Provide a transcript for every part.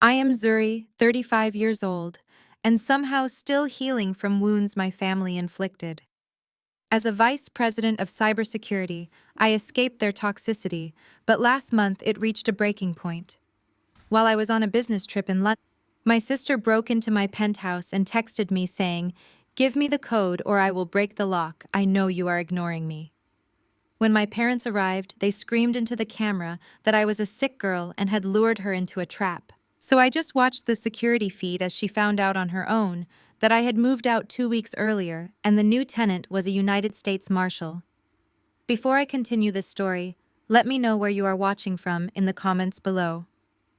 I am Zuri, 35 years old, and somehow still healing from wounds my family inflicted. As a vice president of cybersecurity, I escaped their toxicity, but last month it reached a breaking point. While I was on a business trip in London, my sister broke into my penthouse and texted me saying, "Give me the code or I will break the lock. I know you are ignoring me." When my parents arrived, they screamed into the camera that I was a sick girl and had lured her into a trap. So I just watched the security feed as she found out on her own that I had moved out 2 weeks earlier and the new tenant was a United States Marshal. Before I continue this story, let me know where you are watching from in the comments below.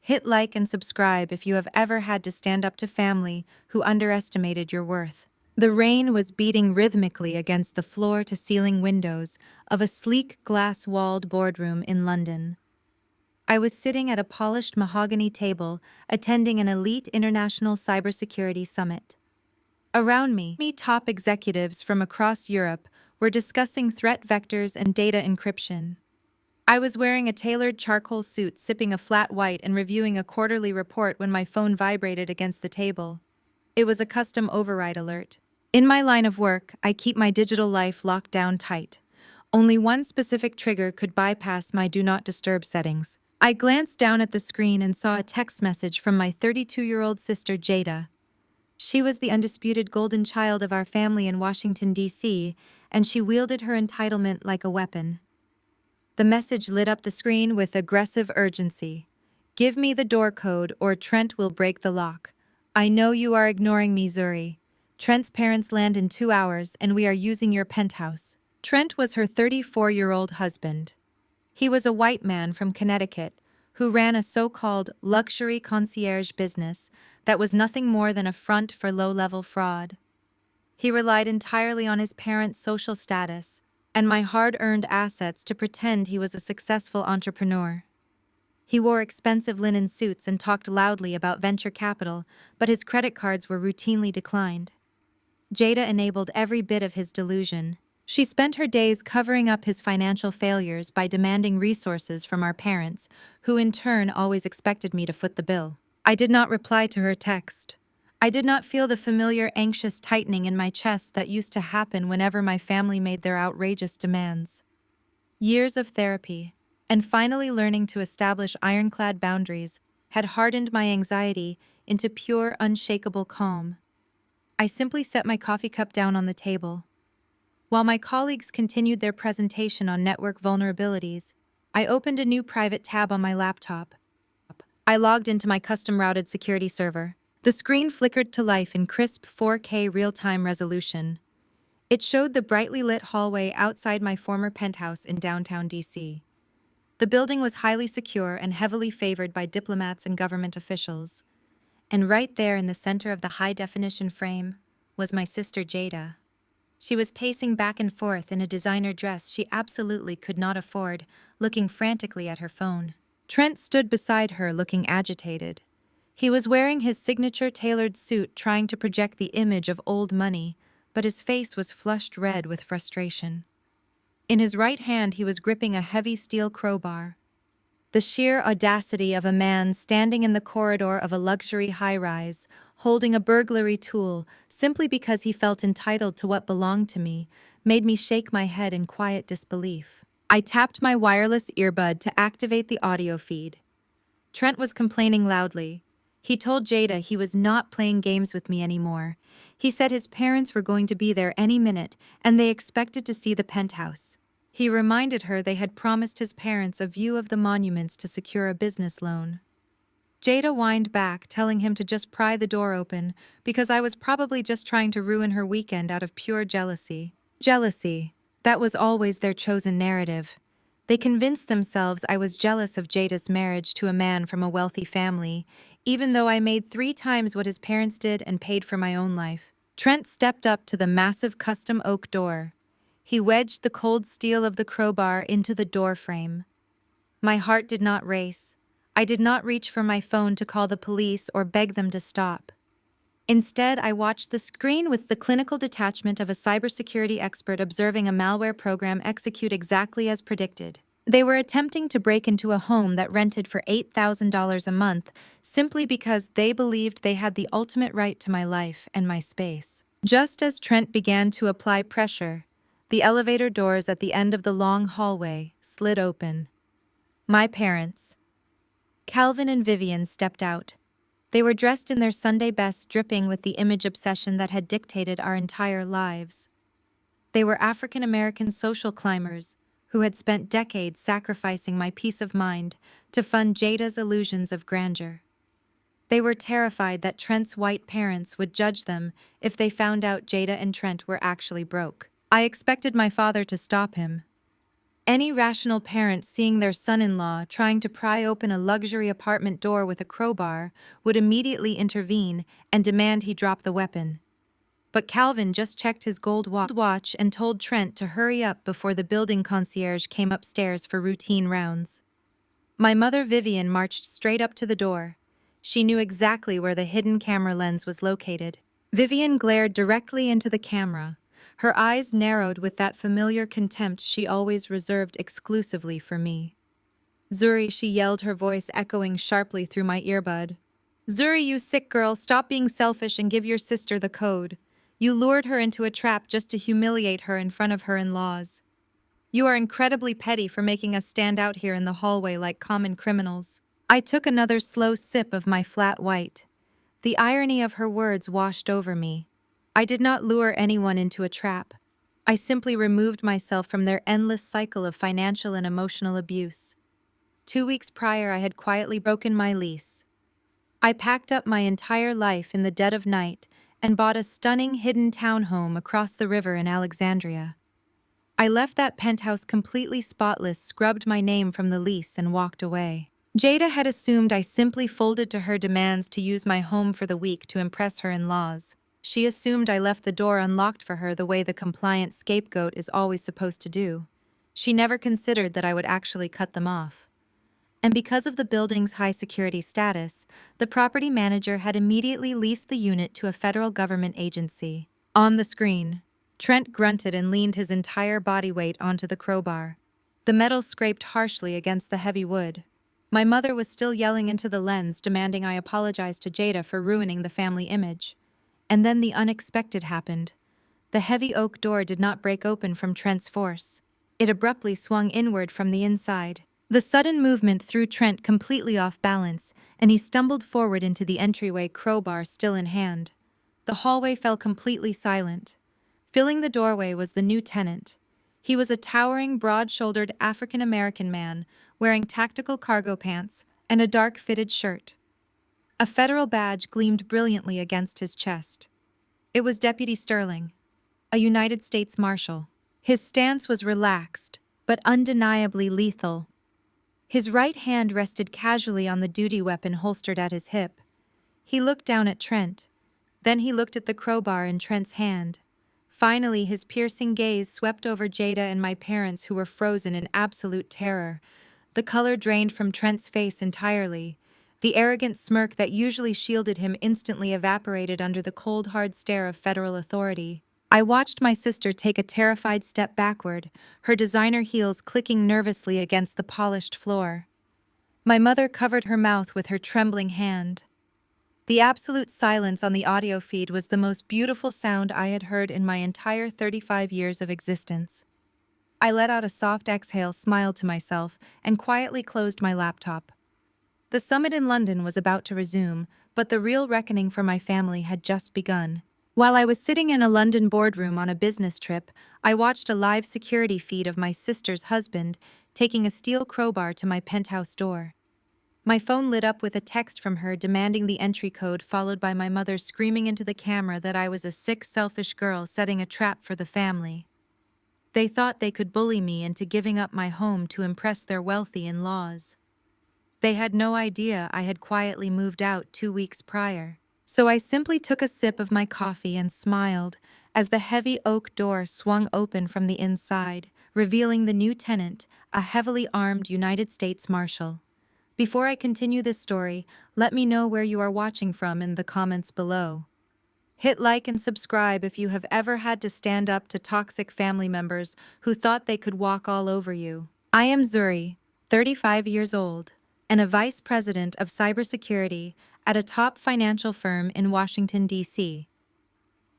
Hit like and subscribe if you have ever had to stand up to family who underestimated your worth. The rain was beating rhythmically against the floor-to-ceiling windows of a sleek glass-walled boardroom in London. I was sitting at a polished mahogany table attending an elite international cybersecurity summit. Around me, top executives from across Europe were discussing threat vectors and data encryption. I was wearing a tailored charcoal suit, sipping a flat white and reviewing a quarterly report when my phone vibrated against the table. It was a custom override alert. In my line of work, I keep my digital life locked down tight. Only one specific trigger could bypass my Do Not Disturb settings. I glanced down at the screen and saw a text message from my 32-year-old sister Jada. She was the undisputed golden child of our family in Washington, D.C., and she wielded her entitlement like a weapon. The message lit up the screen with aggressive urgency. "Give me the door code or Trent will break the lock. I know you are ignoring me, Zuri. Trent's parents land in 2 hours and we are using your penthouse." Trent was her 34-year-old husband. He was a white man from Connecticut who ran a so-called luxury concierge business that was nothing more than a front for low-level fraud. He relied entirely on his parents' social status and my hard-earned assets to pretend he was a successful entrepreneur. He wore expensive linen suits and talked loudly about venture capital, but his credit cards were routinely declined. Jada enabled every bit of his delusion. She spent her days covering up his financial failures by demanding resources from our parents, who in turn always expected me to foot the bill. I did not reply to her text. I did not feel the familiar anxious tightening in my chest that used to happen whenever my family made their outrageous demands. Years of therapy, and finally learning to establish ironclad boundaries, had hardened my anxiety into pure, unshakable calm. I simply set my coffee cup down on the table. While my colleagues continued their presentation on network vulnerabilities, I opened a new private tab on my laptop. I logged into my custom-routed security server. The screen flickered to life in crisp 4K real-time resolution. It showed the brightly lit hallway outside my former penthouse in downtown DC. The building was highly secure and heavily favored by diplomats and government officials. And right there in the center of the high-definition frame was my sister Jada. She was pacing back and forth in a designer dress she absolutely could not afford, looking frantically at her phone. Trent stood beside her, looking agitated. He was wearing his signature tailored suit, trying to project the image of old money, but his face was flushed red with frustration. In his right hand, he was gripping a heavy steel crowbar. The sheer audacity of a man standing in the corridor of a luxury high-rise, holding a burglary tool simply because he felt entitled to what belonged to me, made me shake my head in quiet disbelief. I tapped my wireless earbud to activate the audio feed. Trent was complaining loudly. He told Jada he was not playing games with me anymore. He said his parents were going to be there any minute and they expected to see the penthouse. He reminded her they had promised his parents a view of the monuments to secure a business loan. Jada whined back, telling him to just pry the door open because I was probably just trying to ruin her weekend out of pure jealousy. Jealousy. That was always their chosen narrative. They convinced themselves I was jealous of Jada's marriage to a man from a wealthy family, even though I made 3 times what his parents did and paid for my own life. Trent stepped up to the massive custom oak door. He wedged the cold steel of the crowbar into the door frame. My heart did not race. I did not reach for my phone to call the police or beg them to stop. Instead, I watched the screen with the clinical detachment of a cybersecurity expert observing a malware program execute exactly as predicted. They were attempting to break into a home that rented for $8,000 a month simply because they believed they had the ultimate right to my life and my space. Just as Trent began to apply pressure, the elevator doors at the end of the long hallway slid open. My parents, Calvin and Vivian, stepped out. They were dressed in their Sunday best, dripping with the image obsession that had dictated our entire lives. They were African American social climbers who had spent decades sacrificing my peace of mind to fund Jada's illusions of grandeur. They were terrified that Trent's white parents would judge them if they found out Jada and Trent were actually broke. I expected my father to stop him. Any rational parent seeing their son-in-law trying to pry open a luxury apartment door with a crowbar would immediately intervene and demand he drop the weapon. But Calvin just checked his gold watch and told Trent to hurry up before the building concierge came upstairs for routine rounds. My mother Vivian marched straight up to the door. She knew exactly where the hidden camera lens was located. Vivian glared directly into the camera, her eyes narrowed with that familiar contempt she always reserved exclusively for me. "Zuri," she yelled, her voice echoing sharply through my earbud. "Zuri, you sick girl, stop being selfish and give your sister the code. You lured her into a trap just to humiliate her in front of her in-laws. You are incredibly petty for making us stand out here in the hallway like common criminals." I took another slow sip of my flat white. The irony of her words washed over me. I did not lure anyone into a trap. I simply removed myself from their endless cycle of financial and emotional abuse. 2 weeks prior, I had quietly broken my lease. I packed up my entire life in the dead of night and bought a stunning hidden townhome across the river in Alexandria. I left that penthouse completely spotless, scrubbed my name from the lease, and walked away. Jada had assumed I simply folded to her demands to use my home for the week to impress her in-laws. She assumed I left the door unlocked for her the way the compliant scapegoat is always supposed to do. She never considered that I would actually cut them off. And because of the building's high security status, the property manager had immediately leased the unit to a federal government agency. On the screen, Trent grunted and leaned his entire body weight onto the crowbar. The metal scraped harshly against the heavy wood. My mother was still yelling into the lens, demanding I apologize to Jada for ruining the family image. And then the unexpected happened. The heavy oak door did not break open from Trent's force. It abruptly swung inward from the inside. The sudden movement threw Trent completely off balance, and he stumbled forward into the entryway, crowbar still in hand. The hallway fell completely silent. Filling the doorway was the new tenant. He was a towering, broad-shouldered African-American man, wearing tactical cargo pants and a dark fitted shirt. A federal badge gleamed brilliantly against his chest. It was Deputy Sterling, a United States Marshal. His stance was relaxed, but undeniably lethal. His right hand rested casually on the duty weapon holstered at his hip. He looked down at Trent. Then he looked at the crowbar in Trent's hand. Finally, his piercing gaze swept over Jada and my parents, who were frozen in absolute terror. The color drained from Trent's face entirely. The arrogant smirk that usually shielded him instantly evaporated under the cold, hard stare of federal authority. I watched my sister take a terrified step backward, her designer heels clicking nervously against the polished floor. My mother covered her mouth with her trembling hand. The absolute silence on the audio feed was the most beautiful sound I had heard in my entire 35 years of existence. I let out a soft exhale, smiled to myself, and quietly closed my laptop. The summit in London was about to resume, but the real reckoning for my family had just begun. While I was sitting in a London boardroom on a business trip, I watched a live security feed of my sister's husband taking a steel crowbar to my penthouse door. My phone lit up with a text from her demanding the entry code, followed by my mother screaming into the camera that I was a sick, selfish girl setting a trap for the family. They thought they could bully me into giving up my home to impress their wealthy in-laws. They had no idea I had quietly moved out 2 weeks prior. So I simply took a sip of my coffee and smiled as the heavy oak door swung open from the inside, revealing the new tenant, a heavily armed United States Marshal. Before I continue this story, let me know where you are watching from in the comments below. Hit like and subscribe if you have ever had to stand up to toxic family members who thought they could walk all over you. I am Zuri, 35 years old, and a vice president of cybersecurity at a top financial firm in Washington, D.C.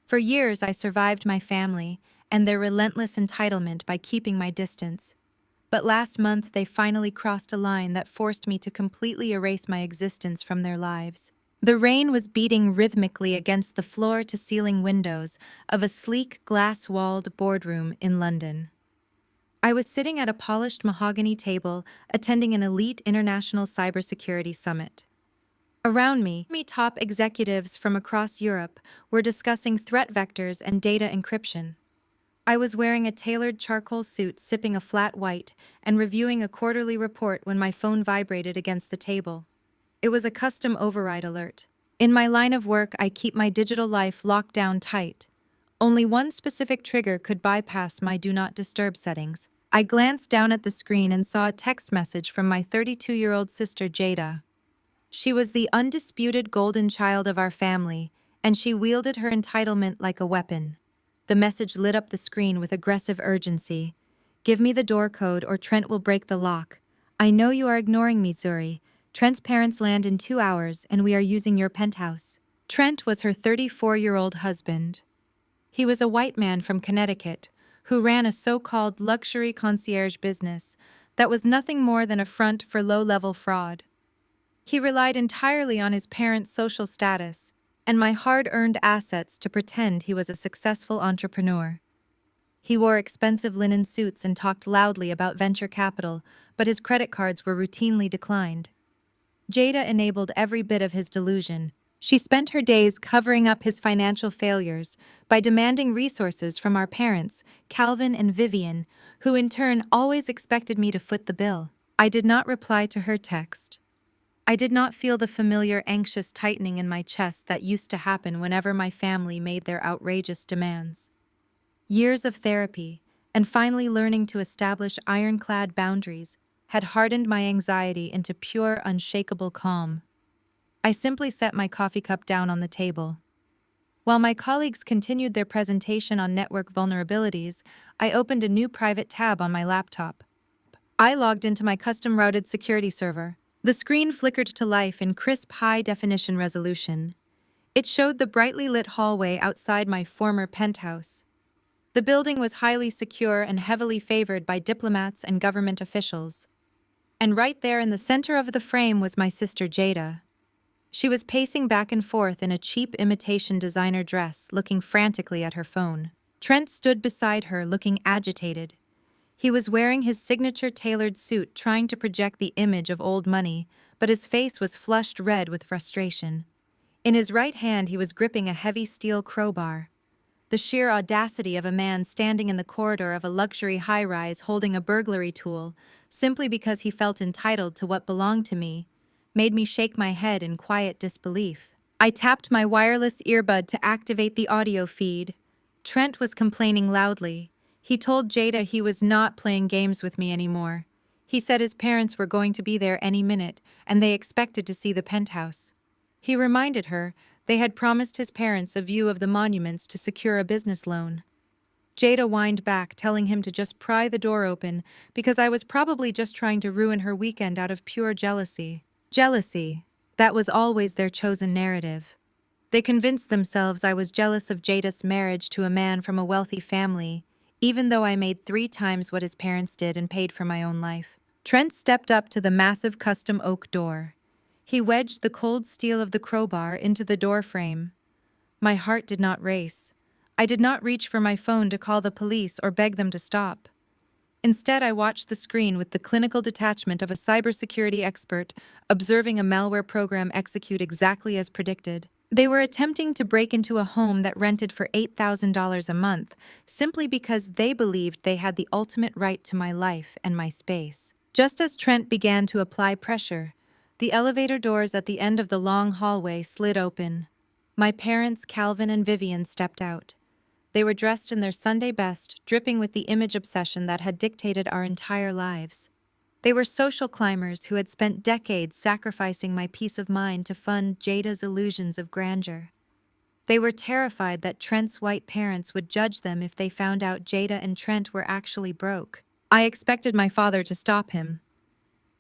For years, I survived my family and their relentless entitlement by keeping my distance. But last month, they finally crossed a line that forced me to completely erase my existence from their lives. The rain was beating rhythmically against the floor-to-ceiling windows of a sleek, glass-walled boardroom in London. I was sitting at a polished mahogany table attending an elite international cybersecurity summit. Around me, top executives from across Europe were discussing threat vectors and data encryption. I was wearing a tailored charcoal suit, sipping a flat white, and reviewing a quarterly report when my phone vibrated against the table. It was a custom override alert. In my line of work, I keep my digital life locked down tight. Only one specific trigger could bypass my Do Not Disturb settings. I glanced down at the screen and saw a text message from my 32-year-old sister, Jada. She was the undisputed golden child of our family, and she wielded her entitlement like a weapon. The message lit up the screen with aggressive urgency. "Give me the door code or Trent will break the lock. I know you are ignoring me, Zuri. Trent's parents land in 2 hours and we are using your penthouse." Trent was her 34-year-old husband. He was a white man from Connecticut who ran a so-called luxury concierge business that was nothing more than a front for low-level fraud. He relied entirely on his parents' social status and my hard-earned assets to pretend he was a successful entrepreneur. He wore expensive linen suits and talked loudly about venture capital, but his credit cards were routinely declined. Jada enabled every bit of his delusion. She spent her days covering up his financial failures by demanding resources from our parents, Calvin and Vivian, who in turn always expected me to foot the bill. I did not reply to her text. I did not feel the familiar anxious tightening in my chest that used to happen whenever my family made their outrageous demands. Years of therapy, and finally learning to establish ironclad boundaries, had hardened my anxiety into pure, unshakable calm. I simply set my coffee cup down on the table. While my colleagues continued their presentation on network vulnerabilities, I opened a new private tab on my laptop. I logged into my custom-routed security server. The screen flickered to life in crisp, high-definition resolution. It showed the brightly lit hallway outside my former penthouse. The building was highly secure and heavily favored by diplomats and government officials. And right there in the center of the frame was my sister Jada. She was pacing back and forth in a cheap imitation designer dress, looking frantically at her phone. Trent stood beside her, looking agitated. He was wearing his signature tailored suit, trying to project the image of old money, but his face was flushed red with frustration. In his right hand, he was gripping a heavy steel crowbar. The sheer audacity of a man standing in the corridor of a luxury high-rise holding a burglary tool, simply because he felt entitled to what belonged to me, made me shake my head in quiet disbelief. I tapped my wireless earbud to activate the audio feed. Trent was complaining loudly. He told Jada he was not playing games with me anymore. He said his parents were going to be there any minute, and they expected to see the penthouse. He reminded her they had promised his parents a view of the monuments to secure a business loan. Jada whined back, telling him to just pry the door open because I was probably just trying to ruin her weekend out of pure jealousy. Jealousy. That was always their chosen narrative. They convinced themselves I was jealous of Jada's marriage to a man from a wealthy family, even though I made 3 times what his parents did and paid for my own life. Trent stepped up to the massive custom oak door. He wedged the cold steel of the crowbar into the door frame. My heart did not race. I did not reach for my phone to call the police or beg them to stop. Instead, I watched the screen with the clinical detachment of a cybersecurity expert, observing a malware program execute exactly as predicted. They were attempting to break into a home that rented for $8,000 a month, simply because they believed they had the ultimate right to my life and my space. Just as Trent began to apply pressure, the elevator doors at the end of the long hallway slid open. My parents, Calvin and Vivian, stepped out. They were dressed in their Sunday best, dripping with the image obsession that had dictated our entire lives. They were social climbers who had spent decades sacrificing my peace of mind to fund Jada's illusions of grandeur. They were terrified that Trent's white parents would judge them if they found out Jada and Trent were actually broke. I expected my father to stop him.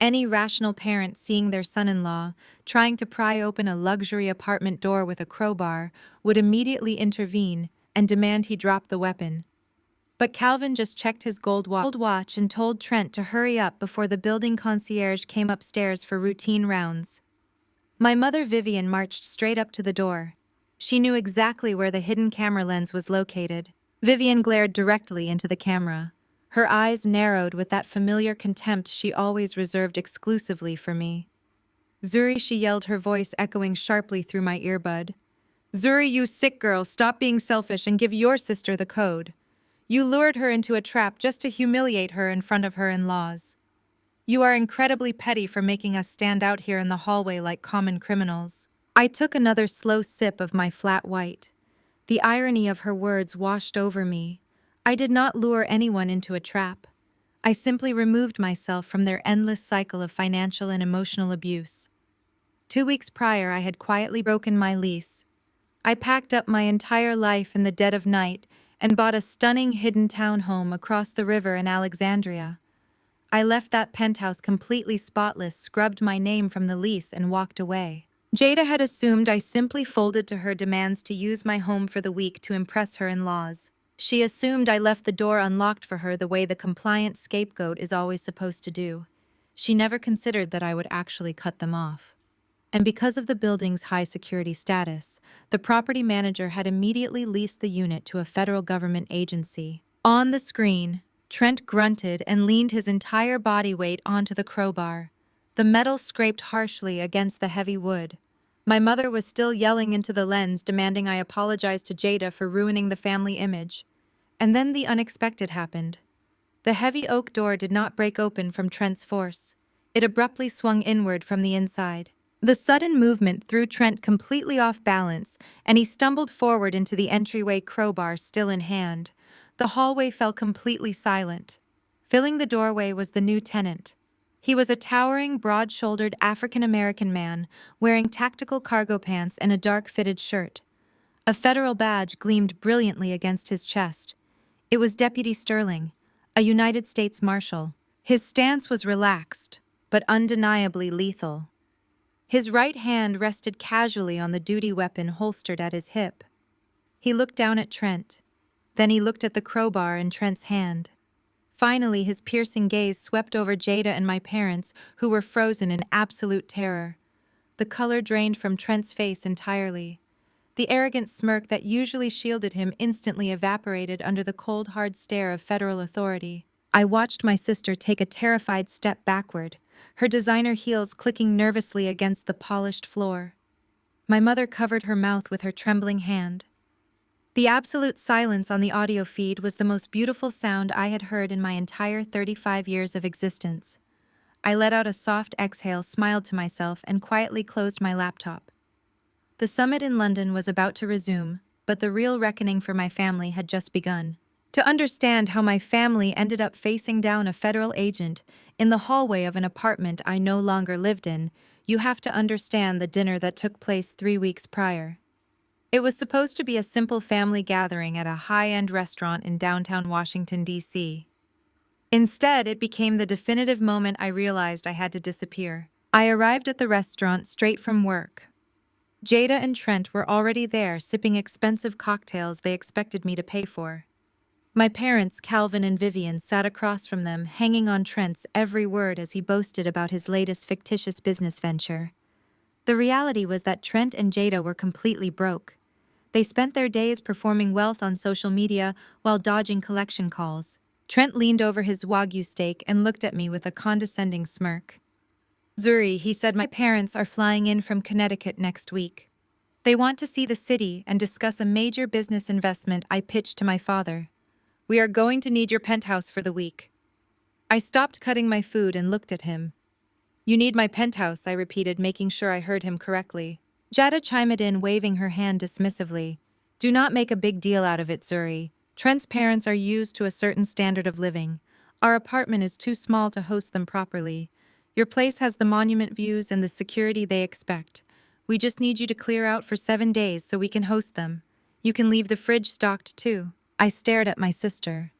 Any rational parent seeing their son-in-law trying to pry open a luxury apartment door with a crowbar would immediately intervene and demand he drop the weapon. But Calvin just checked his gold watch and told Trent to hurry up before the building concierge came upstairs for routine rounds. My mother Vivian marched straight up to the door. She knew exactly where the hidden camera lens was located. Vivian glared directly into the camera. Her eyes narrowed with that familiar contempt she always reserved exclusively for me. "Zuri," she yelled, her voice echoing sharply through my earbud. "Zuri, you sick girl, stop being selfish and give your sister the code. You lured her into a trap just to humiliate her in front of her in-laws. You are incredibly petty for making us stand out here in the hallway like common criminals." I took another slow sip of my flat white. The irony of her words washed over me. I did not lure anyone into a trap. I simply removed myself from their endless cycle of financial and emotional abuse. 2 weeks prior, I had quietly broken my lease. I packed up my entire life in the dead of night and bought a stunning hidden townhome across the river in Alexandria. I left that penthouse completely spotless, scrubbed my name from the lease, and walked away. Jada had assumed I simply folded to her demands to use my home for the week to impress her in-laws. She assumed I left the door unlocked for her the way the compliant scapegoat is always supposed to do. She never considered that I would actually cut them off. And because of the building's high security status, the property manager had immediately leased the unit to a federal government agency. On the screen, Trent grunted and leaned his entire body weight onto the crowbar. The metal scraped harshly against the heavy wood. My mother was still yelling into the lens, demanding I apologize to Jada for ruining the family image. And then the unexpected happened. The heavy oak door did not break open from Trent's force. It abruptly swung inward from the inside. The sudden movement threw Trent completely off balance, and he stumbled forward into the entryway, crowbar still in hand. The hallway fell completely silent. Filling the doorway was the new tenant. He was a towering, broad-shouldered African-American man, wearing tactical cargo pants and a dark-fitted shirt. A federal badge gleamed brilliantly against his chest. It was Deputy Sterling, a United States Marshal. His stance was relaxed, but undeniably lethal. His right hand rested casually on the duty weapon holstered at his hip. He looked down at Trent. Then he looked at the crowbar in Trent's hand. Finally, his piercing gaze swept over Jada and my parents, who were frozen in absolute terror. The color drained from Trent's face entirely. The arrogant smirk that usually shielded him instantly evaporated under the cold, hard stare of federal authority. I watched my sister take a terrified step backward, her designer heels clicking nervously against the polished floor. My mother covered her mouth with her trembling hand. The absolute silence on the audio feed was the most beautiful sound I had heard in my entire 35 years of existence. I let out a soft exhale, smiled to myself, and quietly closed my laptop. The summit in London was about to resume, but the real reckoning for my family had just begun. To understand how my family ended up facing down a federal agent in the hallway of an apartment I no longer lived in, you have to understand the dinner that took place 3 weeks prior. It was supposed to be a simple family gathering at a high-end restaurant in downtown Washington, D.C. Instead, it became the definitive moment I realized I had to disappear. I arrived at the restaurant straight from work. Jada and Trent were already there, sipping expensive cocktails they expected me to pay for. My parents, Calvin and Vivian, sat across from them, hanging on Trent's every word as he boasted about his latest fictitious business venture. The reality was that Trent and Jada were completely broke. They spent their days performing wealth on social media while dodging collection calls. Trent leaned over his Wagyu steak and looked at me with a condescending smirk. "Zuri," he said, "my parents are flying in from Connecticut next week. They want to see the city and discuss a major business investment I pitched to my father. We are going to need your penthouse for the week." I stopped cutting my food and looked at him. "You need my penthouse," I repeated, making sure I heard him correctly. Jada chimed in, waving her hand dismissively. "Do not make a big deal out of it, Zuri. Trent's parents are used to a certain standard of living. Our apartment is too small to host them properly. Your place has the monument views and the security they expect. We just need you to clear out for 7 days so we can host them. You can leave the fridge stocked too." I stared at my sister.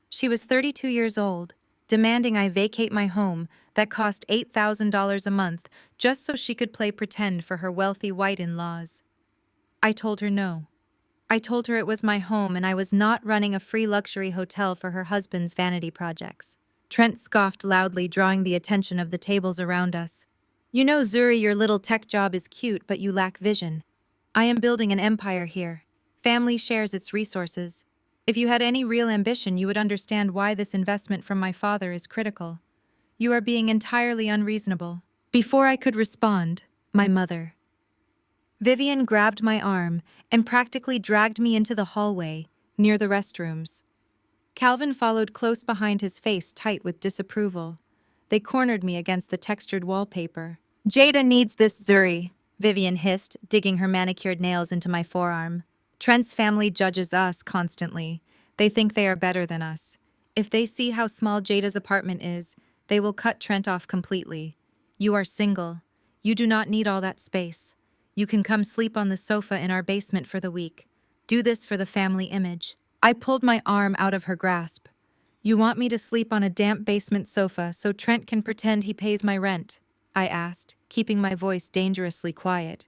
She was 32 years old, demanding I vacate my home that cost $8,000 a month just so she could play pretend for her wealthy white in-laws. I told her no. I told her it was my home and I was not running a free luxury hotel for her husband's vanity projects. Trent scoffed loudly, drawing the attention of the tables around us. You know, Zuri, your little tech job is cute, but you lack vision. I am building an empire here. Family shares its resources. If you had any real ambition, you would understand why this investment from my father is critical. You are being entirely unreasonable. Before I could respond, my mother, Vivian, grabbed my arm and practically dragged me into the hallway, near the restrooms. Calvin followed close behind, his face tight with disapproval. They cornered me against the textured wallpaper. Jada needs this, Zuri, Vivian hissed, digging her manicured nails into my forearm. Trent's family judges us constantly. They think they are better than us. If they see how small Jada's apartment is, they will cut Trent off completely. You are single. You do not need all that space. You can come sleep on the sofa in our basement for the week. Do this for the family image. I pulled my arm out of her grasp. You want me to sleep on a damp basement sofa so Trent can pretend he pays my rent? I asked, keeping my voice dangerously quiet.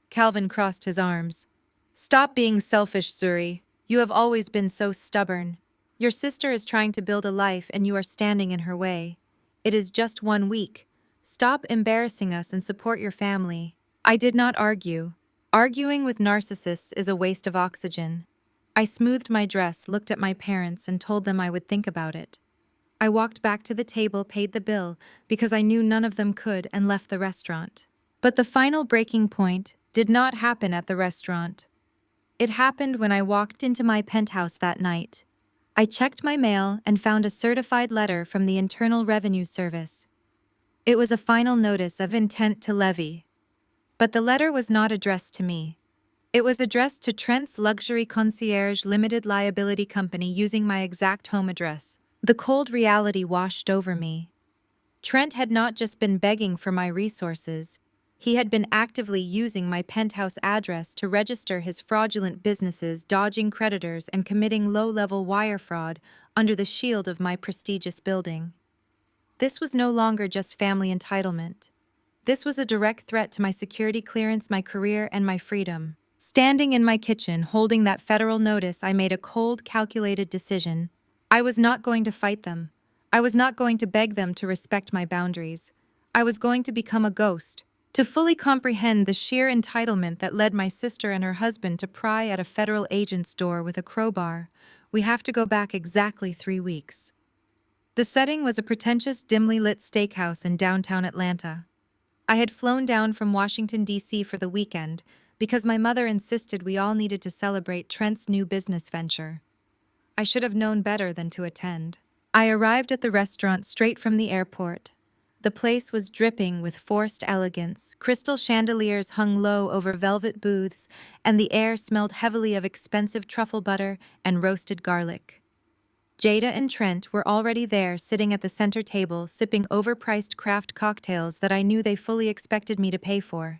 Calvin crossed his arms. Stop being selfish, Zuri. You have always been so stubborn. Your sister is trying to build a life and you are standing in her way. It is just 1 week. Stop embarrassing us and support your family. I did not argue. Arguing with narcissists is a waste of oxygen. I smoothed my dress, looked at my parents, and told them I would think about it. I walked back to the table, paid the bill, because I knew none of them could, and left the restaurant. But the final breaking point did not happen at the restaurant. It happened when I walked into my penthouse that night. I checked my mail and found a certified letter from the Internal Revenue Service. It was a final notice of intent to levy. But the letter was not addressed to me. It was addressed to Trent's Luxury Concierge Limited Liability Company using my exact home address. The cold reality washed over me. Trent had not just been begging for my resources, he had been actively using my penthouse address to register his fraudulent businesses, dodging creditors and committing low-level wire fraud under the shield of my prestigious building. This was no longer just family entitlement. This was a direct threat to my security clearance, my career, and my freedom. Standing in my kitchen, holding that federal notice, I made a cold, calculated decision. I was not going to fight them. I was not going to beg them to respect my boundaries. I was going to become a ghost, to fully comprehend the sheer entitlement that led my sister and her husband to pry at a federal agent's door with a crowbar. We have to go back exactly 3 weeks. The setting was a pretentious, dimly lit steakhouse in downtown Atlanta. I had flown down from Washington, D.C. for the weekend because my mother insisted we all needed to celebrate Trent's new business venture. I should have known better than to attend. I arrived at the restaurant straight from the airport. The place was dripping with forced elegance. Crystal chandeliers hung low over velvet booths, and the air smelled heavily of expensive truffle butter and roasted garlic. Jada and Trent were already there, sitting at the center table, sipping overpriced craft cocktails that I knew they fully expected me to pay for.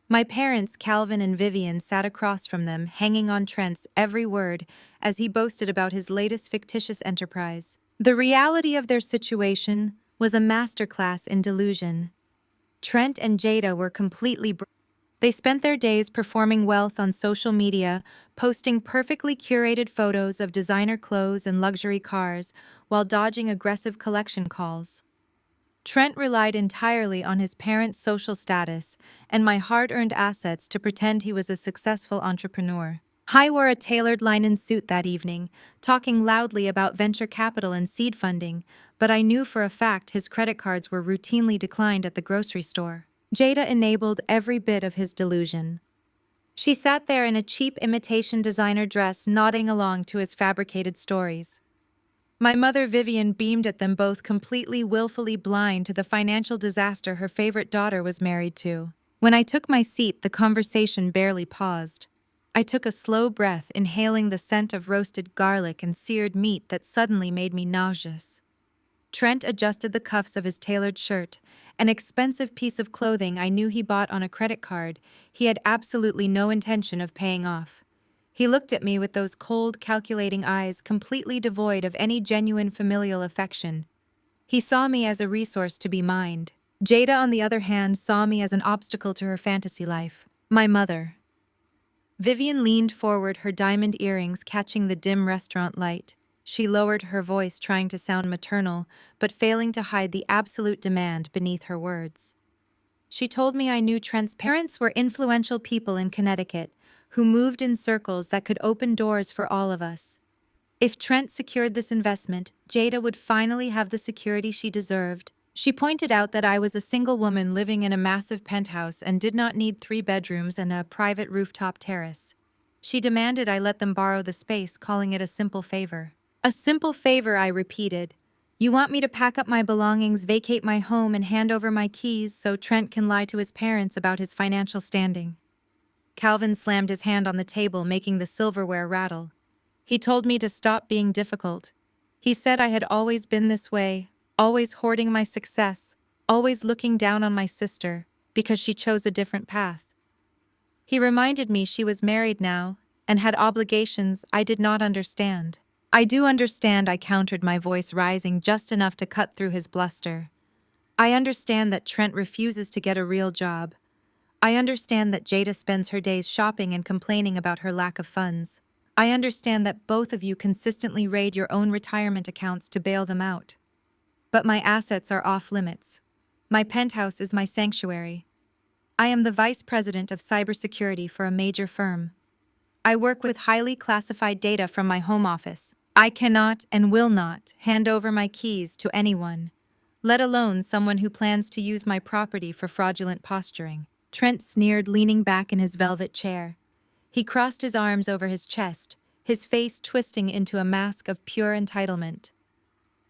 My parents, Calvin and Vivian, sat across from them, hanging on Trent's every word as he boasted about his latest fictitious enterprise. The reality of their situation was a masterclass in delusion. Trent and Jada were completely They spent their days performing wealth on social media, posting perfectly curated photos of designer clothes and luxury cars, while dodging aggressive collection calls. Trent relied entirely on his parents' social status and my hard-earned assets to pretend he was a successful entrepreneur. I wore a tailored linen suit that evening, talking loudly about venture capital and seed funding, but I knew for a fact his credit cards were routinely declined at the grocery store. Jada enabled every bit of his delusion. She sat there in a cheap imitation designer dress, nodding along to his fabricated stories. My mother, Vivian, beamed at them both, completely willfully blind to the financial disaster her favorite daughter was married to. When I took my seat, the conversation barely paused. I took a slow breath, inhaling the scent of roasted garlic and seared meat that suddenly made me nauseous. Trent adjusted the cuffs of his tailored shirt, an expensive piece of clothing I knew he bought on a credit card he had absolutely no intention of paying off. He looked at me with those cold, calculating eyes completely devoid of any genuine familial affection. He saw me as a resource to be mined. Jada, on the other hand, saw me as an obstacle to her fantasy life. My mother. Vivian leaned forward, her diamond earrings catching the dim restaurant light. She lowered her voice, trying to sound maternal, but failing to hide the absolute demand beneath her words. She told me I knew Trent's parents were influential people in Connecticut, who moved in circles that could open doors for all of us. If Trent secured this investment, Jada would finally have the security she deserved. She pointed out that I was a single woman living in a massive penthouse and did not need 3 bedrooms and a private rooftop terrace. She demanded I let them borrow the space, calling it a simple favor. A simple favor, I repeated. You want me to pack up my belongings, vacate my home, and hand over my keys so Trent can lie to his parents about his financial standing? Calvin slammed his hand on the table, making the silverware rattle. He told me to stop being difficult. He said I had always been this way, always hoarding my success, always looking down on my sister because she chose a different path. He reminded me she was married now and had obligations I did not understand. I do understand, I countered, my voice rising just enough to cut through his bluster. I understand that Trent refuses to get a real job. I understand that Jada spends her days shopping and complaining about her lack of funds. I understand that both of you consistently raid your own retirement accounts to bail them out. But my assets are off limits. My penthouse is my sanctuary. I am the vice president of cybersecurity for a major firm. I work with highly classified data from my home office. I cannot and will not hand over my keys to anyone, let alone someone who plans to use my property for fraudulent posturing. Trent sneered, leaning back in his velvet chair. He crossed his arms over his chest, his face twisting into a mask of pure entitlement.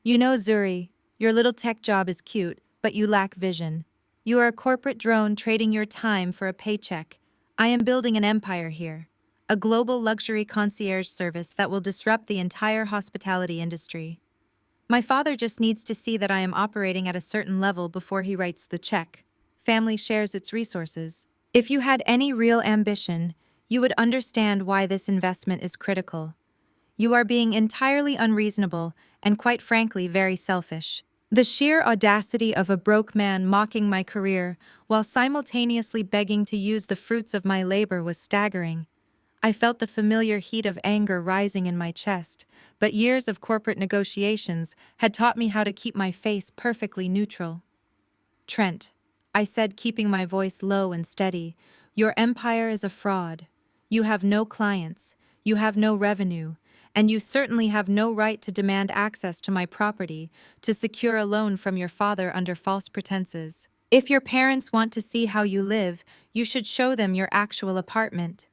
You know, Zuri, your little tech job is cute, but you lack vision. You are a corporate drone trading your time for a paycheck. I am building an empire here. A global luxury concierge service that will disrupt the entire hospitality industry. My father just needs to see that I am operating at a certain level before he writes the check. Family shares its resources. If you had any real ambition, you would understand why this investment is critical. You are being entirely unreasonable and, quite frankly, very selfish. The sheer audacity of a broke man mocking my career while simultaneously begging to use the fruits of my labor was staggering. I felt the familiar heat of anger rising in my chest, but years of corporate negotiations had taught me how to keep my face perfectly neutral. Trent, I said, keeping my voice low and steady, your empire is a fraud. You have no clients, you have no revenue, and you certainly have no right to demand access to my property to secure a loan from your father under false pretenses. If your parents want to see how you live, you should show them your actual apartment.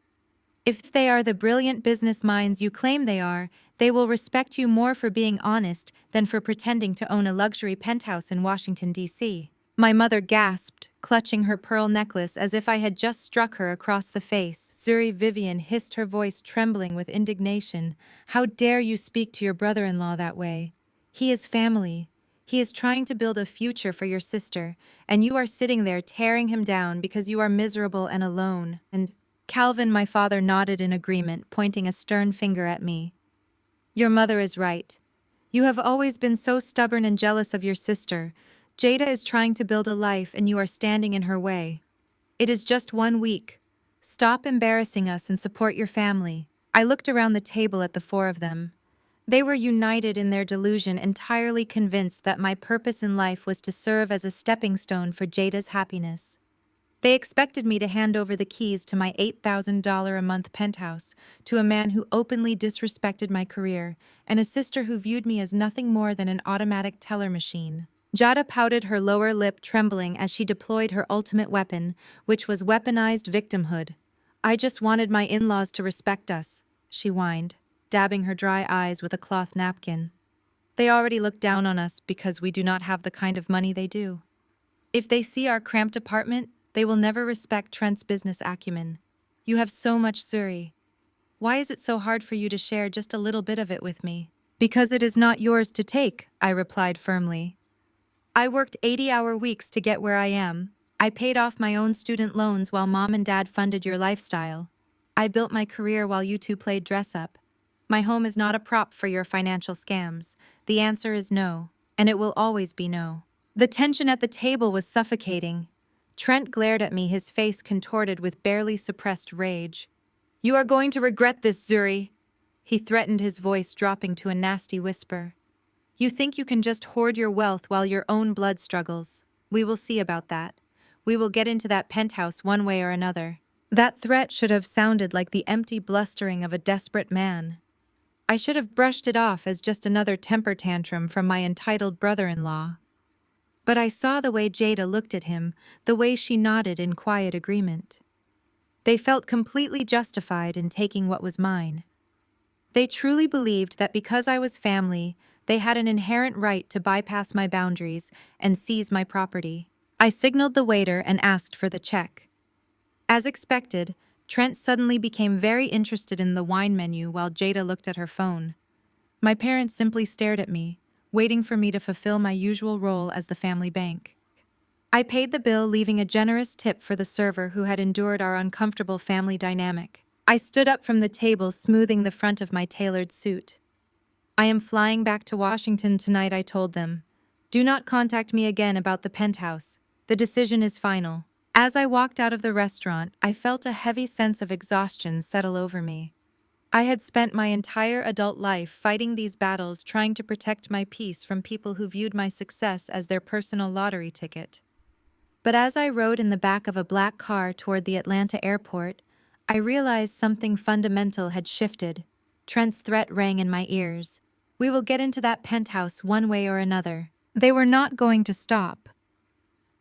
If they are the brilliant business minds you claim they are, they will respect you more for being honest than for pretending to own a luxury penthouse in Washington, D.C. My mother gasped, clutching her pearl necklace as if I had just struck her across the face. Zuri, Vivian hissed, her voice trembling with indignation. How dare you speak to your brother-in-law that way? He is family. He is trying to build a future for your sister, and you are sitting there tearing him down because you are miserable and alone. And Calvin, my father, nodded in agreement, pointing a stern finger at me. Your mother is right. You have always been so stubborn and jealous of your sister. Jada is trying to build a life and you are standing in her way. It is just 1 week. Stop embarrassing us and support your family. I looked around the table at the 4 of them. They were united in their delusion, entirely convinced that my purpose in life was to serve as a stepping stone for Jada's happiness. They expected me to hand over the keys to my $8,000 a month penthouse to a man who openly disrespected my career and a sister who viewed me as nothing more than an automatic teller machine. Jada pouted, her lower lip trembling as she deployed her ultimate weapon, which was weaponized victimhood. I just wanted my in-laws to respect us, she whined, dabbing her dry eyes with a cloth napkin. They already look down on us because we do not have the kind of money they do. If they see our cramped apartment, they will never respect Trent's business acumen. You have so much, Zuri. Why is it so hard for you to share just a little bit of it with me? Because it is not yours to take, I replied firmly. I worked 80-hour weeks to get where I am. I paid off my own student loans while Mom and Dad funded your lifestyle. I built my career while you two played dress-up. My home is not a prop for your financial scams. The answer is no. and it will always be no. The tension at the table was suffocating. Trent glared at me, his face contorted with barely suppressed rage. "You are going to regret this, Zuri," he threatened, his voice dropping to a nasty whisper. "You think you can just hoard your wealth while your own blood struggles. We will see about that. We will get into that penthouse one way or another." That threat should have sounded like the empty blustering of a desperate man. I should have brushed it off as just another temper tantrum from my entitled brother-in-law. But I saw the way Jada looked at him, the way she nodded in quiet agreement. They felt completely justified in taking what was mine. They truly believed that because I was family, they had an inherent right to bypass my boundaries and seize my property. I signaled the waiter and asked for the check. As expected, Trent suddenly became very interested in the wine menu while Jada looked at her phone. My parents simply stared at me, waiting for me to fulfill my usual role as the family bank. I paid the bill, leaving a generous tip for the server who had endured our uncomfortable family dynamic. I stood up from the table, smoothing the front of my tailored suit. "I am flying back to Washington tonight," I told them. "Do not contact me again about the penthouse. The decision is final." As I walked out of the restaurant, I felt a heavy sense of exhaustion settle over me. I had spent my entire adult life fighting these battles, trying to protect my peace from people who viewed my success as their personal lottery ticket. But as I rode in the back of a black car toward the Atlanta airport, I realized something fundamental had shifted. Trent's threat rang in my ears. "We will get into that penthouse one way or another." They were not going to stop.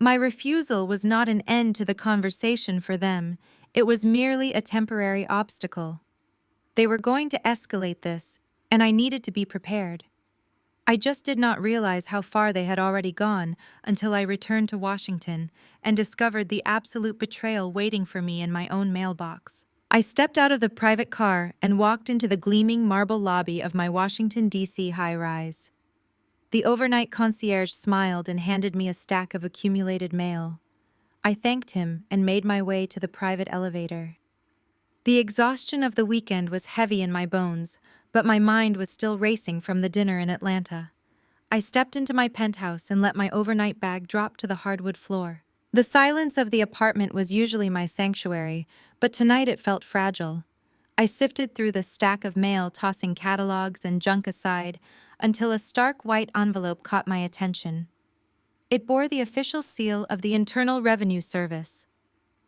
My refusal was not an end to the conversation for them, it was merely a temporary obstacle. They were going to escalate this, and I needed to be prepared. I just did not realize how far they had already gone until I returned to Washington and discovered the absolute betrayal waiting for me in my own mailbox. I stepped out of the private car and walked into the gleaming marble lobby of my Washington, D.C. high-rise. The overnight concierge smiled and handed me a stack of accumulated mail. I thanked him and made my way to the private elevator. The exhaustion of the weekend was heavy in my bones, but my mind was still racing from the dinner in Atlanta. I stepped into my penthouse and let my overnight bag drop to the hardwood floor. The silence of the apartment was usually my sanctuary, but tonight it felt fragile. I sifted through the stack of mail, tossing catalogs and junk aside, until a stark white envelope caught my attention. It bore the official seal of the Internal Revenue Service.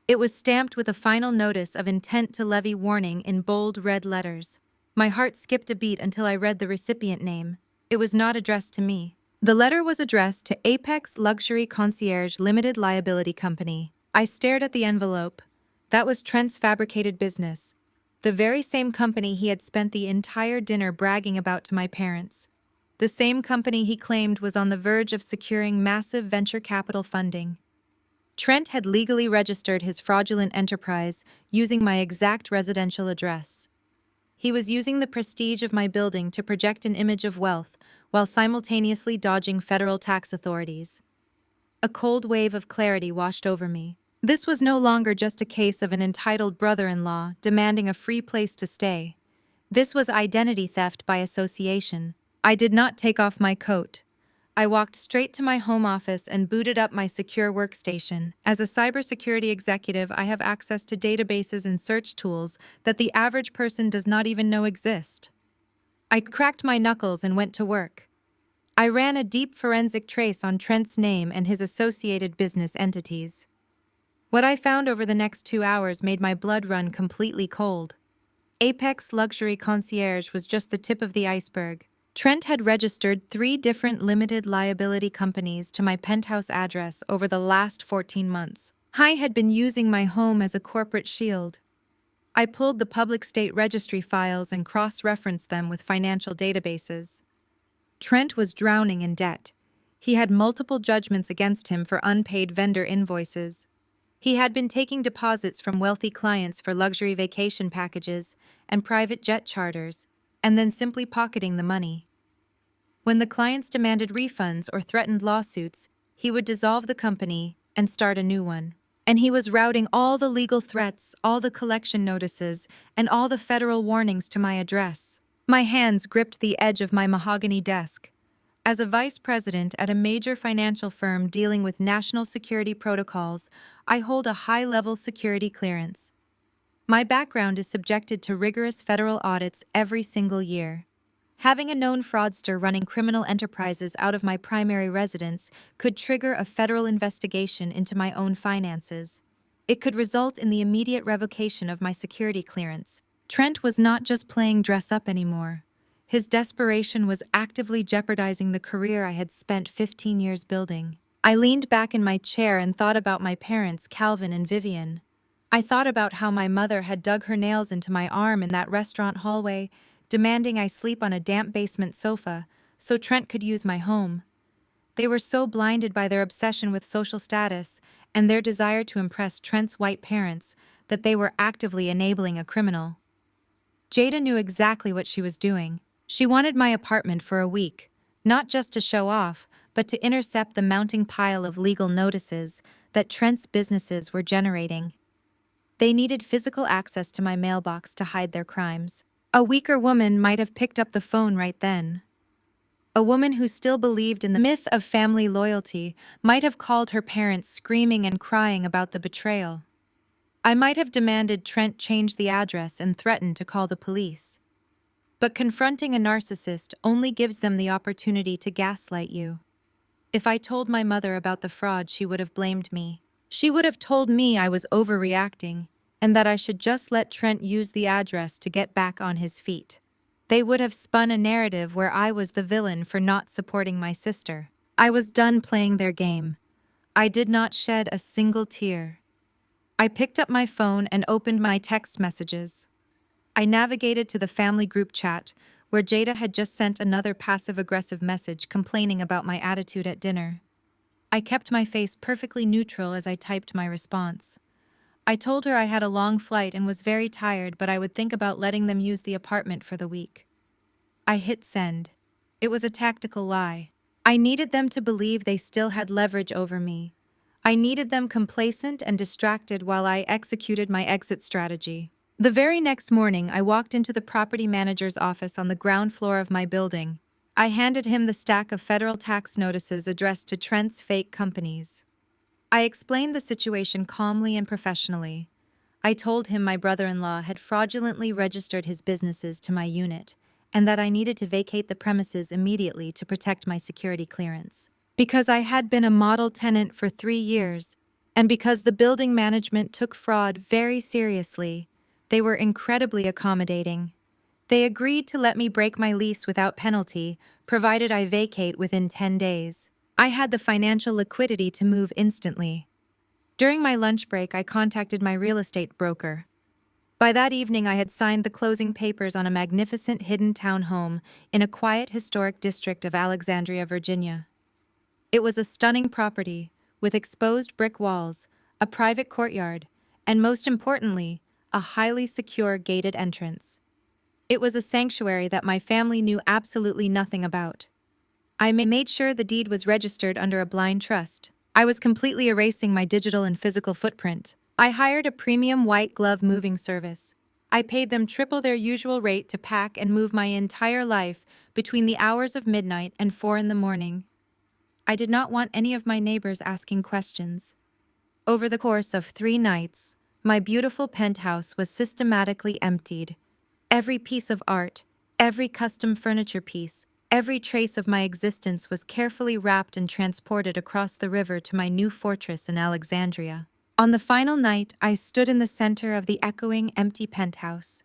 It was stamped with a final notice of intent to levy warning in bold red letters. My heart skipped a beat until I read the recipient name. It was not addressed to me. The letter was addressed to Apex Luxury Concierge Limited Liability Company. I stared at the envelope. That was Trent's fabricated business, the very same company he had spent the entire dinner bragging about to my parents. The same company he claimed was on the verge of securing massive venture capital funding. Trent had legally registered his fraudulent enterprise using my exact residential address. He was using the prestige of my building to project an image of wealth while simultaneously dodging federal tax authorities. A cold wave of clarity washed over me. This was no longer just a case of an entitled brother-in-law demanding a free place to stay. This was identity theft by association. I did not take off my coat. I walked straight to my home office and booted up my secure workstation. As a cybersecurity executive, I have access to databases and search tools that the average person does not even know exist. I cracked my knuckles and went to work. I ran a deep forensic trace on Trent's name and his associated business entities. What I found over the next 2 hours made my blood run completely cold. Apex Luxury Concierge was just the tip of the iceberg. Trent had registered 3 different limited liability companies to my penthouse address over the last 14 months. I had been using my home as a corporate shield. I pulled the public state registry files and cross-referenced them with financial databases. Trent was drowning in debt. He had multiple judgments against him for unpaid vendor invoices. He had been taking deposits from wealthy clients for luxury vacation packages and private jet charters, and then simply pocketing the money. When the clients demanded refunds or threatened lawsuits, he would dissolve the company and start a new one. And he was routing all the legal threats, all the collection notices, and all the federal warnings to my address. My hands gripped the edge of my mahogany desk. As a vice president at a major financial firm dealing with national security protocols, I hold a high-level security clearance. My background is subjected to rigorous federal audits every single year. Having a known fraudster running criminal enterprises out of my primary residence could trigger a federal investigation into my own finances. It could result in the immediate revocation of my security clearance. Trent was not just playing dress-up anymore. His desperation was actively jeopardizing the career I had spent 15 years building. I leaned back in my chair and thought about my parents, Calvin and Vivian. I thought about how my mother had dug her nails into my arm in that restaurant hallway, demanding I sleep on a damp basement sofa so Trent could use my home. They were so blinded by their obsession with social status and their desire to impress Trent's white parents that they were actively enabling a criminal. Jada knew exactly what she was doing. She wanted my apartment for a week, not just to show off, but to intercept the mounting pile of legal notices that Trent's businesses were generating. They needed physical access to my mailbox to hide their crimes. A weaker woman might have picked up the phone right then. A woman who still believed in the myth of family loyalty might have called her parents screaming and crying about the betrayal. I might have demanded Trent change the address and threatened to call the police. But confronting a narcissist only gives them the opportunity to gaslight you. If I told my mother about the fraud, she would have blamed me. She would have told me I was overreacting and that I should just let Trent use the address to get back on his feet. They would have spun a narrative where I was the villain for not supporting my sister. I was done playing their game. I did not shed a single tear. I picked up my phone and opened my text messages. I navigated to the family group chat, where Jada had just sent another passive-aggressive message complaining about my attitude at dinner. I kept my face perfectly neutral as I typed my response. I told her I had a long flight and was very tired, but I would think about letting them use the apartment for the week. I hit send. It was a tactical lie. I needed them to believe they still had leverage over me. I needed them complacent and distracted while I executed my exit strategy. The very next morning, I walked into the property manager's office on the ground floor of my building. I handed him the stack of federal tax notices addressed to Trent's fake companies. I explained the situation calmly and professionally. I told him my brother-in-law had fraudulently registered his businesses to my unit, and that I needed to vacate the premises immediately to protect my security clearance. Because I had been a model tenant for 3 years, and because the building management took fraud very seriously, they were incredibly accommodating. They agreed to let me break my lease without penalty, provided I vacate within 10 days. I had the financial liquidity to move instantly. During my lunch break, I contacted my real estate broker. By that evening, I had signed the closing papers on a magnificent hidden townhome in a quiet historic district of Alexandria, Virginia. It was a stunning property, with exposed brick walls, a private courtyard, and most importantly, a highly secure gated entrance. It was a sanctuary that my family knew absolutely nothing about. I made sure the deed was registered under a blind trust. I was completely erasing my digital and physical footprint. I hired a premium white glove moving service. I paid them triple their usual rate to pack and move my entire life between the hours of midnight and 4 in the morning. I did not want any of my neighbors asking questions. Over the course of 3 nights, my beautiful penthouse was systematically emptied. Every piece of art, every custom furniture piece, every trace of my existence was carefully wrapped and transported across the river to my new fortress in Alexandria. On the final night, I stood in the center of the echoing, empty penthouse.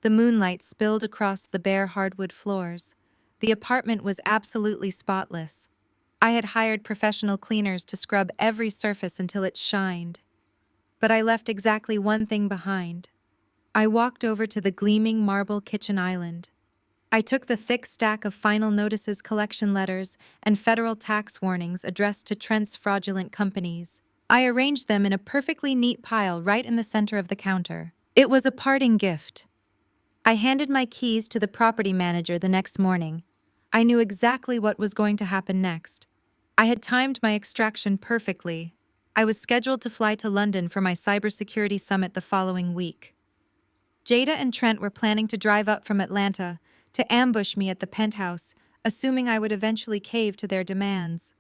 The moonlight spilled across the bare hardwood floors. The apartment was absolutely spotless. I had hired professional cleaners to scrub every surface until it shined. But I left exactly one thing behind. I walked over to the gleaming marble kitchen island. I took the thick stack of final notices, collection letters, and federal tax warnings addressed to Trent's fraudulent companies. I arranged them in a perfectly neat pile right in the center of the counter. It was a parting gift. I handed my keys to the property manager the next morning. I knew exactly what was going to happen next. I had timed my extraction perfectly. I was scheduled to fly to London for my cybersecurity summit the following week. Jada and Trent were planning to drive up from Atlanta to ambush me at the penthouse, assuming I would eventually cave to their demands.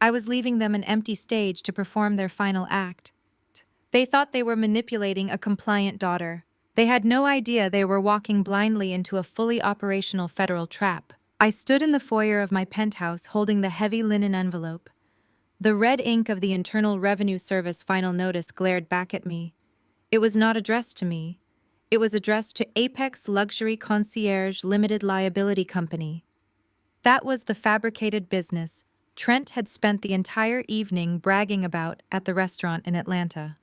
I was leaving them an empty stage to perform their final act. They thought they were manipulating a compliant daughter. They had no idea they were walking blindly into a fully operational federal trap. I stood in the foyer of my penthouse holding the heavy linen envelope. The red ink of the Internal Revenue Service final notice glared back at me. It was not addressed to me. It was addressed to Apex Luxury Concierge Limited Liability Company. That was the fabricated business Trent had spent the entire evening bragging about at the restaurant in Atlanta.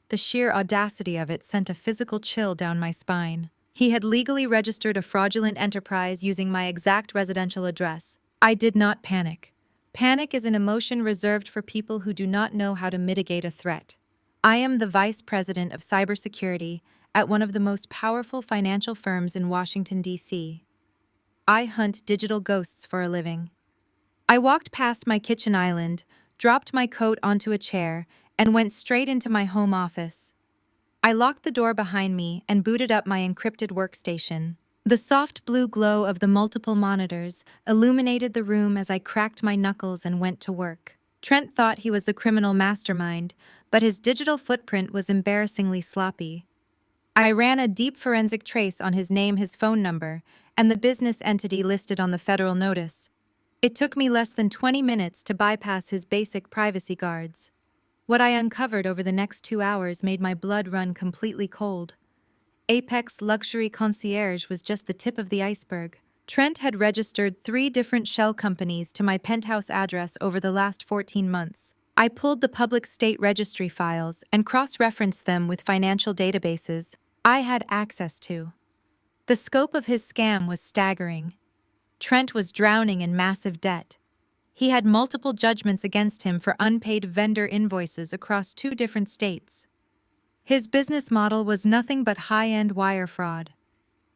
The sheer audacity of it sent a physical chill down my spine. He had legally registered a fraudulent enterprise using my exact residential address. I did not panic. Panic is an emotion reserved for people who do not know how to mitigate a threat. I am the vice president of cybersecurity at one of the most powerful financial firms in Washington, D.C. I hunt digital ghosts for a living. I walked past my kitchen island, dropped my coat onto a chair, and went straight into my home office. I locked the door behind me and booted up my encrypted workstation. The soft blue glow of the multiple monitors illuminated the room as I cracked my knuckles and went to work. Trent thought he was the criminal mastermind, but his digital footprint was embarrassingly sloppy. I ran a deep forensic trace on his name, his phone number, and the business entity listed on the federal notice. It took me less than 20 minutes to bypass his basic privacy guards. What I uncovered over the next 2 hours made my blood run completely cold. Apex Luxury Concierge was just the tip of the iceberg. Trent had registered 3 different shell companies to my penthouse address over the last 14 months. I pulled the public state registry files and cross-referenced them with financial databases I had access to. The scope of his scam was staggering. Trent was drowning in massive debt. He had multiple judgments against him for unpaid vendor invoices across 2 different states. His business model was nothing but high-end wire fraud.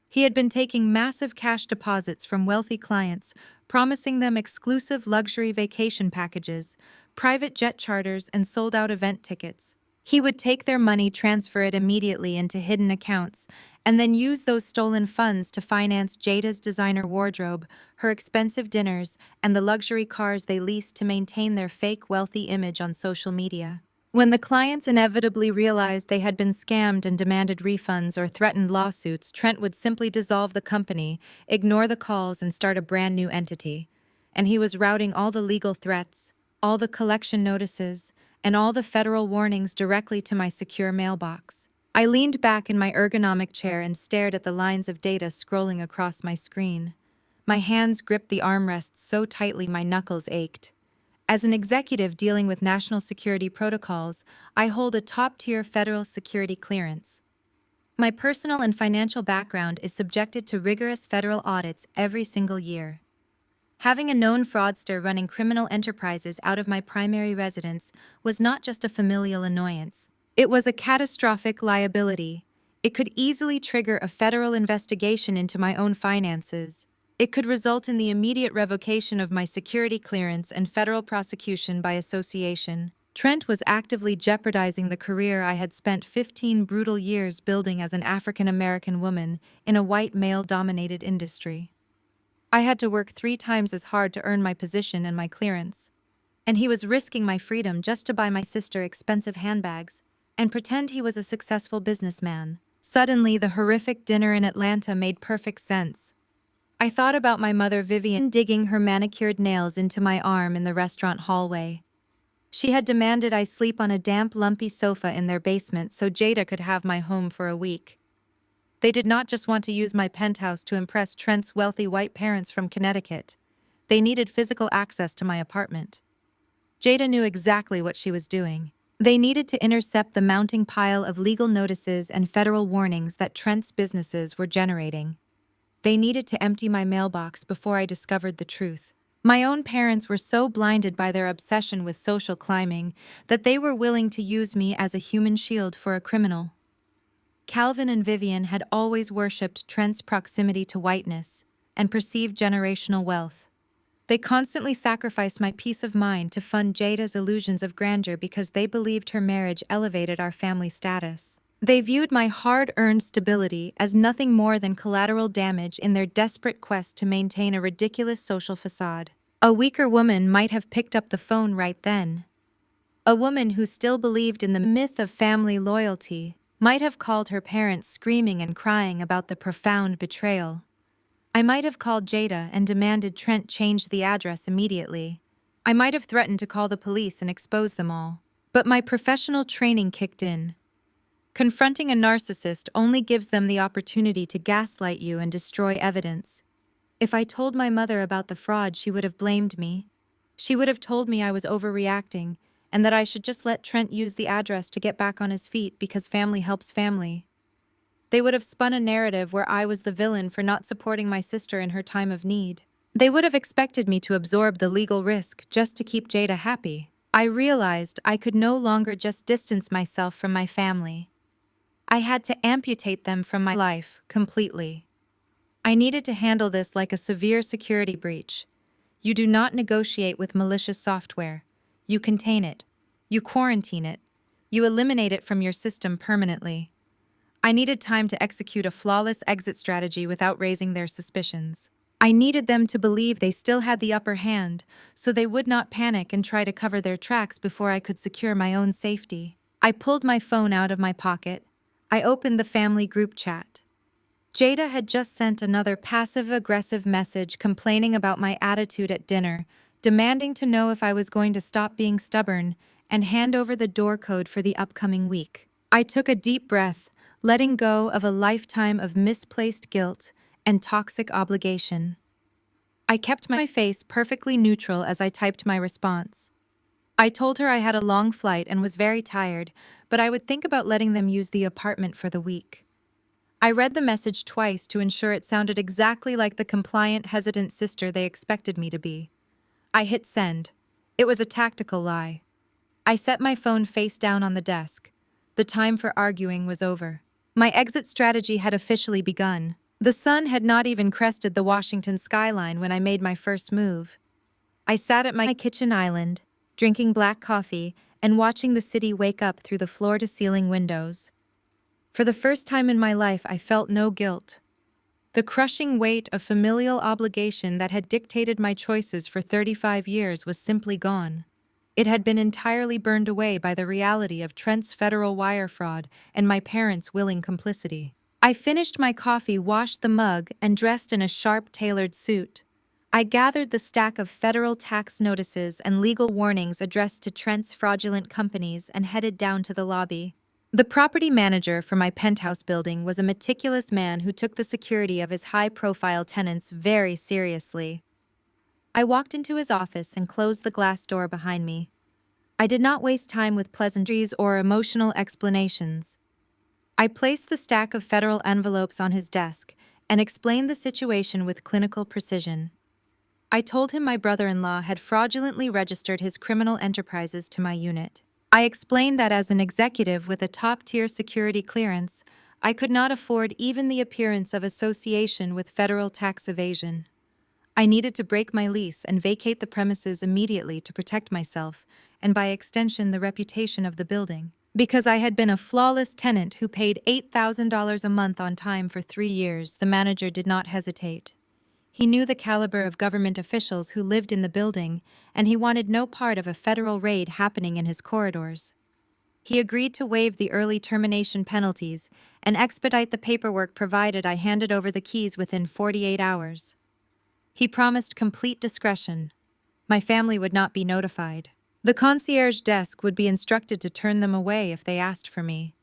He had been taking massive cash deposits from wealthy clients, promising them exclusive luxury vacation packages, private jet charters, and sold-out event tickets. He would take their money, transfer it immediately into hidden accounts, and then use those stolen funds to finance Jada's designer wardrobe, her expensive dinners, and the luxury cars they leased to maintain their fake wealthy image on social media. When the clients inevitably realized they had been scammed and demanded refunds or threatened lawsuits, Trent would simply dissolve the company, ignore the calls, and start a brand new entity. And he was routing all the legal threats, all the collection notices, and all the federal warnings directly to my secure mailbox. I leaned back in my ergonomic chair and stared at the lines of data scrolling across my screen. My hands gripped the armrests so tightly my knuckles ached. As an executive dealing with national security protocols, I hold a top-tier federal security clearance. My personal and financial background is subjected to rigorous federal audits every single year. Having a known fraudster running criminal enterprises out of my primary residence was not just a familial annoyance. It was a catastrophic liability. It could easily trigger a federal investigation into my own finances. It could result in the immediate revocation of my security clearance and federal prosecution by association. Trent was actively jeopardizing the career I had spent 15 brutal years building as an African American woman in a white male-dominated industry. I had to work 3 times as hard to earn my position and my clearance. And he was risking my freedom just to buy my sister expensive handbags and pretend he was a successful businessman. Suddenly, the horrific dinner in Atlanta made perfect sense. I thought about my mother Vivian digging her manicured nails into my arm in the restaurant hallway. She had demanded I sleep on a damp, lumpy sofa in their basement so Jada could have my home for a week. They did not just want to use my penthouse to impress Trent's wealthy white parents from Connecticut. They needed physical access to my apartment. Jada knew exactly what she was doing. They needed to intercept the mounting pile of legal notices and federal warnings that Trent's businesses were generating. They needed to empty my mailbox before I discovered the truth. My own parents were so blinded by their obsession with social climbing that they were willing to use me as a human shield for a criminal. Calvin and Vivian had always worshipped Trent's proximity to whiteness and perceived generational wealth. They constantly sacrificed my peace of mind to fund Jada's illusions of grandeur because they believed her marriage elevated our family status. They viewed my hard-earned stability as nothing more than collateral damage in their desperate quest to maintain a ridiculous social facade. A weaker woman might have picked up the phone right then. A woman who still believed in the myth of family loyalty might have called her parents screaming and crying about the profound betrayal. I might have called Jada and demanded Trent change the address immediately. I might have threatened to call the police and expose them all. But my professional training kicked in. Confronting a narcissist only gives them the opportunity to gaslight you and destroy evidence. If I told my mother about the fraud, she would have blamed me. She would have told me I was overreacting and that I should just let Trent use the address to get back on his feet because family helps family. They would have spun a narrative where I was the villain for not supporting my sister in her time of need. They would have expected me to absorb the legal risk just to keep Jada happy. I realized I could no longer just distance myself from my family. I had to amputate them from my life completely. I needed to handle this like a severe security breach. You do not negotiate with malicious software. You contain it. You quarantine it. You eliminate it from your system permanently. I needed time to execute a flawless exit strategy without raising their suspicions. I needed them to believe they still had the upper hand, so they would not panic and try to cover their tracks before I could secure my own safety. I pulled my phone out of my pocket. I opened the family group chat. Jada had just sent another passive-aggressive message complaining about my attitude at dinner, demanding to know if I was going to stop being stubborn and hand over the door code for the upcoming week. I took a deep breath, letting go of a lifetime of misplaced guilt and toxic obligation. I kept my face perfectly neutral as I typed my response. I told her I had a long flight and was very tired, but I would think about letting them use the apartment for the week. I read the message twice to ensure it sounded exactly like the compliant, hesitant sister they expected me to be. I hit send. It was a tactical lie. I set my phone face down on the desk. The time for arguing was over. My exit strategy had officially begun. The sun had not even crested the Washington skyline when I made my first move. I sat at my kitchen island, drinking black coffee and watching the city wake up through the floor-to-ceiling windows. For the first time in my life, I felt no guilt. The crushing weight of familial obligation that had dictated my choices for 35 years was simply gone. It had been entirely burned away by the reality of Trent's federal wire fraud and my parents' willing complicity. I finished my coffee, washed the mug, and dressed in a sharp, tailored suit. I gathered the stack of federal tax notices and legal warnings addressed to Trent's fraudulent companies and headed down to the lobby. The property manager for my penthouse building was a meticulous man who took the security of his high-profile tenants very seriously. I walked into his office and closed the glass door behind me. I did not waste time with pleasantries or emotional explanations. I placed the stack of federal envelopes on his desk and explained the situation with clinical precision. I told him my brother-in-law had fraudulently registered his criminal enterprises to my unit. I explained that as an executive with a top-tier security clearance, I could not afford even the appearance of association with federal tax evasion. I needed to break my lease and vacate the premises immediately to protect myself, and by extension the reputation of the building. Because I had been a flawless tenant who paid $8,000 a month on time for 3 years, the manager did not hesitate. He knew the caliber of government officials who lived in the building, and he wanted no part of a federal raid happening in his corridors. He agreed to waive the early termination penalties and expedite the paperwork provided I handed over the keys within 48 hours. He promised complete discretion. My family would not be notified. The concierge desk would be instructed to turn them away if they asked for me.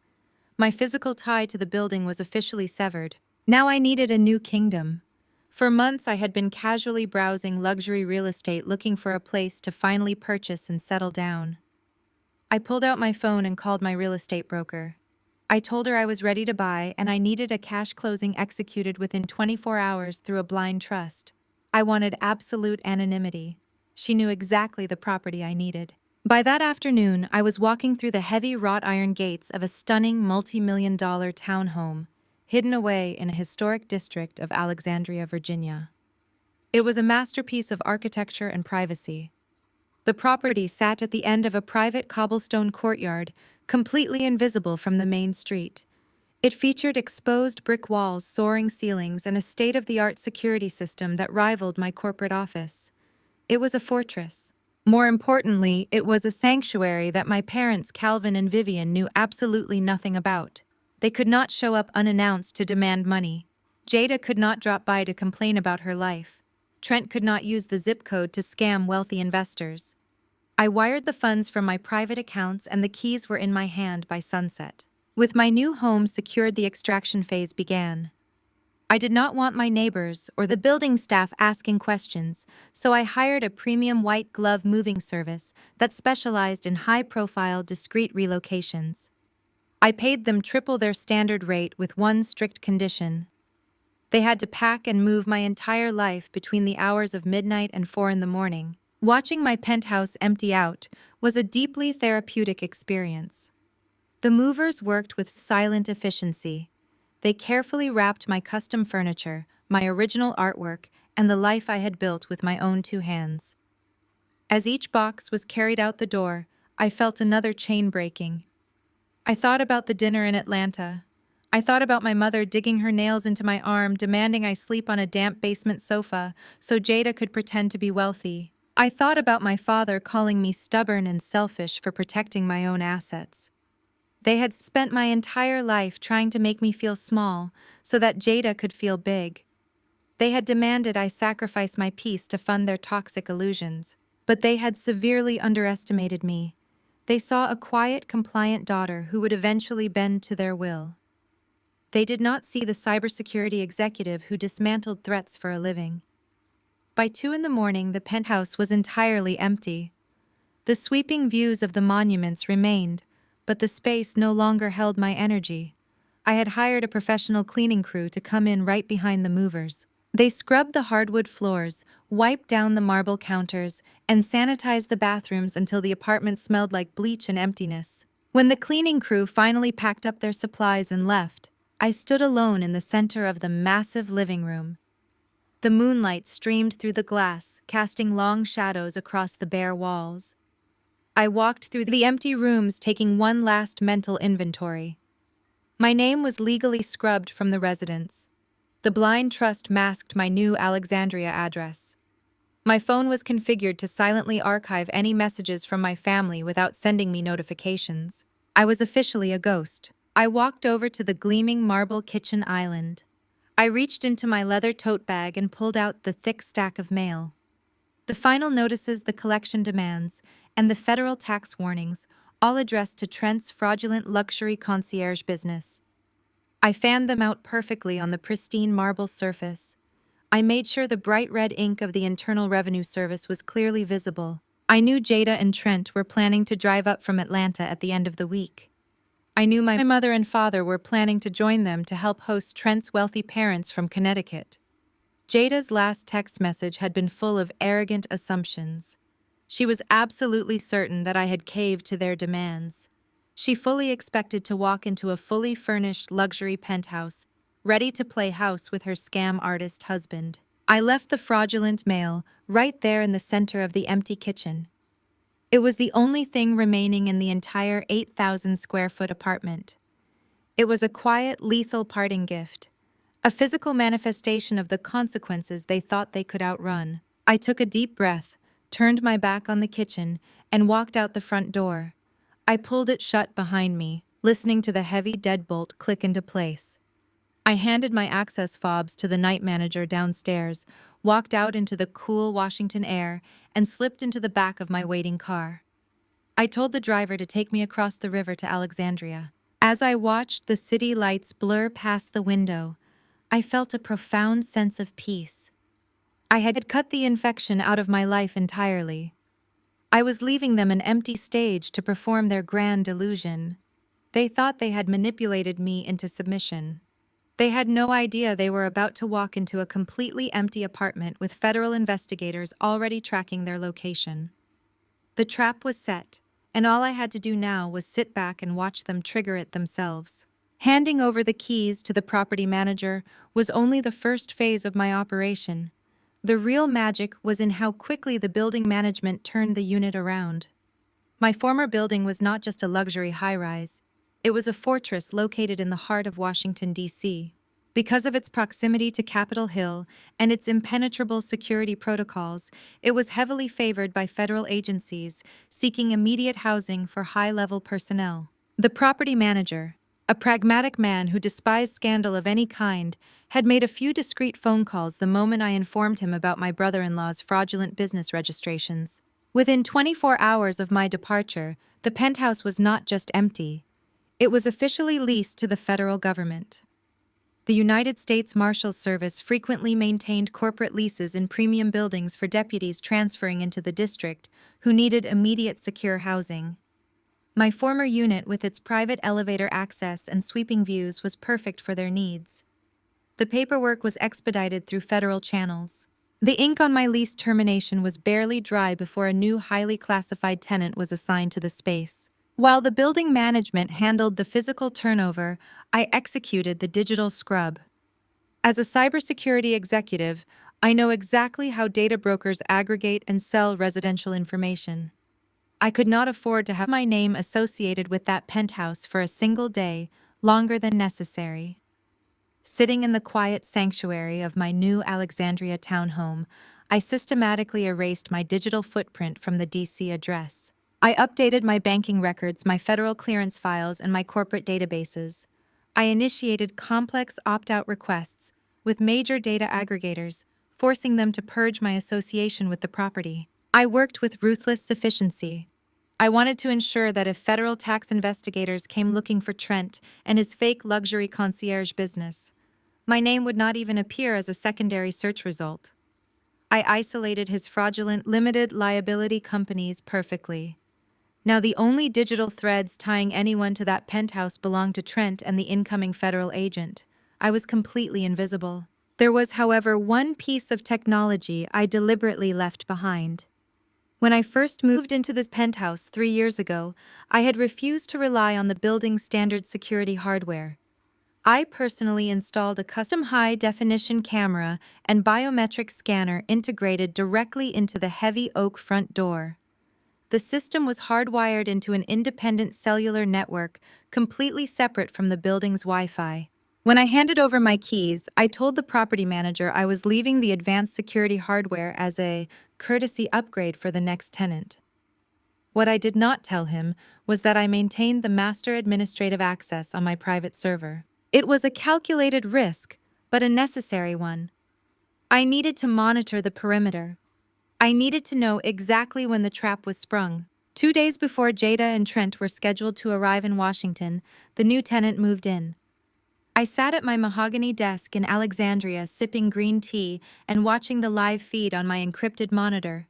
My physical tie to the building was officially severed. Now I needed a new kingdom. For months, I had been casually browsing luxury real estate looking for a place to finally purchase and settle down. I pulled out my phone and called my real estate broker. I told her I was ready to buy and I needed a cash closing executed within 24 hours through a blind trust. I wanted absolute anonymity. She knew exactly the property I needed. By that afternoon, I was walking through the heavy wrought iron gates of a stunning multi-million-dollar townhome, hidden away in a historic district of Alexandria, Virginia. It was a masterpiece of architecture and privacy. The property sat at the end of a private cobblestone courtyard, completely invisible from the main street, It featured exposed brick walls, soaring ceilings, and a state-of-the-art security system that rivaled my corporate office. It was a fortress. More importantly, it was a sanctuary that my parents, Calvin and Vivian, knew absolutely nothing about. They could not show up unannounced to demand money. Jada could not drop by to complain about her life. Trent could not use the zip code to scam wealthy investors. I wired the funds from my private accounts and the keys were in my hand by sunset. With my new home secured, the extraction phase began. I did not want my neighbors or the building staff asking questions, so I hired a premium white glove moving service that specialized in high-profile, discreet relocations. I paid them triple their standard rate with one strict condition. They had to pack and move my entire life between the hours of midnight and 4 in the morning. Watching my penthouse empty out was a deeply therapeutic experience. The movers worked with silent efficiency. They carefully wrapped my custom furniture, my original artwork, and the life I had built with my own two hands. As each box was carried out the door, I felt another chain breaking. I thought about the dinner in Atlanta. I thought about my mother digging her nails into my arm, demanding I sleep on a damp basement sofa so Jada could pretend to be wealthy. I thought about my father calling me stubborn and selfish for protecting my own assets. They had spent my entire life trying to make me feel small so that Jada could feel big. They had demanded I sacrifice my peace to fund their toxic illusions. But they had severely underestimated me. They saw a quiet, compliant daughter who would eventually bend to their will. They did not see the cybersecurity executive who dismantled threats for a living. By 2 in the morning, the penthouse was entirely empty. The sweeping views of the monuments remained, but the space no longer held my energy. I had hired a professional cleaning crew to come in right behind the movers. They scrubbed the hardwood floors, wiped down the marble counters, and sanitized the bathrooms until the apartment smelled like bleach and emptiness. When the cleaning crew finally packed up their supplies and left, I stood alone in the center of the massive living room. The moonlight streamed through the glass, casting long shadows across the bare walls. I walked through the empty rooms, taking one last mental inventory. My name was legally scrubbed from the residence. The blind trust masked my new Alexandria address. My phone was configured to silently archive any messages from my family without sending me notifications. I was officially a ghost. I walked over to the gleaming marble kitchen island. I reached into my leather tote bag and pulled out the thick stack of mail. The final notices, the collection demands, and the federal tax warnings, all addressed to Trent's fraudulent luxury concierge business. I fanned them out perfectly on the pristine marble surface. I made sure the bright red ink of the Internal Revenue Service was clearly visible. I knew Jada and Trent were planning to drive up from Atlanta at the end of the week. I knew my mother and father were planning to join them to help host Trent's wealthy parents from Connecticut. Jada's last text message had been full of arrogant assumptions. She was absolutely certain that I had caved to their demands. She fully expected to walk into a fully furnished luxury penthouse, ready to play house with her scam artist husband. I left the fraudulent mail right there in the center of the empty kitchen. It was the only thing remaining in the entire 8,000 square foot apartment. It was a quiet, lethal parting gift, a physical manifestation of the consequences they thought they could outrun. I took a deep breath, turned my back on the kitchen, and walked out the front door. I pulled it shut behind me, listening to the heavy deadbolt click into place. I handed my access fobs to the night manager downstairs, walked out into the cool Washington air, and slipped into the back of my waiting car. I told the driver to take me across the river to Alexandria. As I watched the city lights blur past the window, I felt a profound sense of peace. I had cut the infection out of my life entirely. I was leaving them an empty stage to perform their grand illusion. They thought they had manipulated me into submission. They had no idea they were about to walk into a completely empty apartment with federal investigators already tracking their location. The trap was set, and all I had to do now was sit back and watch them trigger it themselves. Handing over the keys to the property manager was only the first phase of my operation. The real magic was in how quickly the building management turned the unit around. My former building was not just a luxury high-rise. It was a fortress located in the heart of Washington, D.C. Because of its proximity to Capitol Hill and its impenetrable security protocols, it was heavily favored by federal agencies seeking immediate housing for high-level personnel. The property manager, a pragmatic man who despised scandal of any kind, had made a few discreet phone calls the moment I informed him about my brother-in-law's fraudulent business registrations. Within 24 hours of my departure, the penthouse was not just empty. It was officially leased to the federal government. The United States Marshals Service frequently maintained corporate leases in premium buildings for deputies transferring into the district who needed immediate secure housing. My former unit, with its private elevator access and sweeping views, was perfect for their needs. The paperwork was expedited through federal channels. The ink on my lease termination was barely dry before a new highly classified tenant was assigned to the space. While the building management handled the physical turnover, I executed the digital scrub. As a cybersecurity executive, I know exactly how data brokers aggregate and sell residential information. I could not afford to have my name associated with that penthouse for a single day, longer than necessary. Sitting in the quiet sanctuary of my new Alexandria townhome, I systematically erased my digital footprint from the DC address. I updated my banking records, my federal clearance files, and my corporate databases. I initiated complex opt-out requests with major data aggregators, forcing them to purge my association with the property. I worked with ruthless sufficiency. I wanted to ensure that if federal tax investigators came looking for Trent and his fake luxury concierge business, my name would not even appear as a secondary search result. I isolated his fraudulent limited liability companies perfectly. Now the only digital threads tying anyone to that penthouse belonged to Trent and the incoming federal agent. I was completely invisible. There was, however, one piece of technology I deliberately left behind. When I first moved into this penthouse 3 years ago, I had refused to rely on the building's standard security hardware. I personally installed a custom high-definition camera and biometric scanner integrated directly into the heavy oak front door. The system was hardwired into an independent cellular network, completely separate from the building's Wi-Fi. When I handed over my keys, I told the property manager I was leaving the advanced security hardware as a courtesy upgrade for the next tenant. What I did not tell him was that I maintained the master administrative access on my private server. It was a calculated risk, but a necessary one. I needed to monitor the perimeter. I needed to know exactly when the trap was sprung. 2 days before Jada and Trent were scheduled to arrive in Washington, the new tenant moved in. I sat at my mahogany desk in Alexandria sipping green tea and watching the live feed on my encrypted monitor.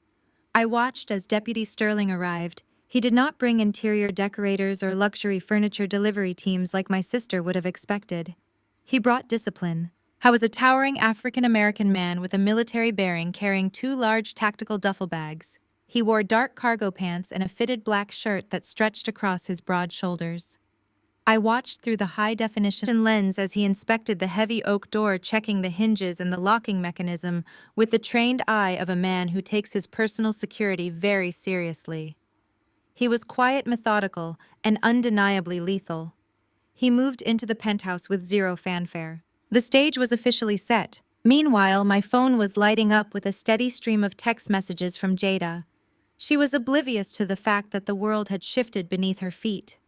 I watched as Deputy Sterling arrived. He did not bring interior decorators or luxury furniture delivery teams like my sister would have expected. He brought discipline. I was a towering African-American man with a military bearing carrying 2 large tactical duffel bags. He wore dark cargo pants and a fitted black shirt that stretched across his broad shoulders. I watched through the high-definition lens as he inspected the heavy oak door, checking the hinges and the locking mechanism with the trained eye of a man who takes his personal security very seriously. He was quiet, methodical, and undeniably lethal. He moved into the penthouse with zero fanfare. The stage was officially set. Meanwhile, my phone was lighting up with a steady stream of text messages from Jada. She was oblivious to the fact that the world had shifted beneath her feet.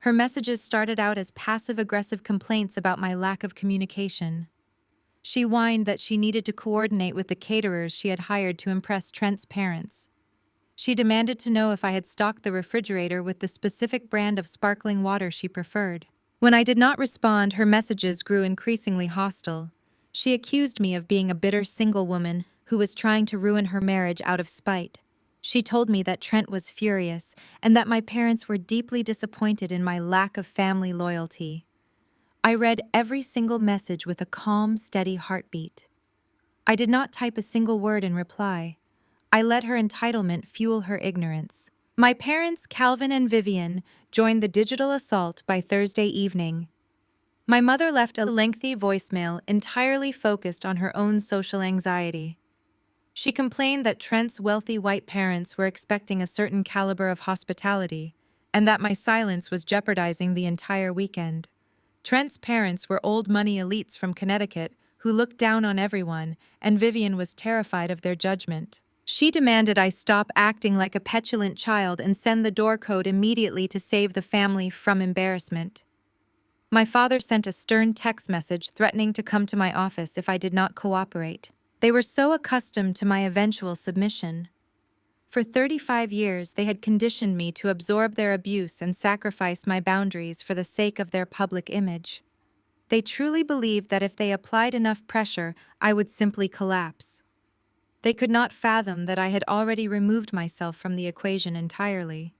Her messages started out as passive-aggressive complaints about my lack of communication. She whined that she needed to coordinate with the caterers she had hired to impress Trent's parents. She demanded to know if I had stocked the refrigerator with the specific brand of sparkling water she preferred. When I did not respond, her messages grew increasingly hostile. She accused me of being a bitter single woman who was trying to ruin her marriage out of spite. She told me that Trent was furious and that my parents were deeply disappointed in my lack of family loyalty. I read every single message with a calm, steady heartbeat. I did not type a single word in reply. I let her entitlement fuel her ignorance. My parents, Calvin and Vivian, joined the digital assault by Thursday evening. My mother left a lengthy voicemail entirely focused on her own social anxiety. She complained that Trent's wealthy white parents were expecting a certain caliber of hospitality, and that my silence was jeopardizing the entire weekend. Trent's parents were old money elites from Connecticut who looked down on everyone, and Vivian was terrified of their judgment. She demanded I stop acting like a petulant child and send the door code immediately to save the family from embarrassment. My father sent a stern text message threatening to come to my office if I did not cooperate. They were so accustomed to my eventual submission. For 35 years, they had conditioned me to absorb their abuse and sacrifice my boundaries for the sake of their public image. They truly believed that if they applied enough pressure, I would simply collapse. They could not fathom that I had already removed myself from the equation entirely.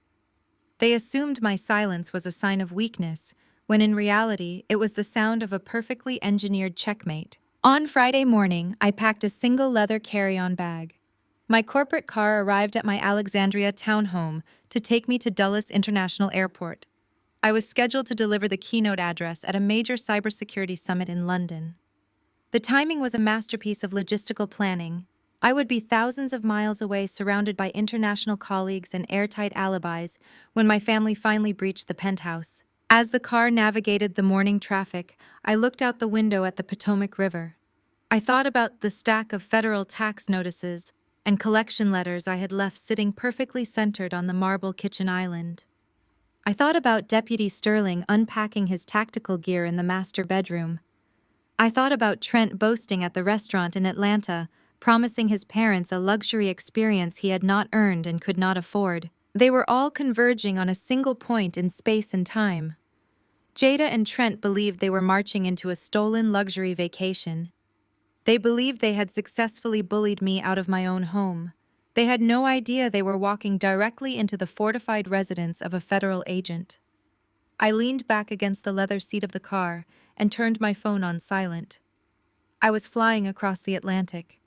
They assumed my silence was a sign of weakness, when in reality it was the sound of a perfectly engineered checkmate. On Friday morning, I packed a single leather carry-on bag. My corporate car arrived at my Alexandria townhome to take me to Dulles International Airport. I was scheduled to deliver the keynote address at a major cybersecurity summit in London. The timing was a masterpiece of logistical planning. I would be thousands of miles away, surrounded by international colleagues and airtight alibis, when my family finally breached the penthouse. As the car navigated the morning traffic, I looked out the window at the Potomac River. I thought about the stack of federal tax notices and collection letters I had left sitting perfectly centered on the marble kitchen island. I thought about Deputy Sterling unpacking his tactical gear in the master bedroom. I thought about Trent boasting at the restaurant in Atlanta, promising his parents a luxury experience he had not earned and could not afford. They were all converging on a single point in space and time. Jada and Trent believed they were marching into a stolen luxury vacation. They believed they had successfully bullied me out of my own home. They had no idea they were walking directly into the fortified residence of a federal agent. I leaned back against the leather seat of the car and turned my phone on silent. I was flying across the Atlantic.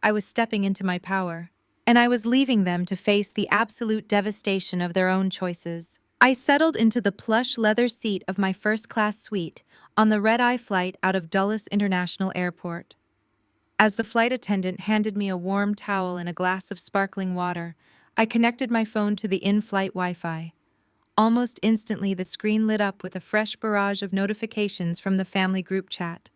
I was stepping into my power, and I was leaving them to face the absolute devastation of their own choices. I settled into the plush leather seat of my first-class suite on the red-eye flight out of Dulles International Airport. As the flight attendant handed me a warm towel and a glass of sparkling water, I connected my phone to the in-flight Wi-Fi. Almost instantly, the screen lit up with a fresh barrage of notifications from the family group chat.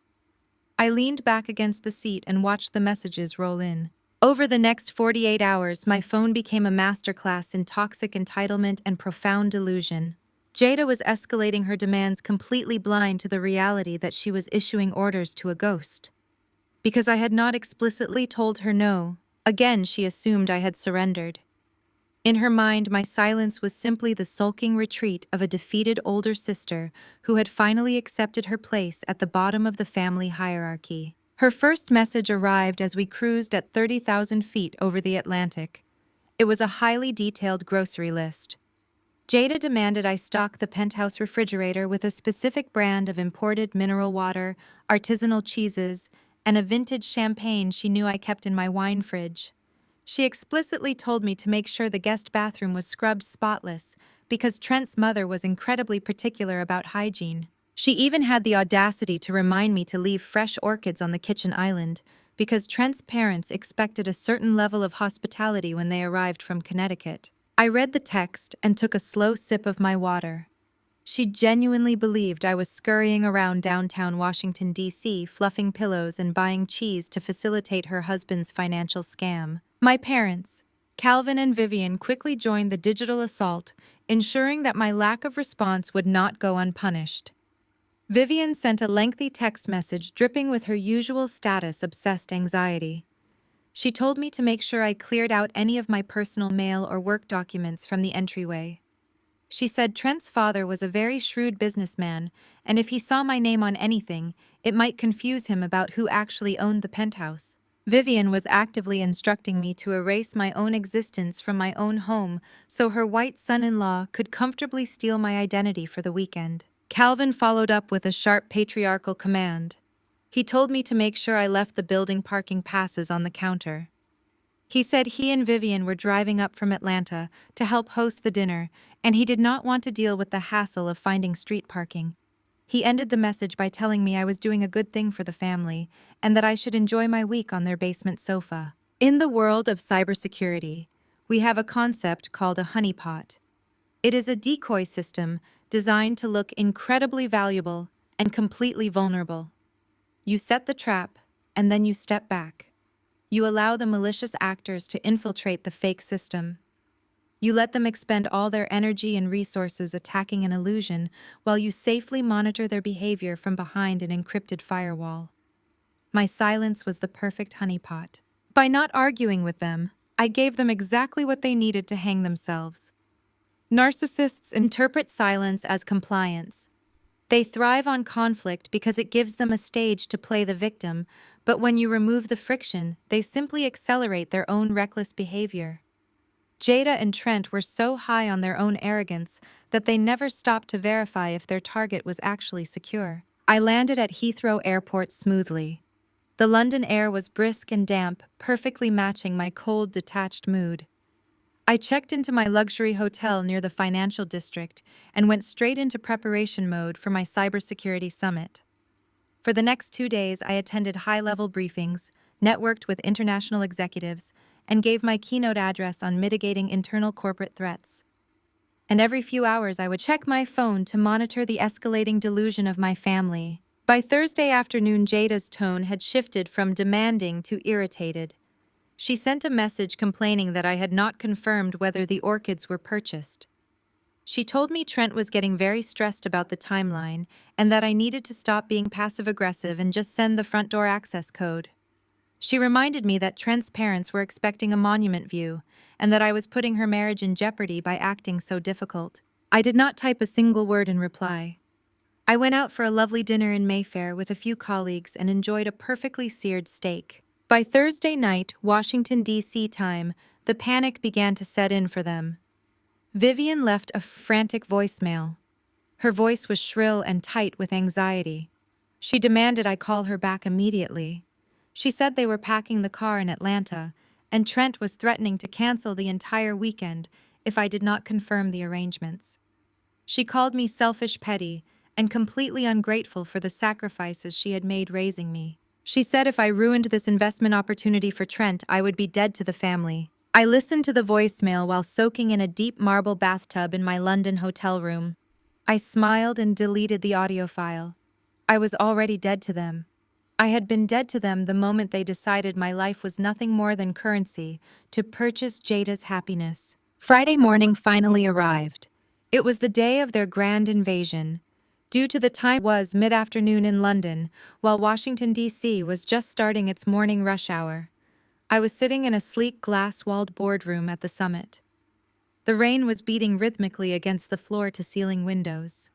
I leaned back against the seat and watched the messages roll in. Over the next 48 hours, my phone became a masterclass in toxic entitlement and profound delusion. Jada was escalating her demands, completely blind to the reality that she was issuing orders to a ghost. Because I had not explicitly told her no, again she assumed I had surrendered. In her mind, my silence was simply the sulking retreat of a defeated older sister who had finally accepted her place at the bottom of the family hierarchy. Her first message arrived as we cruised at 30,000 feet over the Atlantic. It was a highly detailed grocery list. Jada demanded I stock the penthouse refrigerator with a specific brand of imported mineral water, artisanal cheeses, and a vintage champagne she knew I kept in my wine fridge. She explicitly told me to make sure the guest bathroom was scrubbed spotless because Trent's mother was incredibly particular about hygiene. She even had the audacity to remind me to leave fresh orchids on the kitchen island because Trent's parents expected a certain level of hospitality when they arrived from Connecticut. I read the text and took a slow sip of my water. She genuinely believed I was scurrying around downtown Washington, D.C., fluffing pillows and buying cheese to facilitate her husband's financial scam. My parents, Calvin and Vivian, quickly joined the digital assault, ensuring that my lack of response would not go unpunished. Vivian sent a lengthy text message dripping with her usual status-obsessed anxiety. She told me to make sure I cleared out any of my personal mail or work documents from the entryway. She said Trent's father was a very shrewd businessman, and if he saw my name on anything, it might confuse him about who actually owned the penthouse. Vivian was actively instructing me to erase my own existence from my own home so her white son-in-law could comfortably steal my identity for the weekend. Calvin followed up with a sharp patriarchal command. He told me to make sure I left the building parking passes on the counter. He said he and Vivian were driving up from Atlanta to help host the dinner, and he did not want to deal with the hassle of finding street parking. He ended the message by telling me I was doing a good thing for the family and that I should enjoy my week on their basement sofa. In the world of cybersecurity, we have a concept called a honeypot. It is a decoy system designed to look incredibly valuable and completely vulnerable. You set the trap, and then you step back. You allow the malicious actors to infiltrate the fake system. You let them expend all their energy and resources attacking an illusion while you safely monitor their behavior from behind an encrypted firewall. My silence was the perfect honeypot. By not arguing with them, I gave them exactly what they needed to hang themselves. Narcissists interpret silence as compliance. They thrive on conflict because it gives them a stage to play the victim, but when you remove the friction, they simply accelerate their own reckless behavior. Jada and Trent were so high on their own arrogance that they never stopped to verify if their target was actually secure. I landed at Heathrow Airport smoothly. The London air was brisk and damp, perfectly matching my cold, detached mood. I checked into my luxury hotel near the financial district and went straight into preparation mode for my cybersecurity summit. For the next 2 days, I attended high-level briefings, networked with international executives, and gave my keynote address on mitigating internal corporate threats. And every few hours, I would check my phone to monitor the escalating delusion of my family. By Thursday afternoon, Jada's tone had shifted from demanding to irritated. She sent a message complaining that I had not confirmed whether the orchids were purchased. She told me Trent was getting very stressed about the timeline and that I needed to stop being passive-aggressive and just send the front door access code. She reminded me that Trent's parents were expecting a monument view and that I was putting her marriage in jeopardy by acting so difficult. I did not type a single word in reply. I went out for a lovely dinner in Mayfair with a few colleagues and enjoyed a perfectly seared steak. By Thursday night, Washington, D.C. time, the panic began to set in for them. Vivian left a frantic voicemail. Her voice was shrill and tight with anxiety. She demanded I call her back immediately. She said they were packing the car in Atlanta, and Trent was threatening to cancel the entire weekend if I did not confirm the arrangements. She called me selfish, petty, and completely ungrateful for the sacrifices she had made raising me. She said if I ruined this investment opportunity for Trent, I would be dead to the family. I listened to the voicemail while soaking in a deep marble bathtub in my London hotel room. I smiled and deleted the audio file. I was already dead to them. I had been dead to them the moment they decided my life was nothing more than currency to purchase Jada's happiness. Friday morning finally arrived. It was the day of their grand invasion. Due to the time it was mid-afternoon in London, while Washington, D.C. was just starting its morning rush hour. I was sitting in a sleek glass-walled boardroom at the summit. The rain was beating rhythmically against the floor-to-ceiling windows.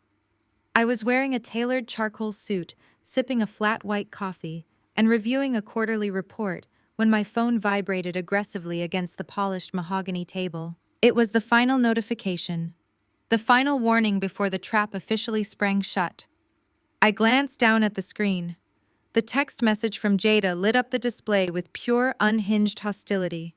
I was wearing a tailored charcoal suit, sipping a flat white coffee, and reviewing a quarterly report when my phone vibrated aggressively against the polished mahogany table. It was the final notification. The final warning before the trap officially sprang shut. I glanced down at the screen. The text message from Jada lit up the display with pure, unhinged hostility.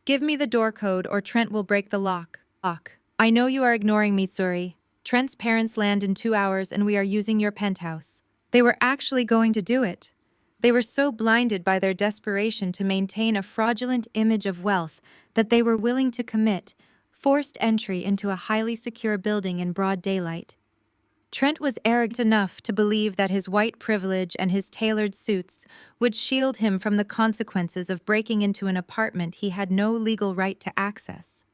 Give me the door code or Trent will break the lock. I know you are ignoring me, Suri. Trent's parents land in 2 hours and we are using your penthouse. They were actually going to do it. They were so blinded by their desperation to maintain a fraudulent image of wealth that they were willing to commit forced entry into a highly secure building in broad daylight. Trent was arrogant enough to believe that his white privilege and his tailored suits would shield him from the consequences of breaking into an apartment he had no legal right to access.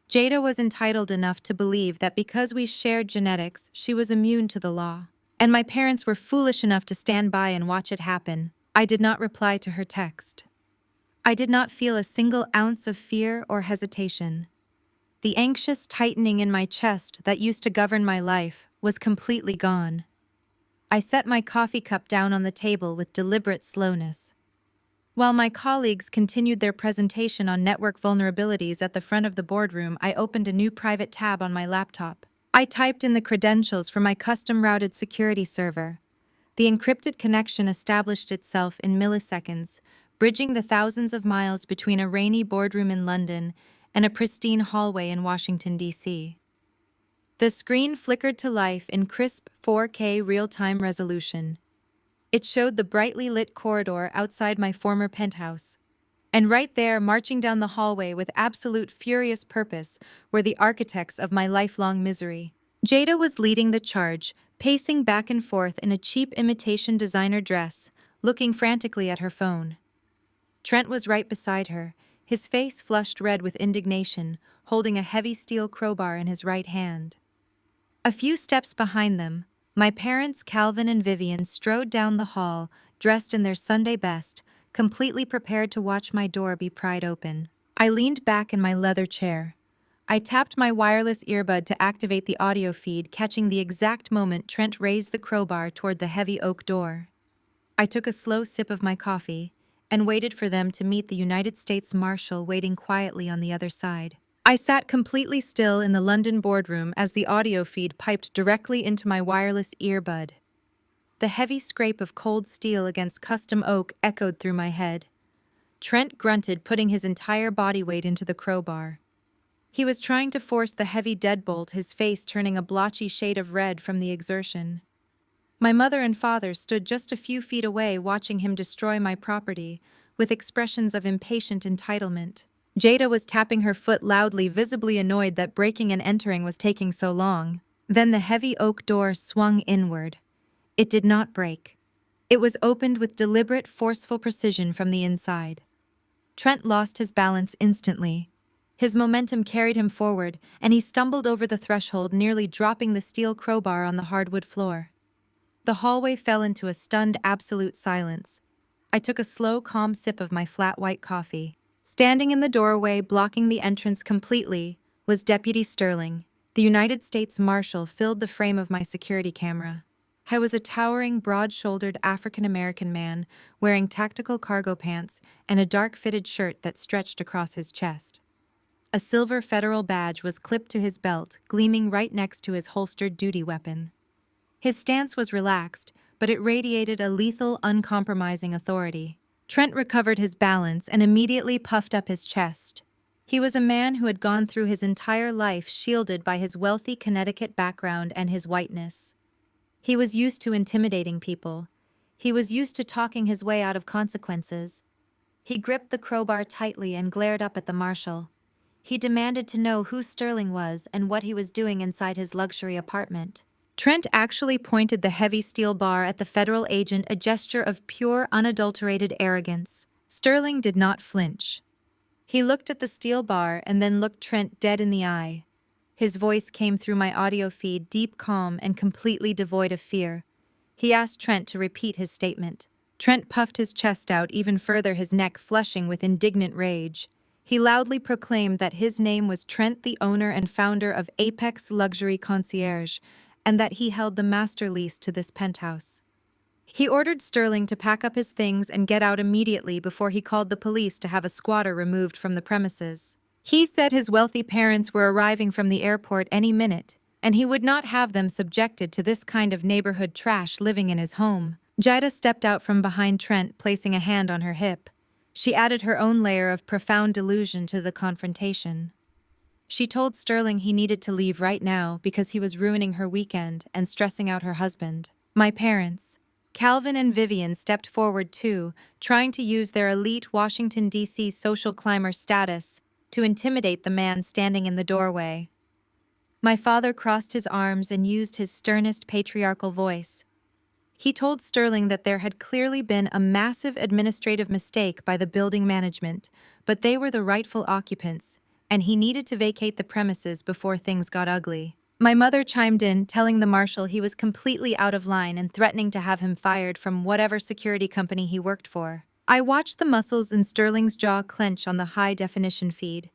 Jada was entitled enough to believe that because we shared genetics, she was immune to the law. And my parents were foolish enough to stand by and watch it happen. I did not reply to her text. I did not feel a single ounce of fear or hesitation. The anxious tightening in my chest that used to govern my life was completely gone. I set my coffee cup down on the table with deliberate slowness. While my colleagues continued their presentation on network vulnerabilities at the front of the boardroom, I opened a new private tab on my laptop. I typed in the credentials for my custom-routed security server. The encrypted connection established itself in milliseconds, bridging the thousands of miles between a rainy boardroom in London and a pristine hallway in Washington, D.C. The screen flickered to life in crisp 4K real-time resolution. It showed the brightly lit corridor outside my former penthouse. And right there, marching down the hallway with absolute furious purpose, were the architects of my lifelong misery. Jada was leading the charge, pacing back and forth in a cheap imitation designer dress, looking frantically at her phone. Trent was right beside her, his face flushed red with indignation, holding a heavy steel crowbar in his right hand. A few steps behind them, my parents Calvin and Vivian strode down the hall, dressed in their Sunday best, completely prepared to watch my door be pried open. I leaned back in my leather chair. I tapped my wireless earbud to activate the audio feed, catching the exact moment Trent raised the crowbar toward the heavy oak door. I took a slow sip of my coffee and waited for them to meet the United States Marshal waiting quietly on the other side. I sat completely still in the London boardroom as the audio feed piped directly into my wireless earbud. The heavy scrape of cold steel against custom oak echoed through my head. Trent grunted, putting his entire body weight into the crowbar. He was trying to force the heavy deadbolt, his face turning a blotchy shade of red from the exertion. My mother and father stood just a few feet away watching him destroy my property, with expressions of impatient entitlement. Jada was tapping her foot loudly, visibly annoyed that breaking and entering was taking so long. Then the heavy oak door swung inward. It did not break. It was opened with deliberate, forceful precision from the inside. Trent lost his balance instantly. His momentum carried him forward, and he stumbled over the threshold, nearly dropping the steel crowbar on the hardwood floor. The hallway fell into a stunned, absolute silence. I took a slow, calm sip of my flat white coffee. Standing in the doorway, blocking the entrance completely, was Deputy Sterling. The United States Marshal filled the frame of my security camera. I was a towering, broad-shouldered African-American man wearing tactical cargo pants and a dark-fitted shirt that stretched across his chest. A silver federal badge was clipped to his belt, gleaming right next to his holstered duty weapon. His stance was relaxed, but it radiated a lethal, uncompromising authority. Trent recovered his balance and immediately puffed up his chest. He was a man who had gone through his entire life shielded by his wealthy Connecticut background and his whiteness. He was used to intimidating people. He was used to talking his way out of consequences. He gripped the crowbar tightly and glared up at the marshal. He demanded to know who Sterling was and what he was doing inside his luxury apartment. Trent actually pointed the heavy steel bar at the federal agent, a gesture of pure, unadulterated arrogance. Sterling did not flinch. He looked at the steel bar and then looked Trent dead in the eye. His voice came through my audio feed, deep, calm, and completely devoid of fear. He asked Trent to repeat his statement. Trent puffed his chest out even further, his neck flushing with indignant rage. He loudly proclaimed that his name was Trent, the owner and founder of Apex Luxury Concierge, and that he held the master lease to this penthouse. He ordered Sterling to pack up his things and get out immediately before he called the police to have a squatter removed from the premises. He said his wealthy parents were arriving from the airport any minute, and he would not have them subjected to this kind of neighborhood trash living in his home. Jida stepped out from behind Trent, placing a hand on her hip. She added her own layer of profound delusion to the confrontation. She told Sterling he needed to leave right now because he was ruining her weekend and stressing out her husband. My parents, Calvin and Vivian, stepped forward too, trying to use their elite Washington, D.C. social climber status to intimidate the man standing in the doorway. My father crossed his arms and used his sternest patriarchal voice. He told Sterling that there had clearly been a massive administrative mistake by the building management, but they were the rightful occupants, and he needed to vacate the premises before things got ugly. My mother chimed in, telling the marshal he was completely out of line and threatening to have him fired from whatever security company he worked for. I watched the muscles in Sterling's jaw clench on the high-definition feed.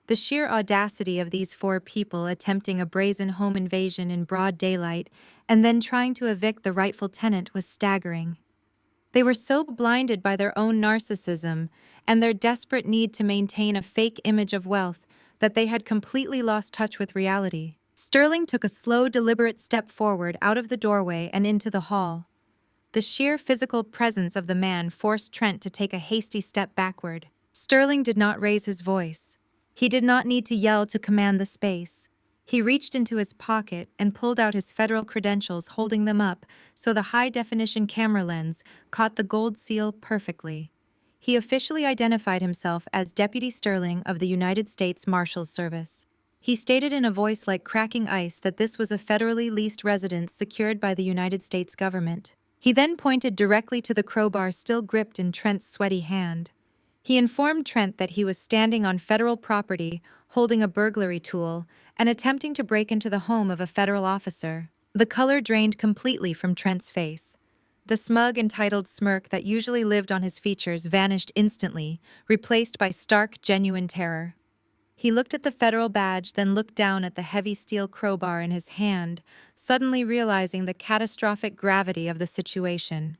The sheer audacity of these four people attempting a brazen home invasion in broad daylight and then trying to evict the rightful tenant was staggering. They were so blinded by their own narcissism and their desperate need to maintain a fake image of wealth that they had completely lost touch with reality. Sterling took a slow, deliberate step forward out of the doorway and into the hall. The sheer physical presence of the man forced Trent to take a hasty step backward. Sterling did not raise his voice. He did not need to yell to command the space. He reached into his pocket and pulled out his federal credentials, holding them up so the high-definition camera lens caught the gold seal perfectly. he officially identified himself as Deputy Sterling of the United States Marshals Service. He stated in a voice like cracking ice that this was a federally leased residence secured by the United States government. He then pointed directly to the crowbar still gripped in Trent's sweaty hand. He informed Trent that he was standing on federal property, holding a burglary tool, and attempting to break into the home of a federal officer. The color drained completely from Trent's face. The smug, entitled smirk that usually lived on his features vanished instantly, replaced by stark, genuine terror. He looked at the federal badge, then looked down at the heavy steel crowbar in his hand, suddenly realizing the catastrophic gravity of the situation.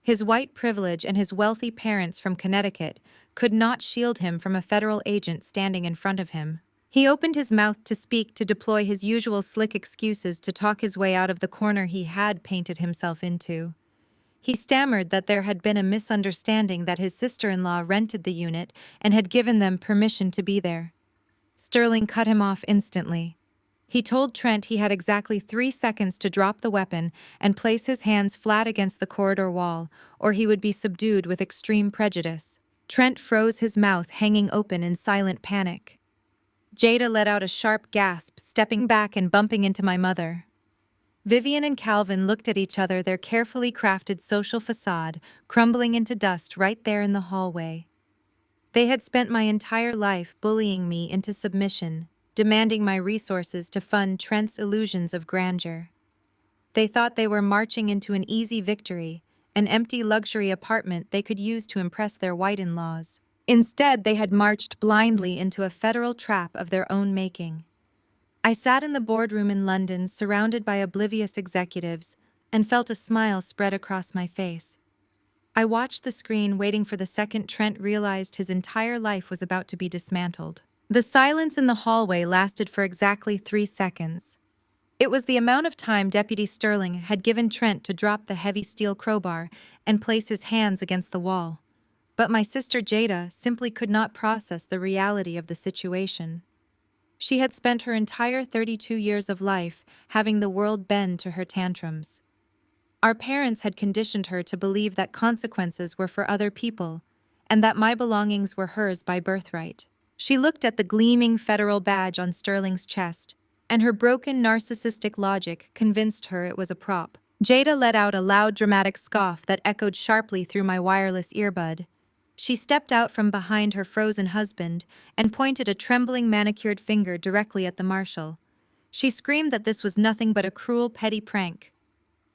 His white privilege and his wealthy parents from Connecticut could not shield him from a federal agent standing in front of him. He opened his mouth to speak, to deploy his usual slick excuses to talk his way out of the corner he had painted himself into. He stammered that there had been a misunderstanding, that his sister-in-law rented the unit and had given them permission to be there. Sterling cut him off instantly. He told Trent he had exactly 3 seconds to drop the weapon and place his hands flat against the corridor wall, or he would be subdued with extreme prejudice. Trent froze, his mouth hanging open in silent panic. Jada let out a sharp gasp, stepping back and bumping into my mother. Vivian and Calvin looked at each other, their carefully crafted social facade crumbling into dust right there in the hallway. They had spent my entire life bullying me into submission, demanding my resources to fund Trent's illusions of grandeur. They thought they were marching into an easy victory, an empty luxury apartment they could use to impress their white in-laws. Instead, they had marched blindly into a federal trap of their own making. I sat in the boardroom in London, surrounded by oblivious executives, and felt a smile spread across my face. I watched the screen, waiting for the second Trent realized his entire life was about to be dismantled. The silence in the hallway lasted for exactly 3 seconds. It was the amount of time Deputy Sterling had given Trent to drop the heavy steel crowbar and place his hands against the wall. But my sister Jada simply could not process the reality of the situation. She had spent her entire 32 years of life having the world bend to her tantrums. Our parents had conditioned her to believe that consequences were for other people, and that my belongings were hers by birthright. She looked at the gleaming federal badge on Sterling's chest, and her broken narcissistic logic convinced her it was a prop. Jada let out a loud, dramatic scoff that echoed sharply through my wireless earbud. She stepped out from behind her frozen husband and pointed a trembling, manicured finger directly at the marshal. She screamed that this was nothing but a cruel, petty prank.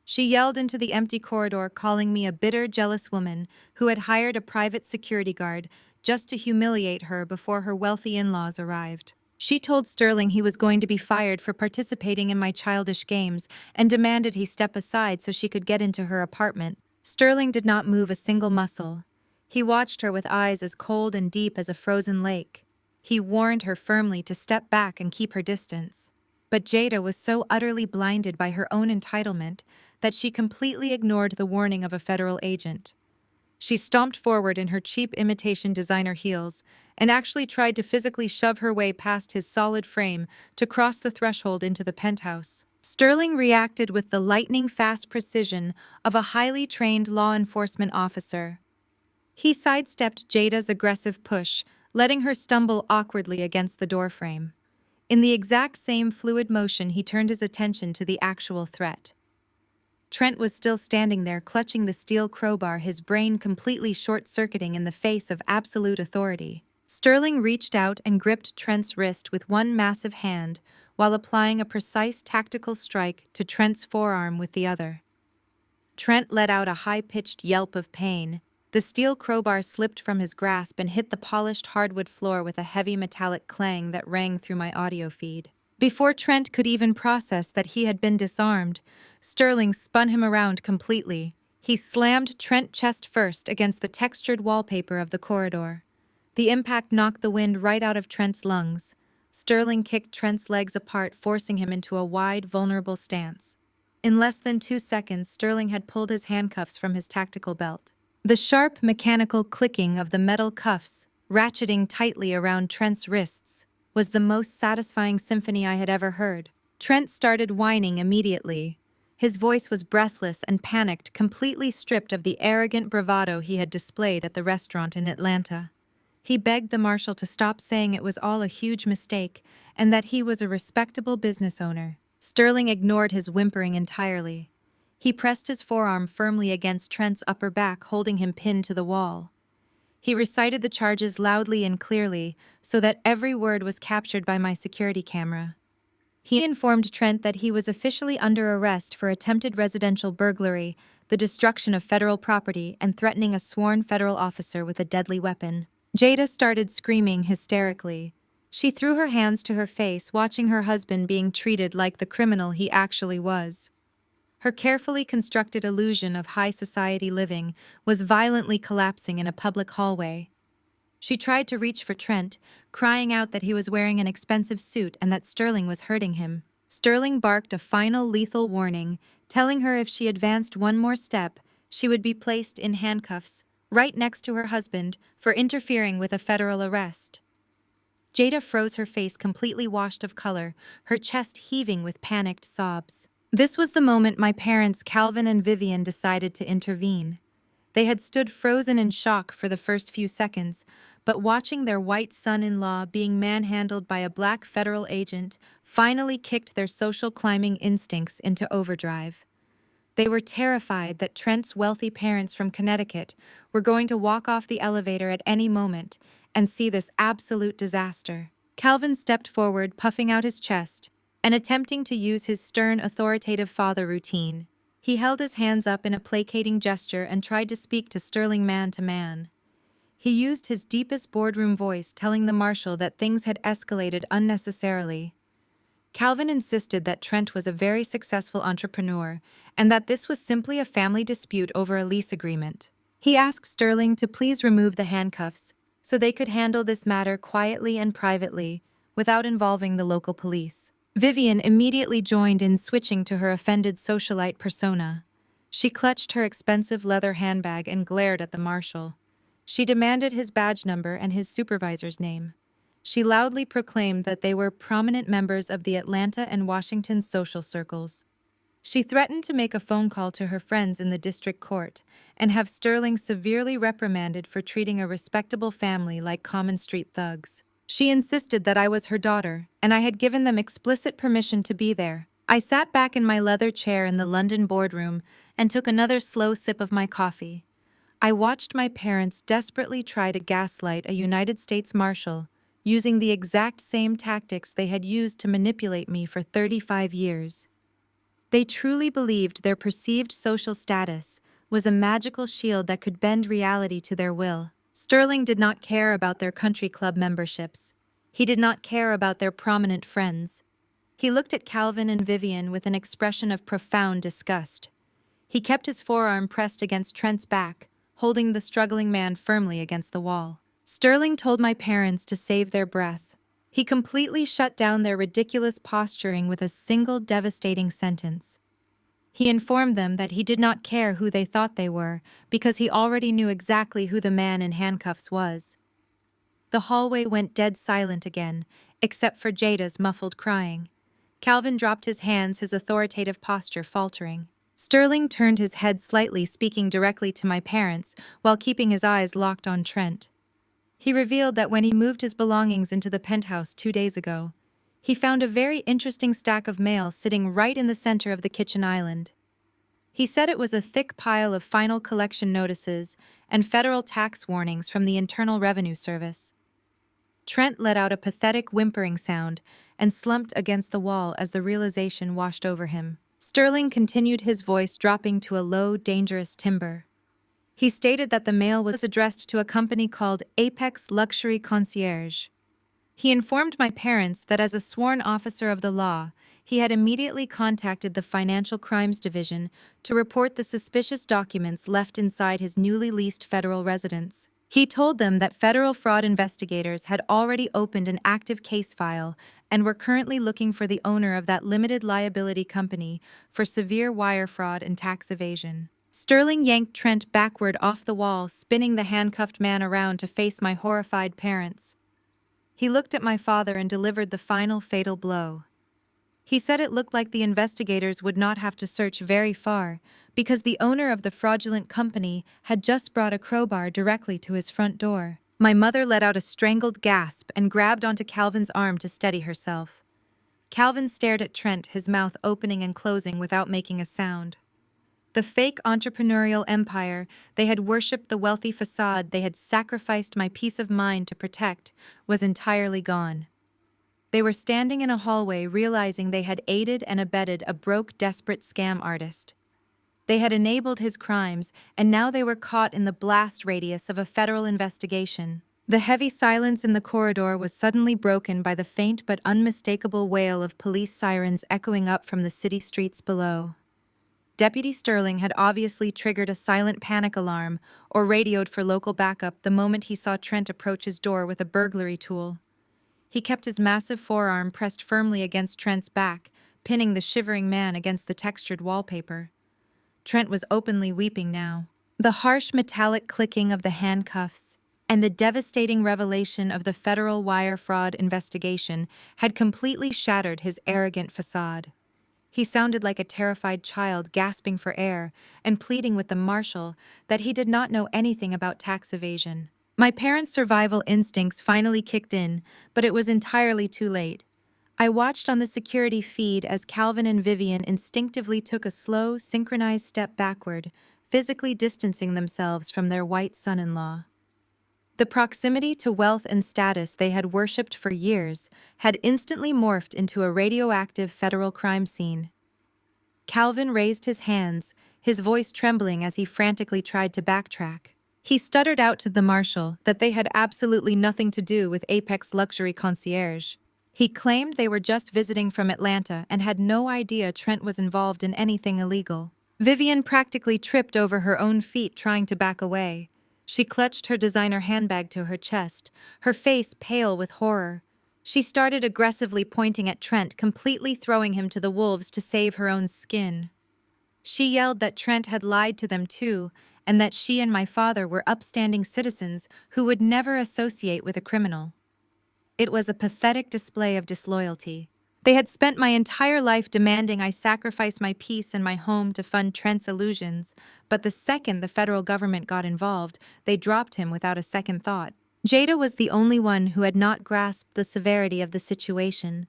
She yelled into the empty corridor, calling me a bitter, jealous woman who had hired a private security guard just to humiliate her before her wealthy in-laws arrived. She told Sterling he was going to be fired for participating in my childish games and demanded he step aside so she could get into her apartment. Sterling did not move a single muscle. He watched her with eyes as cold and deep as a frozen lake. He warned her firmly to step back and keep her distance. But Jada was so utterly blinded by her own entitlement that she completely ignored the warning of a federal agent. She stomped forward in her cheap imitation designer heels and actually tried to physically shove her way past his solid frame to cross the threshold into the penthouse. Sterling reacted with the lightning-fast precision of a highly trained law enforcement officer. He sidestepped Jada's aggressive push, letting her stumble awkwardly against the doorframe. In the exact same fluid motion, he turned his attention to the actual threat. Trent was still standing there, clutching the steel crowbar, his brain completely short-circuiting in the face of absolute authority. Sterling reached out and gripped Trent's wrist with one massive hand while applying a precise tactical strike to Trent's forearm with the other. Trent let out a high-pitched yelp of pain. The steel crowbar slipped from his grasp and hit the polished hardwood floor with a heavy metallic clang that rang through my audio feed. Before Trent could even process that he had been disarmed, Sterling spun him around completely. He slammed Trent chest first against the textured wallpaper of the corridor. The impact knocked the wind right out of Trent's lungs. Sterling kicked Trent's legs apart, forcing him into a wide, vulnerable stance. In less than 2 seconds, Sterling had pulled his handcuffs from his tactical belt. The sharp, mechanical clicking of the metal cuffs, ratcheting tightly around Trent's wrists, was the most satisfying symphony I had ever heard. Trent started whining immediately. His voice was breathless and panicked, completely stripped of the arrogant bravado he had displayed at the restaurant in Atlanta. He begged the marshal to stop saying it was all a huge mistake and that he was a respectable business owner. Sterling ignored his whimpering entirely. He pressed his forearm firmly against Trent's upper back, holding him pinned to the wall. He recited the charges loudly and clearly so that every word was captured by my security camera. He informed Trent that he was officially under arrest for attempted residential burglary, the destruction of federal property, and threatening a sworn federal officer with a deadly weapon. Jada started screaming hysterically. She threw her hands to her face, watching her husband being treated like the criminal he actually was. Her carefully constructed illusion of high society living was violently collapsing in a public hallway. She tried to reach for Trent, crying out that he was wearing an expensive suit and that Sterling was hurting him. Sterling barked a final lethal warning, telling her if she advanced one more step, she would be placed in handcuffs, right next to her husband, for interfering with a federal arrest. Jada froze, her face completely washed of color, her chest heaving with panicked sobs. This was the moment my parents, Calvin and Vivian, decided to intervene. They had stood frozen in shock for the first few seconds, but watching their white son-in-law being manhandled by a black federal agent finally kicked their social climbing instincts into overdrive. They were terrified that Trent's wealthy parents from Connecticut were going to walk off the elevator at any moment and see this absolute disaster. Calvin stepped forward, puffing out his chest and attempting to use his stern, authoritative father routine. He held his hands up in a placating gesture and tried to speak to Sterling man to man. He used his deepest boardroom voice, telling the marshal that things had escalated unnecessarily. Calvin insisted that Trent was a very successful entrepreneur and that this was simply a family dispute over a lease agreement. He asked Sterling to please remove the handcuffs so they could handle this matter quietly and privately without involving the local police. Vivian immediately joined in, switching to her offended socialite persona. She clutched her expensive leather handbag and glared at the marshal. She demanded his badge number and his supervisor's name. She loudly proclaimed that they were prominent members of the Atlanta and Washington social circles. She threatened to make a phone call to her friends in the district court and have Sterling severely reprimanded for treating a respectable family like common street thugs. She insisted that I was her daughter, and I had given them explicit permission to be there. I sat back in my leather chair in the London boardroom and took another slow sip of my coffee. I watched my parents desperately try to gaslight a United States Marshal, using the exact same tactics they had used to manipulate me for 35 years. They truly believed their perceived social status was a magical shield that could bend reality to their will. Sterling did not care about their country club memberships. He did not care about their prominent friends. He looked at Calvin and Vivian with an expression of profound disgust. He kept his forearm pressed against Trent's back, holding the struggling man firmly against the wall. Sterling told my parents to save their breath. He completely shut down their ridiculous posturing with a single devastating sentence. He informed them that he did not care who they thought they were, because he already knew exactly who the man in handcuffs was. The hallway went dead silent again, except for Jada's muffled crying. Calvin dropped his hands, his authoritative posture faltering. Sterling turned his head slightly, speaking directly to my parents, while keeping his eyes locked on Trent. He revealed that when he moved his belongings into the penthouse 2 days ago, he found a very interesting stack of mail sitting right in the center of the kitchen island. He said it was a thick pile of final collection notices and federal tax warnings from the Internal Revenue Service. Trent let out a pathetic whimpering sound and slumped against the wall as the realization washed over him. Sterling continued, his voice dropping to a low, dangerous timbre. He stated that the mail was addressed to a company called Apex Luxury Concierge. He informed my parents that as a sworn officer of the law, he had immediately contacted the Financial Crimes Division to report the suspicious documents left inside his newly leased federal residence. He told them that federal fraud investigators had already opened an active case file and were currently looking for the owner of that limited liability company for severe wire fraud and tax evasion. Sterling yanked Trent backward off the wall, spinning the handcuffed man around to face my horrified parents. He looked at my father and delivered the final fatal blow. He said it looked like the investigators would not have to search very far, because the owner of the fraudulent company had just brought a crowbar directly to his front door. My mother let out a strangled gasp and grabbed onto Calvin's arm to steady herself. Calvin stared at Trent, his mouth opening and closing without making a sound. The fake entrepreneurial empire they had worshipped, the wealthy facade they had sacrificed my peace of mind to protect, was entirely gone. They were standing in a hallway realizing they had aided and abetted a broke, desperate scam artist. They had enabled his crimes, and now they were caught in the blast radius of a federal investigation. The heavy silence in the corridor was suddenly broken by the faint but unmistakable wail of police sirens echoing up from the city streets below. Deputy Sterling had obviously triggered a silent panic alarm or radioed for local backup the moment he saw Trent approach his door with a burglary tool. He kept his massive forearm pressed firmly against Trent's back, pinning the shivering man against the textured wallpaper. Trent was openly weeping now. The harsh metallic clicking of the handcuffs and the devastating revelation of the federal wire fraud investigation had completely shattered his arrogant facade. He sounded like a terrified child gasping for air and pleading with the marshal that he did not know anything about tax evasion. My parents' survival instincts finally kicked in, but it was entirely too late. I watched on the security feed as Calvin and Vivian instinctively took a slow, synchronized step backward, physically distancing themselves from their white son-in-law. The proximity to wealth and status they had worshipped for years had instantly morphed into a radioactive federal crime scene. Calvin raised his hands, his voice trembling as he frantically tried to backtrack. He stuttered out to the marshal that they had absolutely nothing to do with Apex Luxury Concierge. He claimed they were just visiting from Atlanta and had no idea Trent was involved in anything illegal. Vivian practically tripped over her own feet trying to back away. She clutched her designer handbag to her chest, her face pale with horror. She started aggressively pointing at Trent, completely throwing him to the wolves to save her own skin. She yelled that Trent had lied to them too, and that she and my father were upstanding citizens who would never associate with a criminal. It was a pathetic display of disloyalty. They had spent my entire life demanding I sacrifice my peace and my home to fund Trent's illusions, but the second the federal government got involved, they dropped him without a second thought. Jada was the only one who had not grasped the severity of the situation.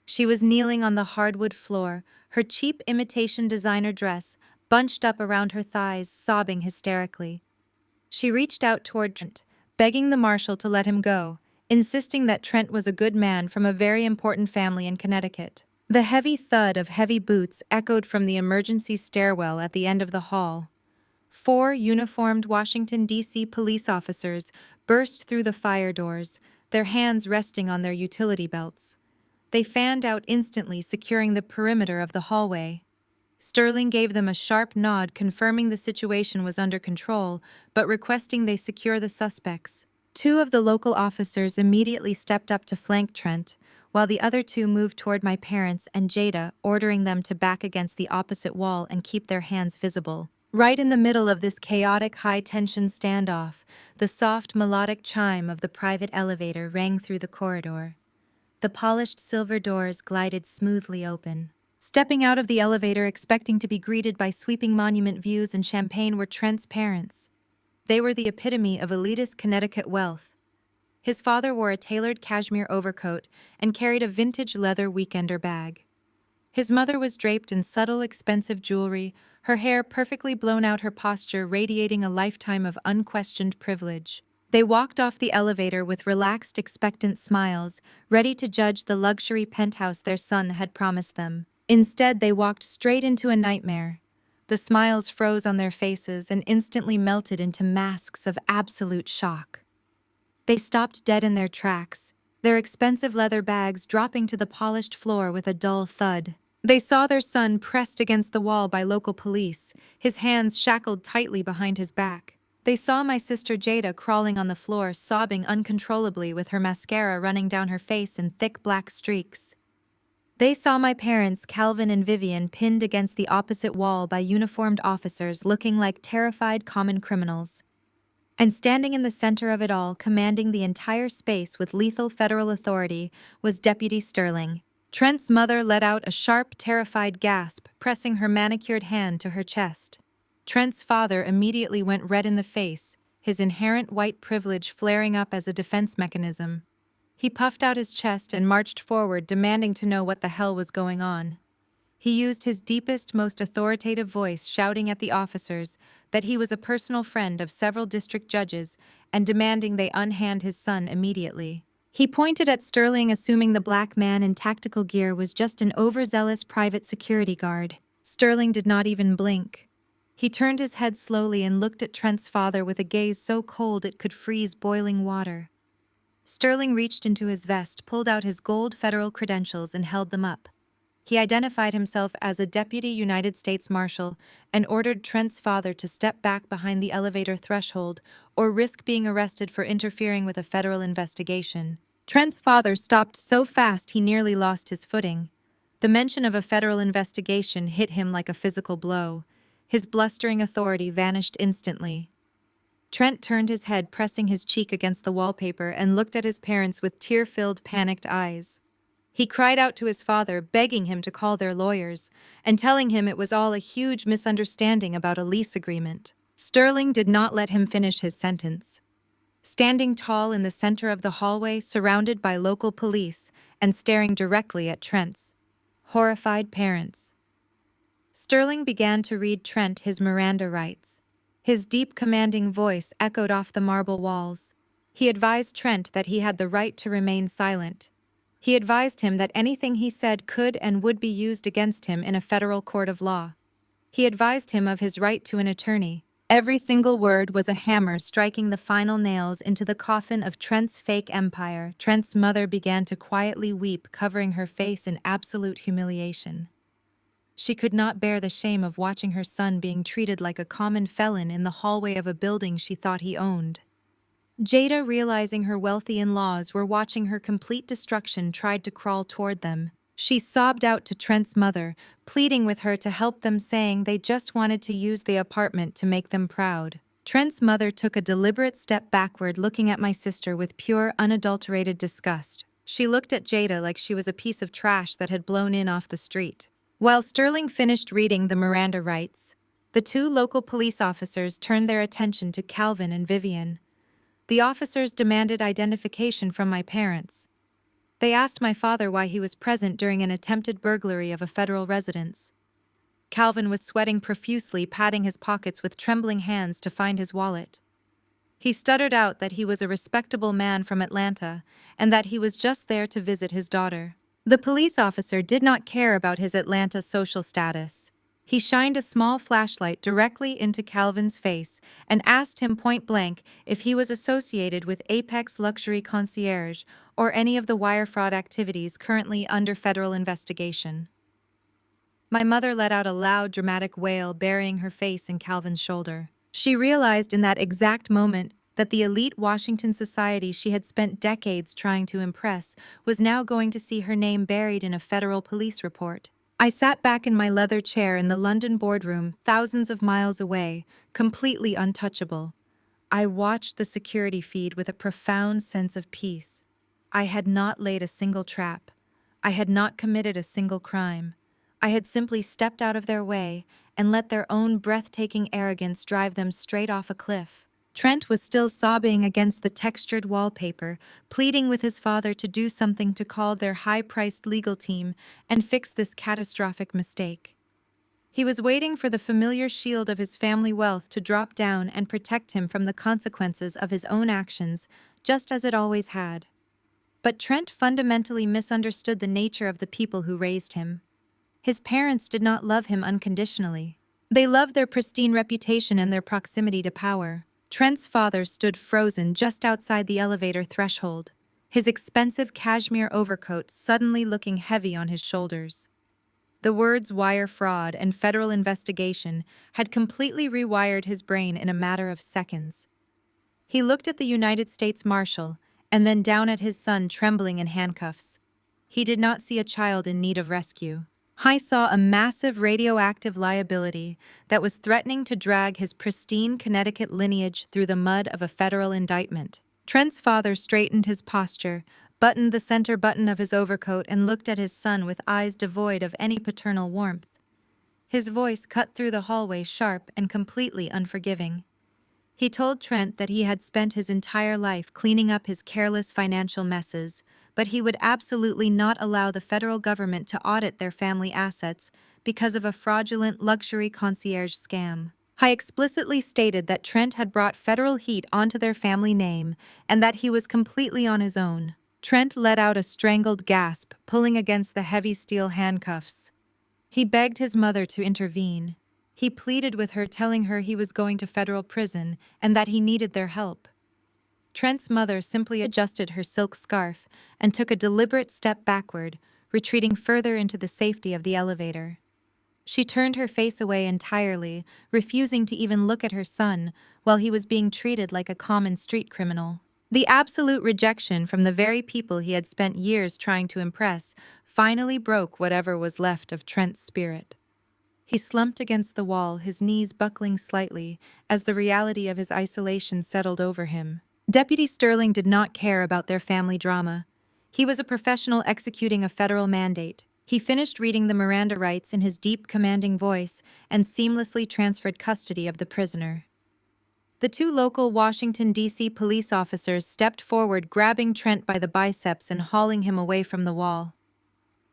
She was kneeling on the hardwood floor, her cheap imitation designer dress bunched up around her thighs, sobbing hysterically. She reached out toward Trent, begging the marshal to let him go, insisting that Trent was a good man from a very important family in Connecticut. The heavy thud of heavy boots echoed from the emergency stairwell at the end of the hall. 4 uniformed Washington, D.C. police officers burst through the fire doors, their hands resting on their utility belts. They fanned out instantly, securing the perimeter of the hallway. Sterling gave them a sharp nod, confirming the situation was under control, but requesting they secure the suspects. 2 of the local officers immediately stepped up to flank Trent, while the other 2 moved toward my parents and Jada, ordering them to back against the opposite wall and keep their hands visible. Right in the middle of this chaotic, high-tension standoff, the soft, melodic chime of the private elevator rang through the corridor. The polished silver doors glided smoothly open. Stepping out of the elevator expecting to be greeted by sweeping monument views and champagne were Trent's parents. They were the epitome of elitist Connecticut wealth. His father wore a tailored cashmere overcoat and carried a vintage leather weekender bag. His mother was draped in subtle, expensive jewelry, her hair perfectly blown out, her posture radiating a lifetime of unquestioned privilege. They walked off the elevator with relaxed, expectant smiles, ready to judge the luxury penthouse their son had promised them. Instead, they walked straight into a nightmare. The smiles froze on their faces and instantly melted into masks of absolute shock. They stopped dead in their tracks, their expensive leather bags dropping to the polished floor with a dull thud. They saw their son pressed against the wall by local police, his hands shackled tightly behind his back. They saw my sister Jada crawling on the floor, sobbing uncontrollably with her mascara running down her face in thick black streaks. They saw my parents, Calvin and Vivian, pinned against the opposite wall by uniformed officers looking like terrified common criminals. And standing in the center of it all, commanding the entire space with lethal federal authority, was Deputy Sterling. Trent's mother let out a sharp, terrified gasp, pressing her manicured hand to her chest. Trent's father immediately went red in the face, his inherent white privilege flaring up as a defense mechanism. He puffed out his chest and marched forward, demanding to know what the hell was going on. He used his deepest, most authoritative voice, shouting at the officers that he was a personal friend of several district judges and demanding they unhand his son immediately. He pointed at Sterling, assuming the black man in tactical gear was just an overzealous private security guard. Sterling did not even blink. He turned his head slowly and looked at Trent's father with a gaze so cold it could freeze boiling water. Sterling reached into his vest, pulled out his gold federal credentials, and held them up. He identified himself as a Deputy United States Marshal and ordered Trent's father to step back behind the elevator threshold or risk being arrested for interfering with a federal investigation. Trent's father stopped so fast he nearly lost his footing. The mention of a federal investigation hit him like a physical blow. His blustering authority vanished instantly. Trent turned his head, pressing his cheek against the wallpaper, and looked at his parents with tear-filled, panicked eyes. He cried out to his father, begging him to call their lawyers, and telling him it was all a huge misunderstanding about a lease agreement. Sterling did not let him finish his sentence. Standing tall in the center of the hallway, surrounded by local police, and staring directly at Trent's horrified parents, Sterling began to read Trent his Miranda rights. His deep, commanding voice echoed off the marble walls. He advised Trent that he had the right to remain silent. He advised him that anything he said could and would be used against him in a federal court of law. He advised him of his right to an attorney. Every single word was a hammer striking the final nails into the coffin of Trent's fake empire. Trent's mother began to quietly weep, covering her face in absolute humiliation. She could not bear the shame of watching her son being treated like a common felon in the hallway of a building she thought he owned. Jada, realizing her wealthy in-laws were watching her complete destruction, tried to crawl toward them. She sobbed out to Trent's mother, pleading with her to help them, saying they just wanted to use the apartment to make them proud. Trent's mother took a deliberate step backward, looking at my sister with pure, unadulterated disgust. She looked at Jada like she was a piece of trash that had blown in off the street. While Sterling finished reading the Miranda rights, the two local police officers turned their attention to Calvin and Vivian. The officers demanded identification from my parents. They asked my father why he was present during an attempted burglary of a federal residence. Calvin was sweating profusely, patting his pockets with trembling hands to find his wallet. He stuttered out that he was a respectable man from Atlanta and that he was just there to visit his daughter. The police officer did not care about his Atlanta social status. He shined a small flashlight directly into Calvin's face and asked him point-blank if he was associated with Apex Luxury Concierge or any of the wire fraud activities currently under federal investigation. My mother let out a loud, dramatic wail, burying her face in Calvin's shoulder. She realized in that exact moment that the elite Washington society she had spent decades trying to impress was now going to see her name buried in a federal police report. I sat back in my leather chair in the London boardroom, thousands of miles away, completely untouchable. I watched the security feed with a profound sense of peace. I had not laid a single trap. I had not committed a single crime. I had simply stepped out of their way and let their own breathtaking arrogance drive them straight off a cliff. Trent was still sobbing against the textured wallpaper, pleading with his father to do something to call their high-priced legal team and fix this catastrophic mistake. He was waiting for the familiar shield of his family wealth to drop down and protect him from the consequences of his own actions, just as it always had. But Trent fundamentally misunderstood the nature of the people who raised him. His parents did not love him unconditionally. They loved their pristine reputation and their proximity to power. Trent's father stood frozen just outside the elevator threshold, his expensive cashmere overcoat suddenly looking heavy on his shoulders. The words wire fraud and federal investigation had completely rewired his brain in a matter of seconds. He looked at the United States Marshal and then down at his son trembling in handcuffs. He did not see a child in need of rescue. I saw a massive radioactive liability that was threatening to drag his pristine Connecticut lineage through the mud of a federal indictment. Trent's father straightened his posture, buttoned the center button of his overcoat, and looked at his son with eyes devoid of any paternal warmth. His voice cut through the hallway sharp and completely unforgiving. He told Trent that he had spent his entire life cleaning up his careless financial messes, but he would absolutely not allow the federal government to audit their family assets because of a fraudulent luxury concierge scam. I explicitly stated that Trent had brought federal heat onto their family name and that he was completely on his own. Trent let out a strangled gasp, pulling against the heavy steel handcuffs. He begged his mother to intervene. He pleaded with her, telling her he was going to federal prison and that he needed their help. Trent's mother simply adjusted her silk scarf and took a deliberate step backward, retreating further into the safety of the elevator. She turned her face away entirely, refusing to even look at her son while he was being treated like a common street criminal. The absolute rejection from the very people he had spent years trying to impress finally broke whatever was left of Trent's spirit. He slumped against the wall, his knees buckling slightly as the reality of his isolation settled over him. Deputy Sterling did not care about their family drama. He was a professional executing a federal mandate. He finished reading the Miranda rights in his deep, commanding voice and seamlessly transferred custody of the prisoner. The two local Washington, D.C. police officers stepped forward, grabbing Trent by the biceps and hauling him away from the wall.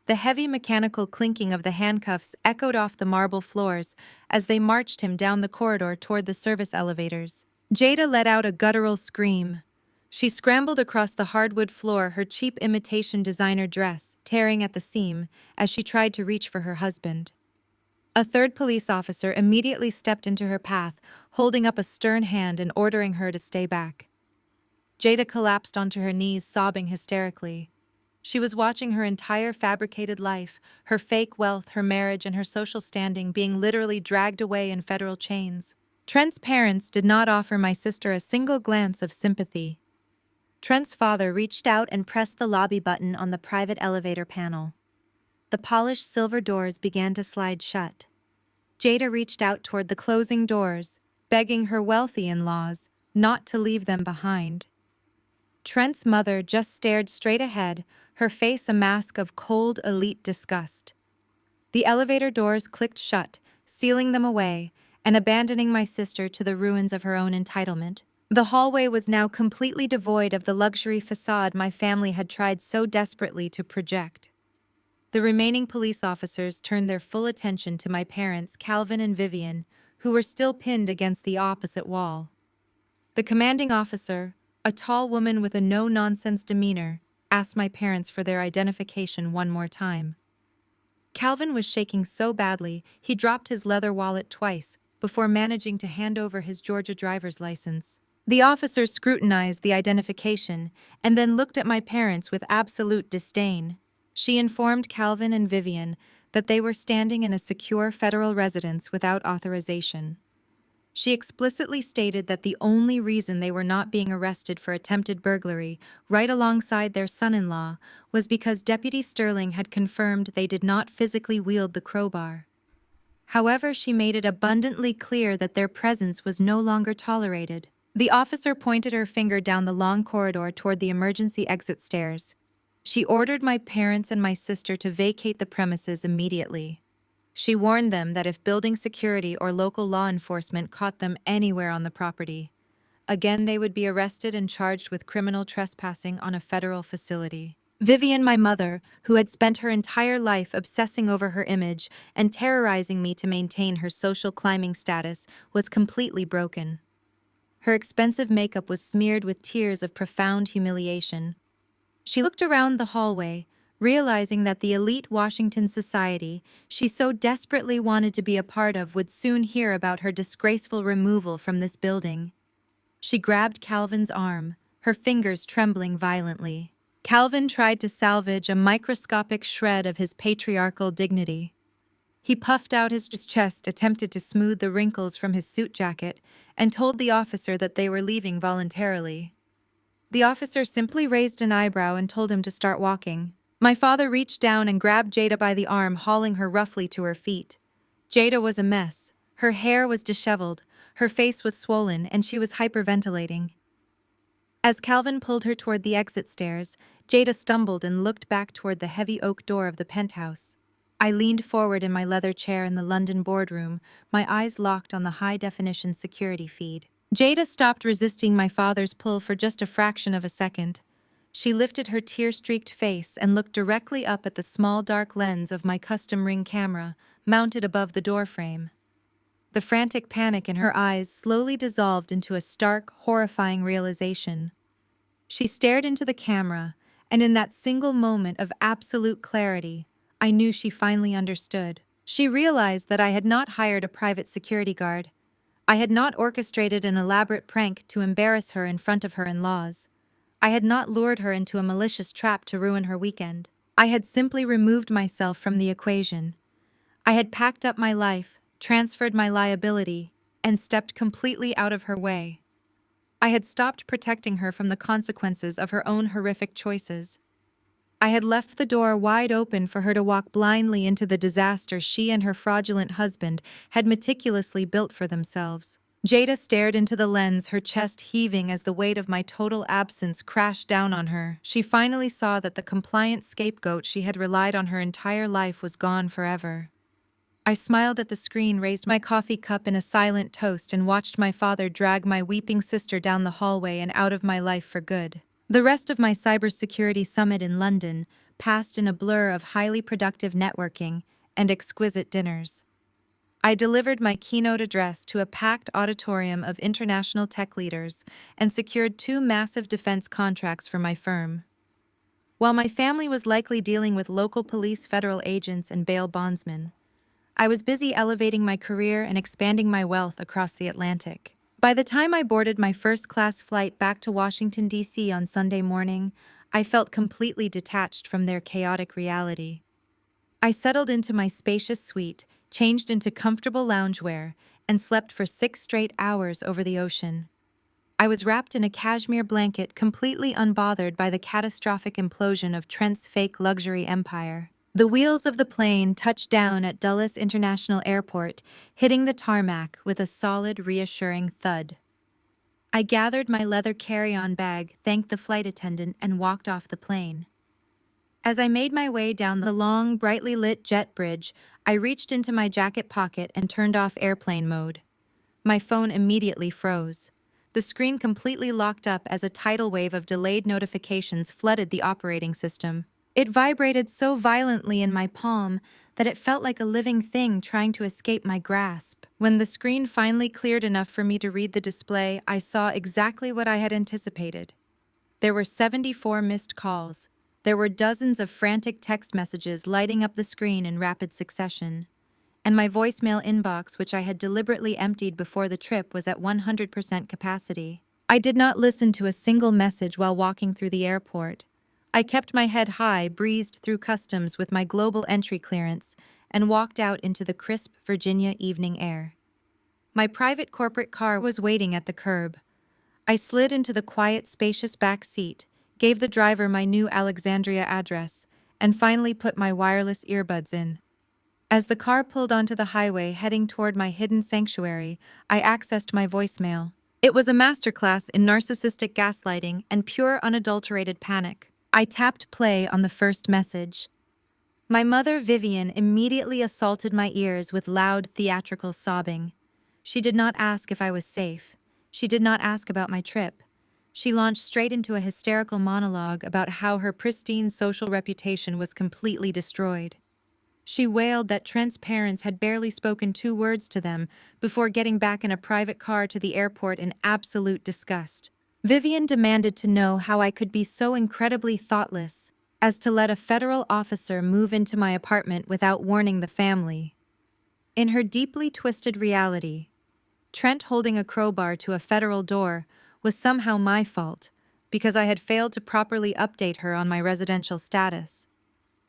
The heavy mechanical clinking of the handcuffs echoed off the marble floors as they marched him down the corridor toward the service elevators. Jada let out a guttural scream. She scrambled across the hardwood floor, her cheap imitation designer dress tearing at the seam as she tried to reach for her husband. A third police officer immediately stepped into her path, holding up a stern hand and ordering her to stay back. Jada collapsed onto her knees, sobbing hysterically. She was watching her entire fabricated life, her fake wealth, her marriage, and her social standing being literally dragged away in federal chains. Trent's parents did not offer my sister a single glance of sympathy. Trent's father reached out and pressed the lobby button on the private elevator panel. The polished silver doors began to slide shut. Jada reached out toward the closing doors, begging her wealthy in-laws not to leave them behind. Trent's mother just stared straight ahead, her face a mask of cold, elite disgust. The elevator doors clicked shut, sealing them away and abandoning my sister to the ruins of her own entitlement. The hallway was now completely devoid of the luxury facade my family had tried so desperately to project. The remaining police officers turned their full attention to my parents, Calvin and Vivian, who were still pinned against the opposite wall. The commanding officer, a tall woman with a no-nonsense demeanor, asked my parents for their identification one more time. Calvin was shaking so badly he dropped his leather wallet twice before managing to hand over his Georgia driver's license. The officer scrutinized the identification and then looked at my parents with absolute disdain. She informed Calvin and Vivian that they were standing in a secure federal residence without authorization. She explicitly stated that the only reason they were not being arrested for attempted burglary right alongside their son-in-law was because Deputy Sterling had confirmed they did not physically wield the crowbar. However, she made it abundantly clear that their presence was no longer tolerated. The officer pointed her finger down the long corridor toward the emergency exit stairs. She ordered my parents and my sister to vacate the premises immediately. She warned them that if building security or local law enforcement caught them anywhere on the property, again they would be arrested and charged with criminal trespassing on a federal facility. Vivian, my mother, who had spent her entire life obsessing over her image and terrorizing me to maintain her social climbing status, was completely broken. Her expensive makeup was smeared with tears of profound humiliation. She looked around the hallway, realizing that the elite Washington society she so desperately wanted to be a part of would soon hear about her disgraceful removal from this building. She grabbed Calvin's arm, her fingers trembling violently. Calvin tried to salvage a microscopic shred of his patriarchal dignity. He puffed out his chest, attempted to smooth the wrinkles from his suit jacket, and told the officer that they were leaving voluntarily. The officer simply raised an eyebrow and told him to start walking. My father reached down and grabbed Jada by the arm, hauling her roughly to her feet. Jada was a mess. Her hair was disheveled, her face was swollen, and she was hyperventilating. As Calvin pulled her toward the exit stairs, Jada stumbled and looked back toward the heavy oak door of the penthouse. I leaned forward in my leather chair in the London boardroom, my eyes locked on the high-definition security feed. Jada stopped resisting my father's pull for just a fraction of a second. She lifted her tear-streaked face and looked directly up at the small dark lens of my custom ring camera, mounted above the doorframe. The frantic panic in her eyes slowly dissolved into a stark, horrifying realization. She stared into the camera, and in that single moment of absolute clarity, I knew she finally understood. She realized that I had not hired a private security guard. I had not orchestrated an elaborate prank to embarrass her in front of her in-laws. I had not lured her into a malicious trap to ruin her weekend. I had simply removed myself from the equation. I had packed up my life, transferred my liability, and stepped completely out of her way. I had stopped protecting her from the consequences of her own horrific choices. I had left the door wide open for her to walk blindly into the disaster she and her fraudulent husband had meticulously built for themselves. Jada stared into the lens, her chest heaving as the weight of my total absence crashed down on her. She finally saw that the compliant scapegoat she had relied on her entire life was gone forever. I smiled at the screen, raised my coffee cup in a silent toast, and watched my father drag my weeping sister down the hallway and out of my life for good. The rest of my cybersecurity summit in London passed in a blur of highly productive networking and exquisite dinners. I delivered my keynote address to a packed auditorium of international tech leaders and secured 2 massive defense contracts for my firm. While my family was likely dealing with local police, federal agents, and bail bondsmen, I was busy elevating my career and expanding my wealth across the Atlantic. By the time I boarded my first-class flight back to Washington, D.C. on Sunday morning, I felt completely detached from their chaotic reality. I settled into my spacious suite, changed into comfortable loungewear, and slept for 6 straight hours over the ocean. I was wrapped in a cashmere blanket, completely unbothered by the catastrophic implosion of Trent's fake luxury empire. The wheels of the plane touched down at Dulles International Airport, hitting the tarmac with a solid, reassuring thud. I gathered my leather carry-on bag, thanked the flight attendant, and walked off the plane. As I made my way down the long, brightly lit jet bridge, I reached into my jacket pocket and turned off airplane mode. My phone immediately froze. The screen completely locked up as a tidal wave of delayed notifications flooded the operating system. It vibrated so violently in my palm that it felt like a living thing trying to escape my grasp. When the screen finally cleared enough for me to read the display, I saw exactly what I had anticipated. There were 74 missed calls. There were dozens of frantic text messages lighting up the screen in rapid succession. And my voicemail inbox, which I had deliberately emptied before the trip, was at 100% capacity. I did not listen to a single message while walking through the airport. I kept my head high, breezed through customs with my global entry clearance, and walked out into the crisp Virginia evening air. My private corporate car was waiting at the curb. I slid into the quiet, spacious back seat, gave the driver my new Alexandria address, and finally put my wireless earbuds in. As the car pulled onto the highway heading toward my hidden sanctuary, I accessed my voicemail. It was a masterclass in narcissistic gaslighting and pure unadulterated panic. I tapped play on the first message. My mother, Vivian, immediately assaulted my ears with loud, theatrical sobbing. She did not ask if I was safe. She did not ask about my trip. She launched straight into a hysterical monologue about how her pristine social reputation was completely destroyed. She wailed that Trent's parents had barely spoken 2 words to them before getting back in a private car to the airport in absolute disgust. Vivian demanded to know how I could be so incredibly thoughtless as to let a federal officer move into my apartment without warning the family. In her deeply twisted reality, Trent holding a crowbar to a federal door was somehow my fault because I had failed to properly update her on my residential status.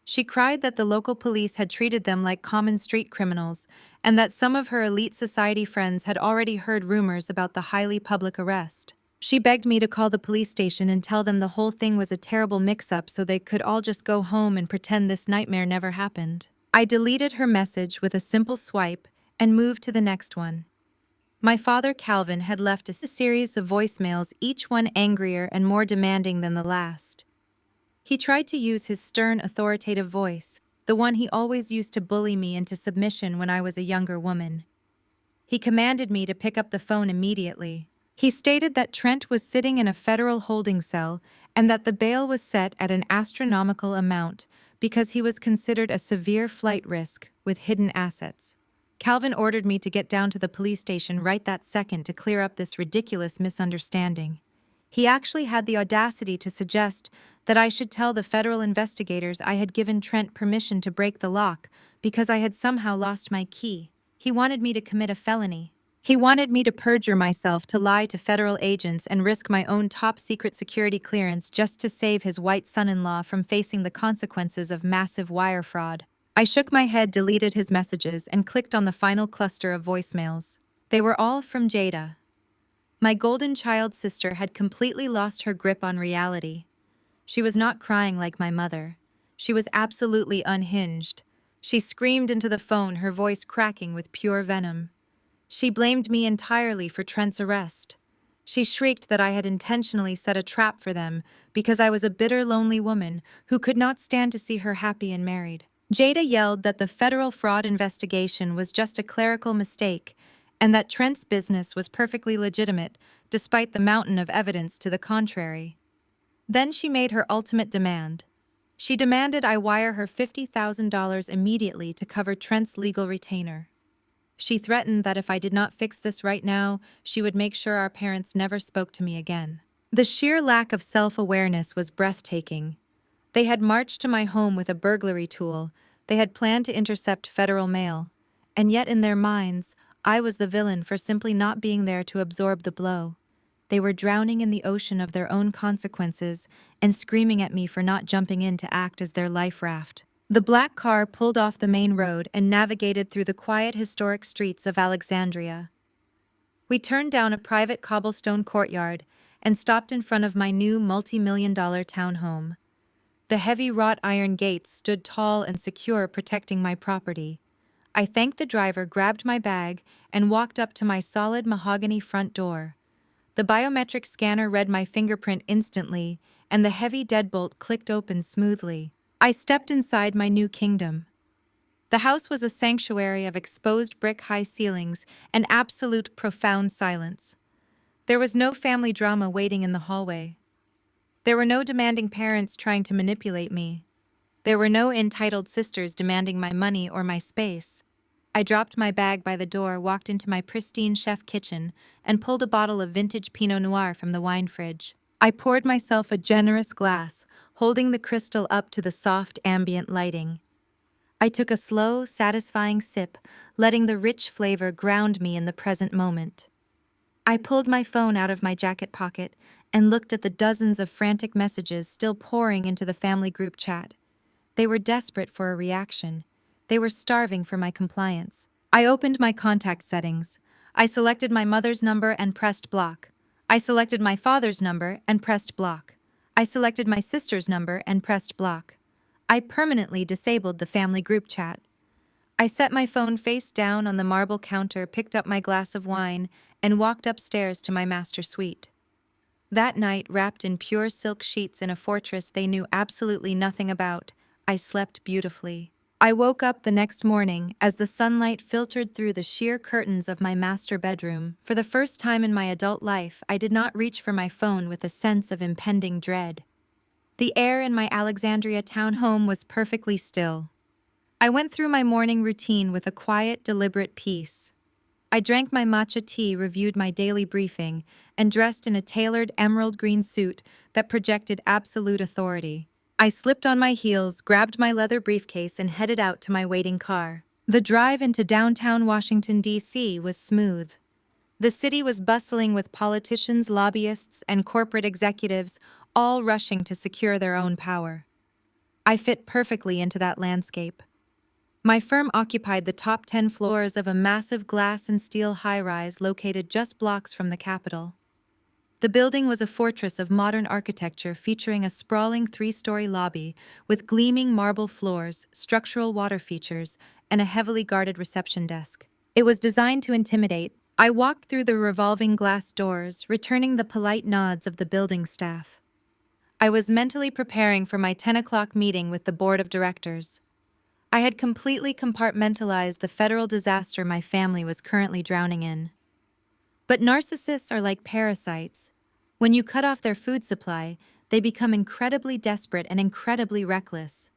She cried that the local police had treated them like common street criminals and that some of her elite society friends had already heard rumors about the highly public arrest. She begged me to call the police station and tell them the whole thing was a terrible mix-up so they could all just go home and pretend this nightmare never happened. I deleted her message with a simple swipe and moved to the next one. My father, Calvin, had left a series of voicemails, each one angrier and more demanding than the last. He tried to use his stern, authoritative voice, the one he always used to bully me into submission when I was a younger woman. He commanded me to pick up the phone immediately. He stated that Trent was sitting in a federal holding cell and that the bail was set at an astronomical amount because he was considered a severe flight risk with hidden assets. Calvin ordered me to get down to the police station right that second to clear up this ridiculous misunderstanding. He actually had the audacity to suggest that I should tell the federal investigators I had given Trent permission to break the lock because I had somehow lost my key. He wanted me to commit a felony. He wanted me to perjure myself, to lie to federal agents, and risk my own top-secret security clearance just to save his white son-in-law from facing the consequences of massive wire fraud. I shook my head, deleted his messages, and clicked on the final cluster of voicemails. They were all from Jada. My golden child sister had completely lost her grip on reality. She was not crying like my mother. She was absolutely unhinged. She screamed into the phone, her voice cracking with pure venom. She blamed me entirely for Trent's arrest. She shrieked that I had intentionally set a trap for them because I was a bitter, lonely woman who could not stand to see her happy and married. Jada yelled that the federal fraud investigation was just a clerical mistake and that Trent's business was perfectly legitimate despite the mountain of evidence to the contrary. Then she made her ultimate demand. She demanded I wire her $50,000 immediately to cover Trent's legal retainer. She threatened that if I did not fix this right now, she would make sure our parents never spoke to me again. The sheer lack of self-awareness was breathtaking. They had marched to my home with a burglary tool, they had planned to intercept federal mail, and yet in their minds, I was the villain for simply not being there to absorb the blow. They were drowning in the ocean of their own consequences and screaming at me for not jumping in to act as their life raft. The black car pulled off the main road and navigated through the quiet, historic streets of Alexandria. We turned down a private cobblestone courtyard and stopped in front of my new multi-million-dollar townhome. The heavy wrought iron gates stood tall and secure, protecting my property. I thanked the driver, grabbed my bag, and walked up to my solid mahogany front door. The biometric scanner read my fingerprint instantly, and the heavy deadbolt clicked open smoothly. I stepped inside my new kingdom. The house was a sanctuary of exposed brick-high ceilings and absolute profound silence. There was no family drama waiting in the hallway. There were no demanding parents trying to manipulate me. There were no entitled sisters demanding my money or my space. I dropped my bag by the door, walked into my pristine chef kitchen, and pulled a bottle of vintage Pinot Noir from the wine fridge. I poured myself a generous glass, holding the crystal up to the soft ambient lighting. I took a slow, satisfying sip, letting the rich flavor ground me in the present moment. I pulled my phone out of my jacket pocket and looked at the dozens of frantic messages still pouring into the family group chat. They were desperate for a reaction. They were starving for my compliance. I opened my contact settings. I selected my mother's number and pressed block. I selected my father's number and pressed block. I selected my sister's number and pressed block. I permanently disabled the family group chat. I set my phone face down on the marble counter, picked up my glass of wine, and walked upstairs to my master suite. That night, wrapped in pure silk sheets in a fortress they knew absolutely nothing about, I slept beautifully. I woke up the next morning as the sunlight filtered through the sheer curtains of my master bedroom. For the first time in my adult life, I did not reach for my phone with a sense of impending dread. The air in my Alexandria townhome was perfectly still. I went through my morning routine with a quiet, deliberate peace. I drank my matcha tea, reviewed my daily briefing, and dressed in a tailored emerald green suit that projected absolute authority. I slipped on my heels, grabbed my leather briefcase, and headed out to my waiting car. The drive into downtown Washington, D.C. was smooth. The city was bustling with politicians, lobbyists, and corporate executives, all rushing to secure their own power. I fit perfectly into that landscape. My firm occupied the top 10 floors of a massive glass and steel high-rise located just blocks from the Capitol. The building was a fortress of modern architecture featuring a sprawling 3-story lobby with gleaming marble floors, structural water features, and a heavily guarded reception desk. It was designed to intimidate. I walked through the revolving glass doors, returning the polite nods of the building staff. I was mentally preparing for my 10 o'clock meeting with the board of directors. I had completely compartmentalized the federal disaster my family was currently drowning in. But narcissists are like parasites. When you cut off their food supply, they become incredibly desperate and incredibly reckless.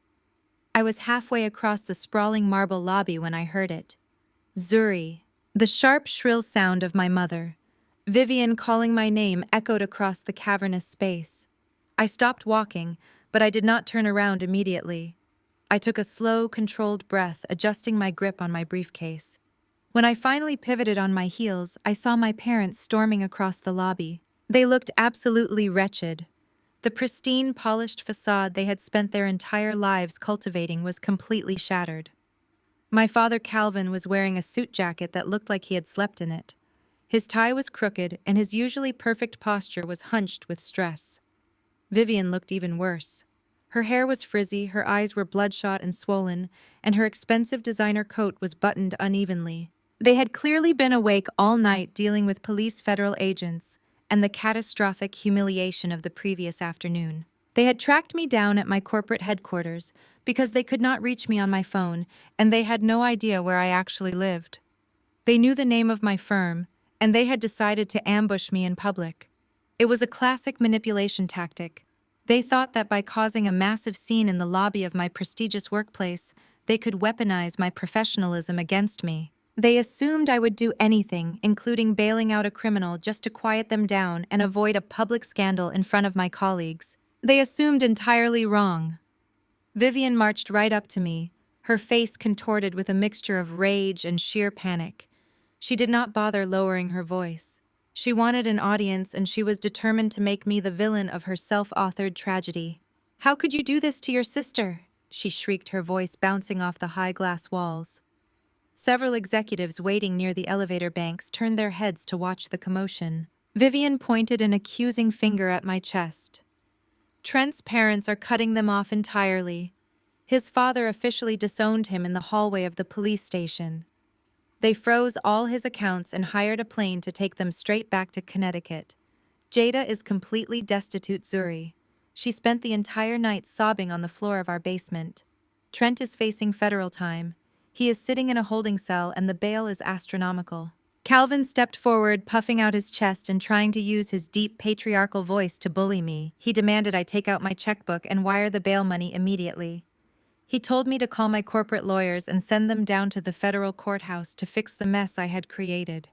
I was halfway across the sprawling marble lobby when I heard it. Zuri. The sharp, shrill sound of my mother. Vivian calling my name echoed across the cavernous space. I stopped walking, but I did not turn around immediately. I took a slow, controlled breath, adjusting my grip on my briefcase. When I finally pivoted on my heels, I saw my parents storming across the lobby. They looked absolutely wretched. The pristine, polished facade they had spent their entire lives cultivating was completely shattered. My father Calvin was wearing a suit jacket that looked like he had slept in it. His tie was crooked, and his usually perfect posture was hunched with stress. Vivian looked even worse. Her hair was frizzy, her eyes were bloodshot and swollen, and her expensive designer coat was buttoned unevenly. They had clearly been awake all night dealing with police federal agents and the catastrophic humiliation of the previous afternoon. They had tracked me down at my corporate headquarters because they could not reach me on my phone, and they had no idea where I actually lived. They knew the name of my firm, and they had decided to ambush me in public. It was a classic manipulation tactic. They thought that by causing a massive scene in the lobby of my prestigious workplace, they could weaponize my professionalism against me. They assumed I would do anything, including bailing out a criminal just to quiet them down and avoid a public scandal in front of my colleagues. They assumed entirely wrong. Vivian marched right up to me, her face contorted with a mixture of rage and sheer panic. She did not bother lowering her voice. She wanted an audience, and she was determined to make me the villain of her self-authored tragedy. "How could you do this to your sister?" she shrieked, her voice bouncing off the high glass walls. Several executives waiting near the elevator banks turned their heads to watch the commotion. Vivian pointed an accusing finger at my chest. "Trent's parents are cutting them off entirely. His father officially disowned him in the hallway of the police station. They froze all his accounts and hired a plane to take them straight back to Connecticut. Jada is completely destitute, Zuri. She spent the entire night sobbing on the floor of our basement. Trent is facing federal time. He is sitting in a holding cell, and the bail is astronomical." Calvin stepped forward, puffing out his chest and trying to use his deep patriarchal voice to bully me. He demanded I take out my checkbook and wire the bail money immediately. He told me to call my corporate lawyers and send them down to the federal courthouse to fix the mess I had created.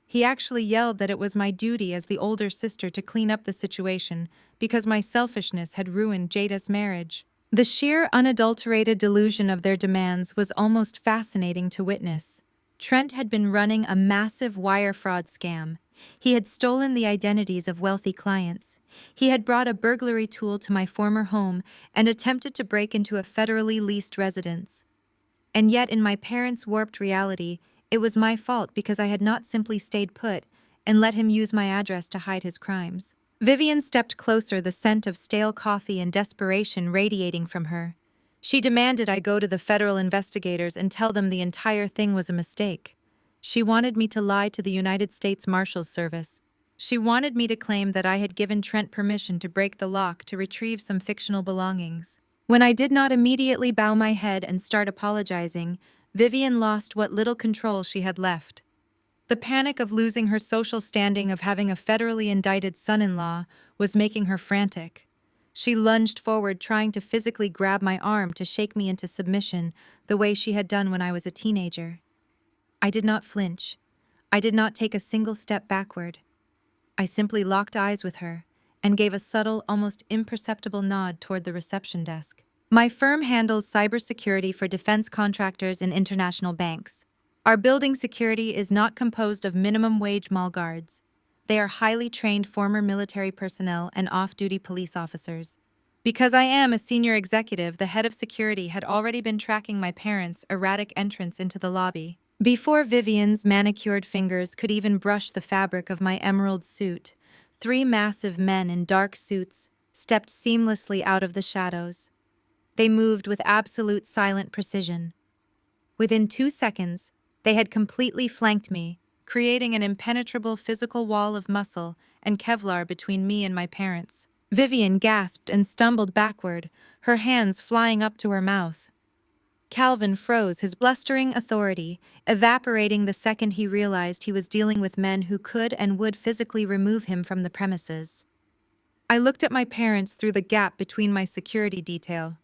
He actually yelled that it was my duty as the older sister to clean up the situation because my selfishness had ruined Jada's marriage. The sheer, unadulterated delusion of their demands was almost fascinating to witness. Trent had been running a massive wire fraud scam. He had stolen the identities of wealthy clients. He had brought a burglary tool to my former home and attempted to break into a federally leased residence. And yet, in my parents' warped reality, it was my fault because I had not simply stayed put and let him use my address to hide his crimes. Vivian stepped closer, the scent of stale coffee and desperation radiating from her. She demanded I go to the federal investigators and tell them the entire thing was a mistake. She wanted me to lie to the United States Marshals Service. She wanted me to claim that I had given Trent permission to break the lock to retrieve some fictional belongings. When I did not immediately bow my head and start apologizing, Vivian lost what little control she had left. The panic of losing her social standing of having a federally indicted son-in-law was making her frantic. She lunged forward, trying to physically grab my arm to shake me into submission the way she had done when I was a teenager. I did not flinch. I did not take a single step backward. I simply locked eyes with her and gave a subtle, almost imperceptible nod toward the reception desk. "My firm handles cybersecurity for defense contractors and international banks. Our building security is not composed of minimum-wage mall guards. They are highly trained former military personnel and off-duty police officers. Because I am a senior executive, the head of security had already been tracking my parents' erratic entrance into the lobby. Before Vivian's manicured fingers could even brush the fabric of my emerald suit, 3 massive men in dark suits stepped seamlessly out of the shadows. They moved with absolute silent precision. Within 2 seconds, they had completely flanked me, creating an impenetrable physical wall of muscle and Kevlar between me and my parents. Vivian gasped and stumbled backward, her hands flying up to her mouth. Calvin froze, his blustering authority evaporating the second he realized he was dealing with men who could and would physically remove him from the premises. I looked at my parents through the gap between my security detail.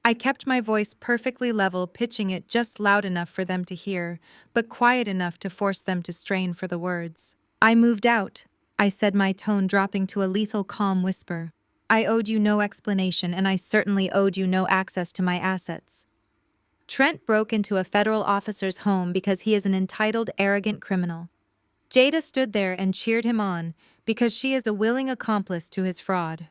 I kept my voice perfectly level, pitching it just loud enough for them to hear, but quiet enough to force them to strain for the words. "I moved out," I said, my tone dropping to a lethal calm whisper. "I owed you no explanation, and I certainly owed you no access to my assets." Trent broke into a federal officer's home because he is an entitled, arrogant criminal. Jada stood there and cheered him on because she is a willing accomplice to his fraud.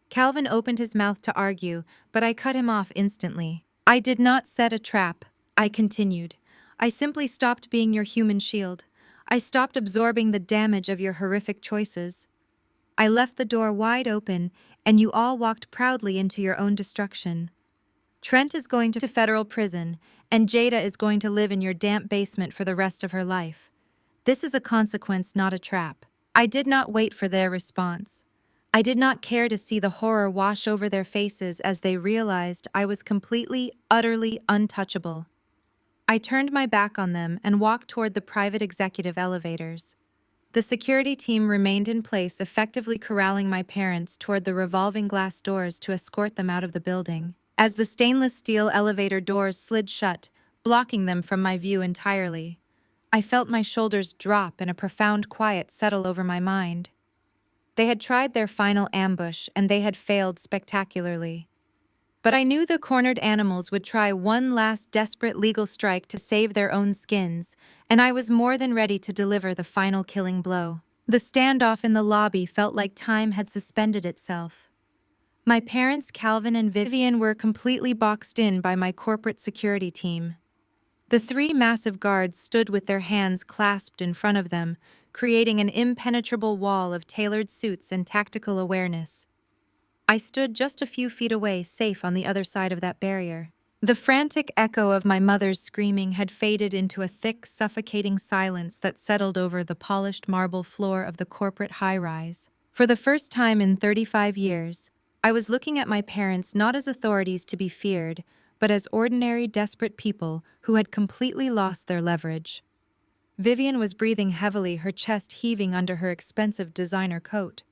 Calvin opened his mouth to argue, but I cut him off instantly. "I did not set a trap," I continued. "I simply stopped being your human shield. I stopped absorbing the damage of your horrific choices. I left the door wide open, and you all walked proudly into your own destruction. Trent is going to federal prison, and Jada is going to live in your damp basement for the rest of her life. This is a consequence, not a trap." I did not wait for their response. I did not care to see the horror wash over their faces as they realized I was completely, utterly untouchable. I turned my back on them and walked toward the private executive elevators. The security team remained in place, effectively corralling my parents toward the revolving glass doors to escort them out of the building. As the stainless steel elevator doors slid shut, blocking them from my view entirely, I felt my shoulders drop and a profound quiet settle over my mind. They had tried their final ambush, and they had failed spectacularly. But I knew the cornered animals would try one last desperate legal strike to save their own skins, and I was more than ready to deliver the final killing blow. The standoff in the lobby felt like time had suspended itself. My parents, Calvin and Vivian, were completely boxed in by my corporate security team. The three massive guards stood with their hands clasped in front of them, creating an impenetrable wall of tailored suits and tactical awareness. I stood just a few feet away, safe on the other side of that barrier. The frantic echo of my mother's screaming had faded into a thick, suffocating silence that settled over the polished marble floor of the corporate high-rise. For the first time in 35 years, I was looking at my parents not as authorities to be feared, but as ordinary, desperate people who had completely lost their leverage. Vivian was breathing heavily, her chest heaving under her expensive designer coat.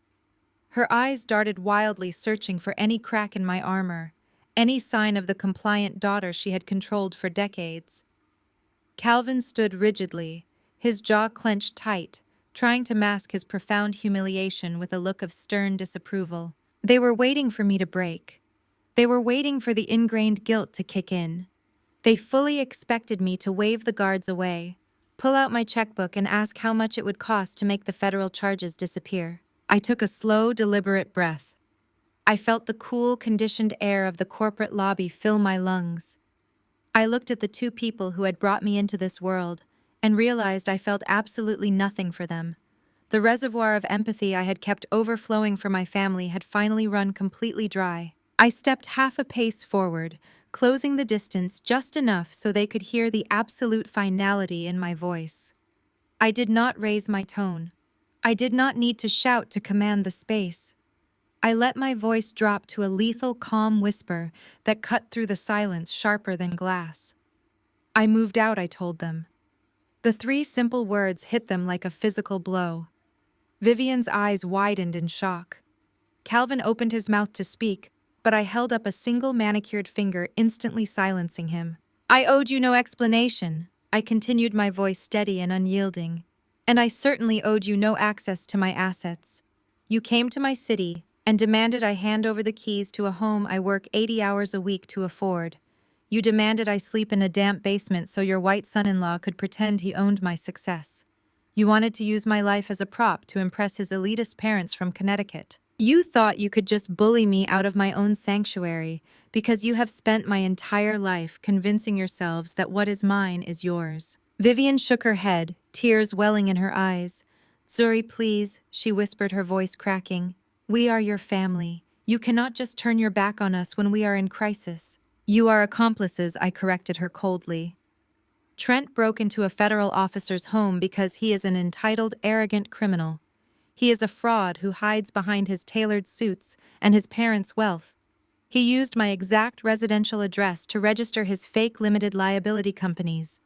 Her eyes darted wildly, searching for any crack in my armor, any sign of the compliant daughter she had controlled for decades. Calvin stood rigidly, his jaw clenched tight, trying to mask his profound humiliation with a look of stern disapproval. They were waiting for me to break. They were waiting for the ingrained guilt to kick in. They fully expected me to wave the guards away, pull out my checkbook, and ask how much it would cost to make the federal charges disappear. I took a slow, deliberate breath. I felt the cool, conditioned air of the corporate lobby fill my lungs. I looked at the two people who had brought me into this world and realized I felt absolutely nothing for them. The reservoir of empathy I had kept overflowing for my family had finally run completely dry. I stepped half a pace forward, closing the distance just enough so they could hear the absolute finality in my voice. I did not raise my tone. I did not need to shout to command the space. I let my voice drop to a lethal, calm whisper that cut through the silence sharper than glass. "I moved out," I told them. The three simple words hit them like a physical blow. Vivian's eyes widened in shock. Calvin opened his mouth to speak, but I held up a single manicured finger, instantly silencing him. "I owed you no explanation," I continued, my voice steady and unyielding. "And I certainly owed you no access to my assets. You came to my city and demanded I hand over the keys to a home I work 80 hours a week to afford. You demanded I sleep in a damp basement so your white son-in-law could pretend he owned my success. You wanted to use my life as a prop to impress his elitist parents from Connecticut. You thought you could just bully me out of my own sanctuary because you have spent my entire life convincing yourselves that what is mine is yours." Vivian shook her head, tears welling in her eyes. "Zuri, please," she whispered, her voice cracking. "We are your family. You cannot just turn your back on us when we are in crisis." "You are accomplices," I corrected her coldly. Trent broke into a federal officer's home because he is an entitled, arrogant criminal. He is a fraud who hides behind his tailored suits and his parents' wealth. He used my exact residential address to register his fake limited liability companies.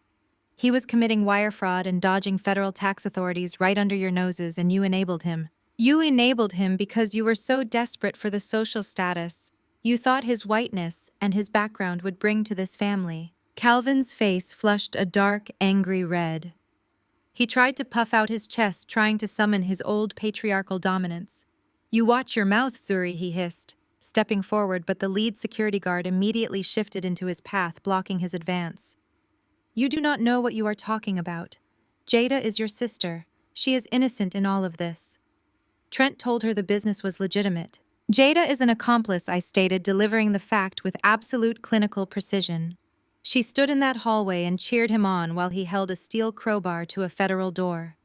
He was committing wire fraud and dodging federal tax authorities right under your noses, and you enabled him. You enabled him because you were so desperate for the social status. You thought his whiteness and his background would bring to this family. Calvin's face flushed a dark, angry red. He tried to puff out his chest, trying to summon his old patriarchal dominance. You watch your mouth, Zuri, he hissed, stepping forward, but the lead security guard immediately shifted into his path, blocking his advance. You do not know what you are talking about. Jada is your sister. She is innocent in all of this. Trent told her the business was legitimate. Jada is an accomplice, I stated, delivering the fact with absolute clinical precision. She stood in that hallway and cheered him on while he held a steel crowbar to a federal door.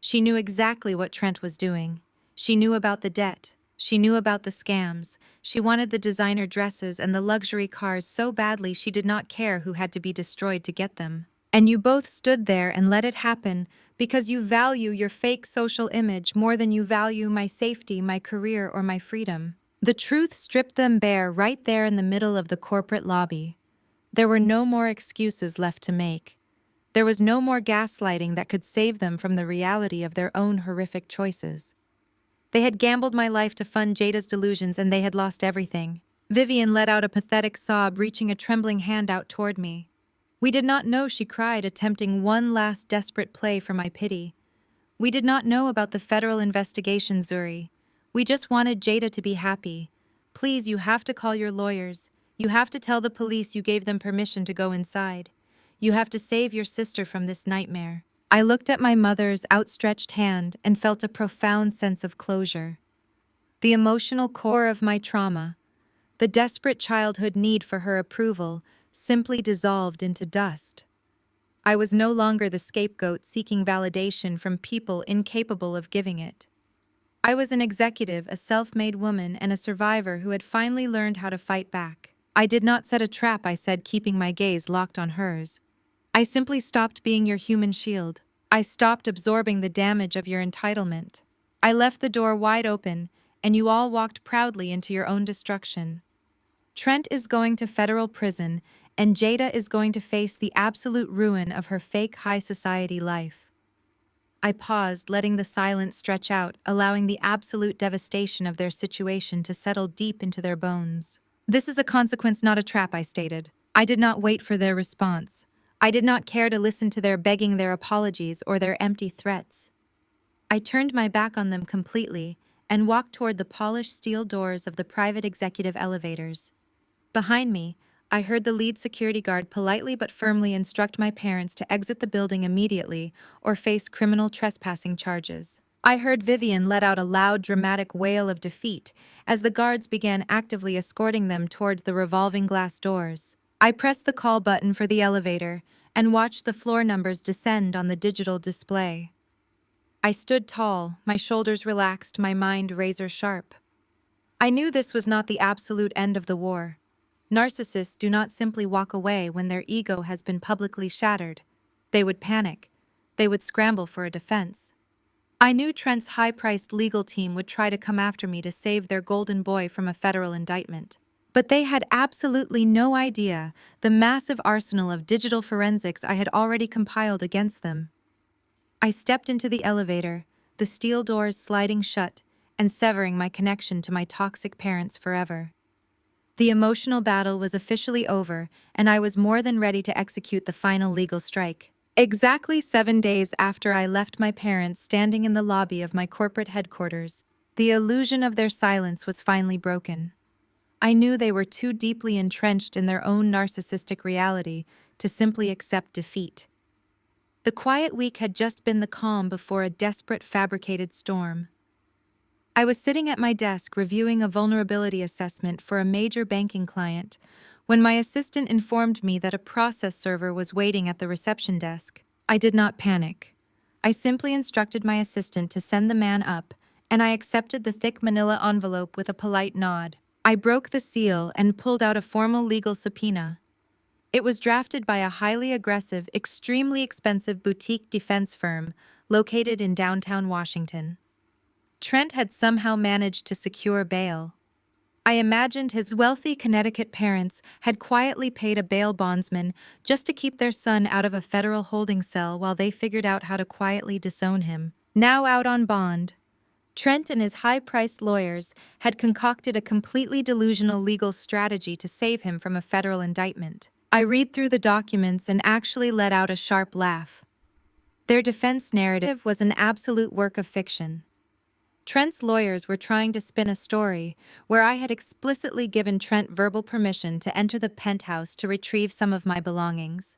She knew exactly what Trent was doing. She knew about the debt. She knew about the scams. She wanted the designer dresses and the luxury cars so badly she did not care who had to be destroyed to get them. And you both stood there and let it happen because you value your fake social image more than you value my safety, my career, or my freedom. The truth stripped them bare right there in the middle of the corporate lobby. There were no more excuses left to make. There was no more gaslighting that could save them from the reality of their own horrific choices. They had gambled my life to fund Jada's delusions, and they had lost everything. Vivian let out a pathetic sob, reaching a trembling hand out toward me. We did not know, she cried, attempting one last desperate play for my pity. We did not know about the federal investigation, Zuri. We just wanted Jada to be happy. Please, you have to call your lawyers. You have to tell the police you gave them permission to go inside. You have to save your sister from this nightmare. I looked at my mother's outstretched hand and felt a profound sense of closure. The emotional core of my trauma, the desperate childhood need for her approval, simply dissolved into dust. I was no longer the scapegoat seeking validation from people incapable of giving it. I was an executive, a self-made woman, and a survivor who had finally learned how to fight back. I did not set a trap, I said, keeping my gaze locked on hers. I simply stopped being your human shield. I stopped absorbing the damage of your entitlement. I left the door wide open, and you all walked proudly into your own destruction. Trent is going to federal prison, and Jada is going to face the absolute ruin of her fake high society life. I paused, letting the silence stretch out, allowing the absolute devastation of their situation to settle deep into their bones. This is a consequence, not a trap, I stated. I did not wait for their response. I did not care to listen to their begging, their apologies, or their empty threats. I turned my back on them completely and walked toward the polished steel doors of the private executive elevators. Behind me, I heard the lead security guard politely but firmly instruct my parents to exit the building immediately or face criminal trespassing charges. I heard Vivian let out a loud, dramatic wail of defeat as the guards began actively escorting them towards the revolving glass doors. I pressed the call button for the elevator and watched the floor numbers descend on the digital display. I stood tall, my shoulders relaxed, my mind razor sharp. I knew this was not the absolute end of the war. Narcissists do not simply walk away when their ego has been publicly shattered. They would panic. They would scramble for a defense. I knew Trent's high-priced legal team would try to come after me to save their golden boy from a federal indictment. But they had absolutely no idea the massive arsenal of digital forensics I had already compiled against them. I stepped into the elevator, the steel doors sliding shut and severing my connection to my toxic parents forever. The emotional battle was officially over, and I was more than ready to execute the final legal strike. Exactly 7 days after I left my parents standing in the lobby of my corporate headquarters, the illusion of their silence was finally broken. I knew they were too deeply entrenched in their own narcissistic reality to simply accept defeat. The quiet week had just been the calm before a desperate fabricated storm. I was sitting at my desk reviewing a vulnerability assessment for a major banking client when my assistant informed me that a process server was waiting at the reception desk. I did not panic. I simply instructed my assistant to send the man up, and I accepted the thick manila envelope with a polite nod. I broke the seal and pulled out a formal legal subpoena. It was drafted by a highly aggressive, extremely expensive boutique defense firm located in downtown Washington. Trent had somehow managed to secure bail. I imagined his wealthy Connecticut parents had quietly paid a bail bondsman just to keep their son out of a federal holding cell while they figured out how to quietly disown him. Now out on bond, Trent and his high-priced lawyers had concocted a completely delusional legal strategy to save him from a federal indictment. I read through the documents and actually let out a sharp laugh. Their defense narrative was an absolute work of fiction. Trent's lawyers were trying to spin a story where I had explicitly given Trent verbal permission to enter the penthouse to retrieve some of my belongings.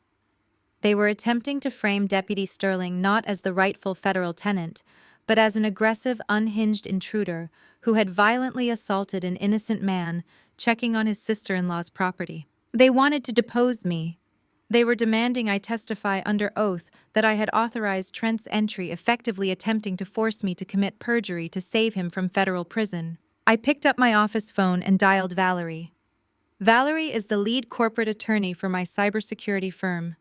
They were attempting to frame Deputy Sterling not as the rightful federal tenant, but as an aggressive, unhinged intruder who had violently assaulted an innocent man checking on his sister-in-law's property. They wanted to depose me. They were demanding I testify under oath that I had authorized Trent's entry, effectively attempting to force me to commit perjury to save him from federal prison. I picked up my office phone and dialed Valerie. Valerie is the lead corporate attorney for my cybersecurity firm.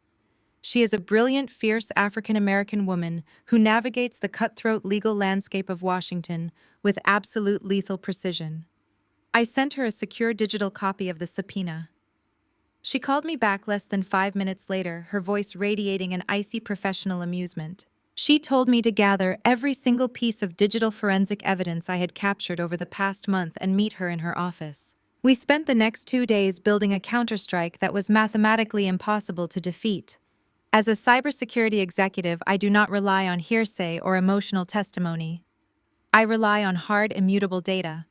She is a brilliant, fierce African-American woman who navigates the cutthroat legal landscape of Washington with absolute lethal precision. I sent her a secure digital copy of the subpoena. She called me back less than 5 minutes later, her voice radiating an icy professional amusement. She told me to gather every single piece of digital forensic evidence I had captured over the past month and meet her in her office. We spent the next 2 days building a counterstrike that was mathematically impossible to defeat. As a cybersecurity executive, I do not rely on hearsay or emotional testimony. I rely on hard, immutable data.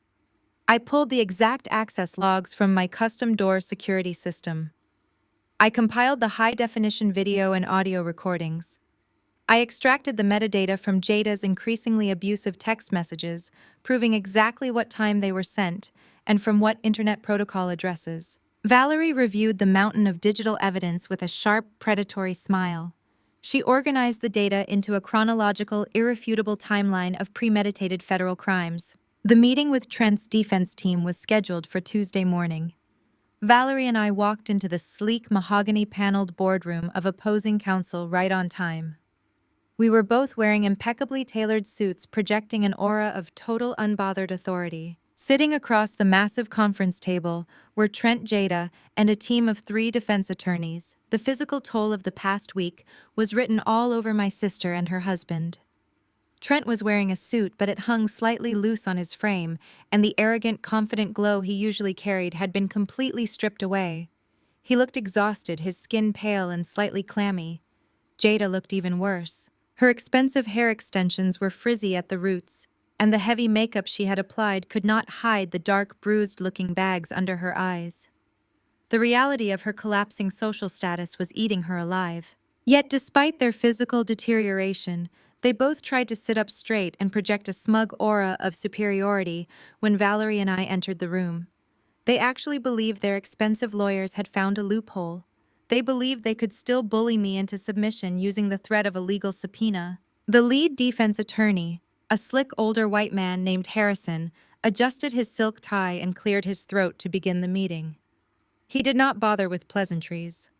I pulled the exact access logs from my custom door security system. I compiled the high-definition video and audio recordings. I extracted the metadata from Jada's increasingly abusive text messages, proving exactly what time they were sent and from what internet protocol addresses. Valerie reviewed the mountain of digital evidence with a sharp, predatory smile. She organized the data into a chronological, irrefutable timeline of premeditated federal crimes. The meeting with Trent's defense team was scheduled for Tuesday morning. Valerie and I walked into the sleek, mahogany-paneled boardroom of opposing counsel right on time. We were both wearing impeccably tailored suits projecting an aura of total unbothered authority. Sitting across the massive conference table were Trent, Jada, and a team of 3 defense attorneys. The physical toll of the past week was written all over my sister and her husband. Trent was wearing a suit, but it hung slightly loose on his frame, and the arrogant, confident glow he usually carried had been completely stripped away. He looked exhausted, his skin pale and slightly clammy. Jada looked even worse. Her expensive hair extensions were frizzy at the roots, and the heavy makeup she had applied could not hide the dark, bruised-looking bags under her eyes. The reality of her collapsing social status was eating her alive. Yet despite their physical deterioration, they both tried to sit up straight and project a smug aura of superiority when Valerie and I entered the room. They actually believed their expensive lawyers had found a loophole. They believed they could still bully me into submission using the threat of a legal subpoena. The lead defense attorney, a slick older white man named Harrison, adjusted his silk tie and cleared his throat to begin the meeting. He did not bother with pleasantries.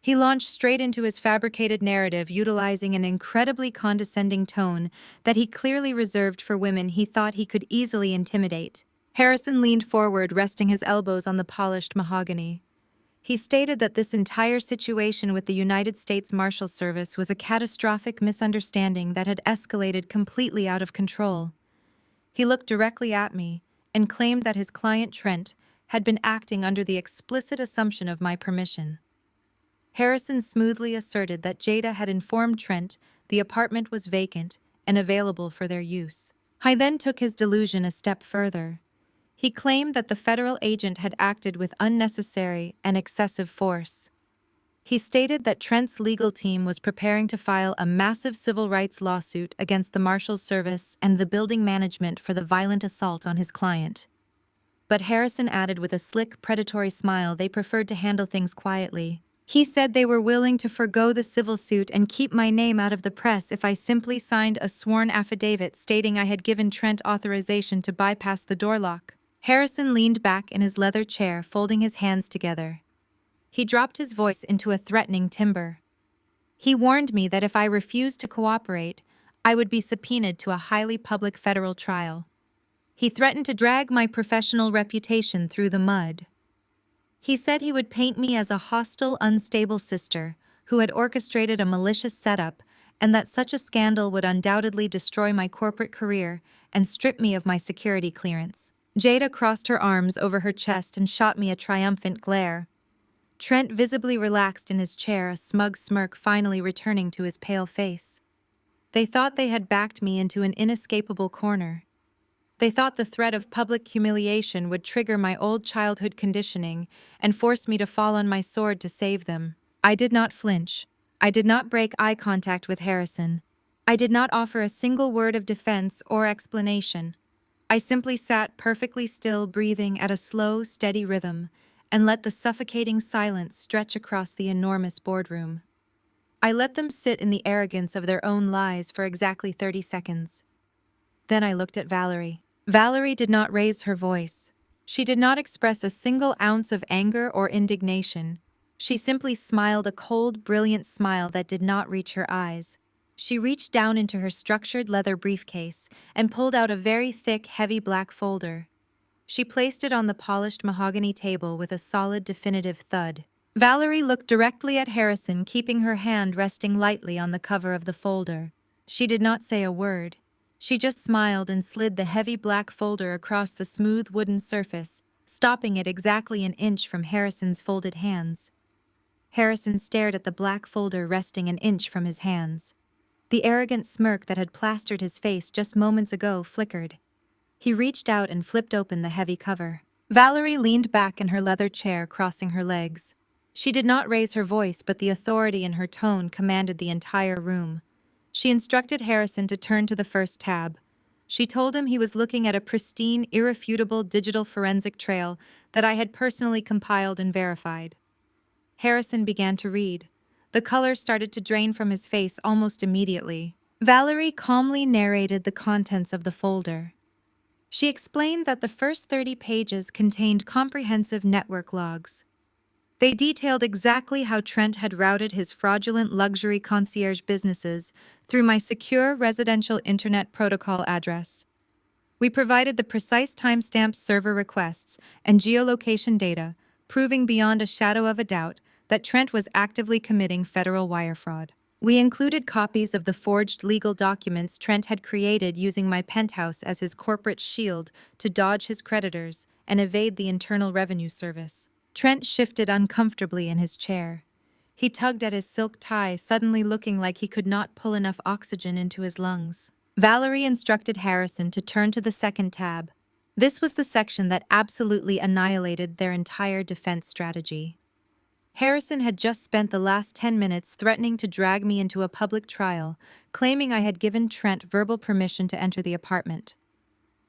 He launched straight into his fabricated narrative, utilizing an incredibly condescending tone that he clearly reserved for women he thought he could easily intimidate. Harrison leaned forward, resting his elbows on the polished mahogany. He stated that this entire situation with the United States Marshals Service was a catastrophic misunderstanding that had escalated completely out of control. He looked directly at me and claimed that his client Trent had been acting under the explicit assumption of my permission. Harrison smoothly asserted that Jada had informed Trent the apartment was vacant and available for their use. I then took his delusion a step further. He claimed that the federal agent had acted with unnecessary and excessive force. He stated that Trent's legal team was preparing to file a massive civil rights lawsuit against the Marshals Service and the building management for the violent assault on his client. But Harrison added with a slick, predatory smile they preferred to handle things quietly. He said they were willing to forgo the civil suit and keep my name out of the press if I simply signed a sworn affidavit stating I had given Trent authorization to bypass the door lock. Harrison leaned back in his leather chair, folding his hands together. He dropped his voice into a threatening timbre. He warned me that if I refused to cooperate, I would be subpoenaed to a highly public federal trial. He threatened to drag my professional reputation through the mud. He said he would paint me as a hostile, unstable sister who had orchestrated a malicious setup, and that such a scandal would undoubtedly destroy my corporate career and strip me of my security clearance. Jada crossed her arms over her chest and shot me a triumphant glare. Trent visibly relaxed in his chair, a smug smirk finally returning to his pale face. They thought they had backed me into an inescapable corner. They thought the threat of public humiliation would trigger my old childhood conditioning and force me to fall on my sword to save them. I did not flinch. I did not break eye contact with Harrison. I did not offer a single word of defense or explanation. I simply sat perfectly still, breathing at a slow, steady rhythm, and let the suffocating silence stretch across the enormous boardroom. I let them sit in the arrogance of their own lies for exactly 30 seconds. Then I looked at Valerie. Valerie did not raise her voice. She did not express a single ounce of anger or indignation. She simply smiled, a cold, brilliant smile that did not reach her eyes. She reached down into her structured leather briefcase and pulled out a very thick, heavy black folder. She placed it on the polished mahogany table with a solid, definitive thud. Valerie looked directly at Harrison, keeping her hand resting lightly on the cover of the folder. She did not say a word. She just smiled and slid the heavy black folder across the smooth wooden surface, stopping it exactly an inch from Harrison's folded hands. Harrison stared at the black folder resting an inch from his hands. The arrogant smirk that had plastered his face just moments ago flickered. He reached out and flipped open the heavy cover. Valerie leaned back in her leather chair, crossing her legs. She did not raise her voice, but the authority in her tone commanded the entire room. She instructed Harrison to turn to the first tab. She told him he was looking at a pristine, irrefutable digital forensic trail that I had personally compiled and verified. Harrison began to read. The color started to drain from his face almost immediately. Valerie calmly narrated the contents of the folder. She explained that the first 30 pages contained comprehensive network logs. They detailed exactly how Trent had routed his fraudulent luxury concierge businesses through my secure residential internet protocol address. We provided the precise timestamp server requests and geolocation data, proving beyond a shadow of a doubt that Trent was actively committing federal wire fraud. We included copies of the forged legal documents Trent had created using my penthouse as his corporate shield to dodge his creditors and evade the Internal Revenue Service. Trent shifted uncomfortably in his chair. He tugged at his silk tie, suddenly looking like he could not pull enough oxygen into his lungs. Valerie instructed Harrison to turn to the second tab. This was the section that absolutely annihilated their entire defense strategy. Harrison had just spent the last 10 minutes threatening to drag me into a public trial, claiming I had given Trent verbal permission to enter the apartment.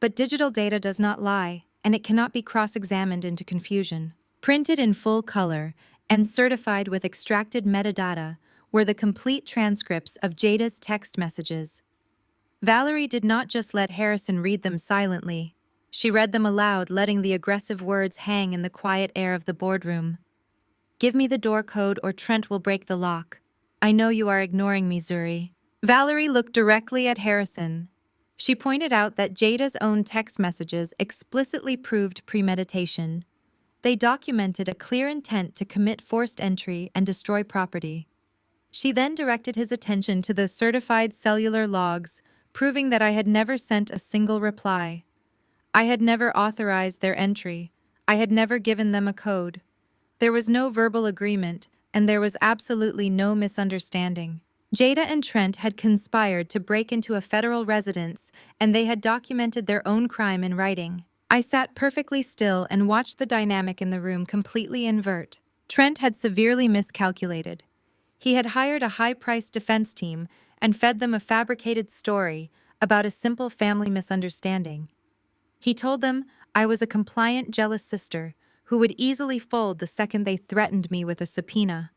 But digital data does not lie, and it cannot be cross-examined into confusion. Printed in full color and certified with extracted metadata were the complete transcripts of Jada's text messages. Valerie did not just let Harrison read them silently. She read them aloud, letting the aggressive words hang in the quiet air of the boardroom. "Give me the door code or Trent will break the lock. I know you are ignoring me, Zuri." Valerie looked directly at Harrison. She pointed out that Jada's own text messages explicitly proved premeditation. They documented a clear intent to commit forced entry and destroy property. She then directed his attention to the certified cellular logs, proving that I had never sent a single reply. I had never authorized their entry. I had never given them a code. There was no verbal agreement, and there was absolutely no misunderstanding. Jada and Trent had conspired to break into a federal residence, and they had documented their own crime in writing. I sat perfectly still and watched the dynamic in the room completely invert. Trent had severely miscalculated. He had hired a high-priced defense team and fed them a fabricated story about a simple family misunderstanding. He told them I was a compliant, jealous sister who would easily fold the second they threatened me with a subpoena.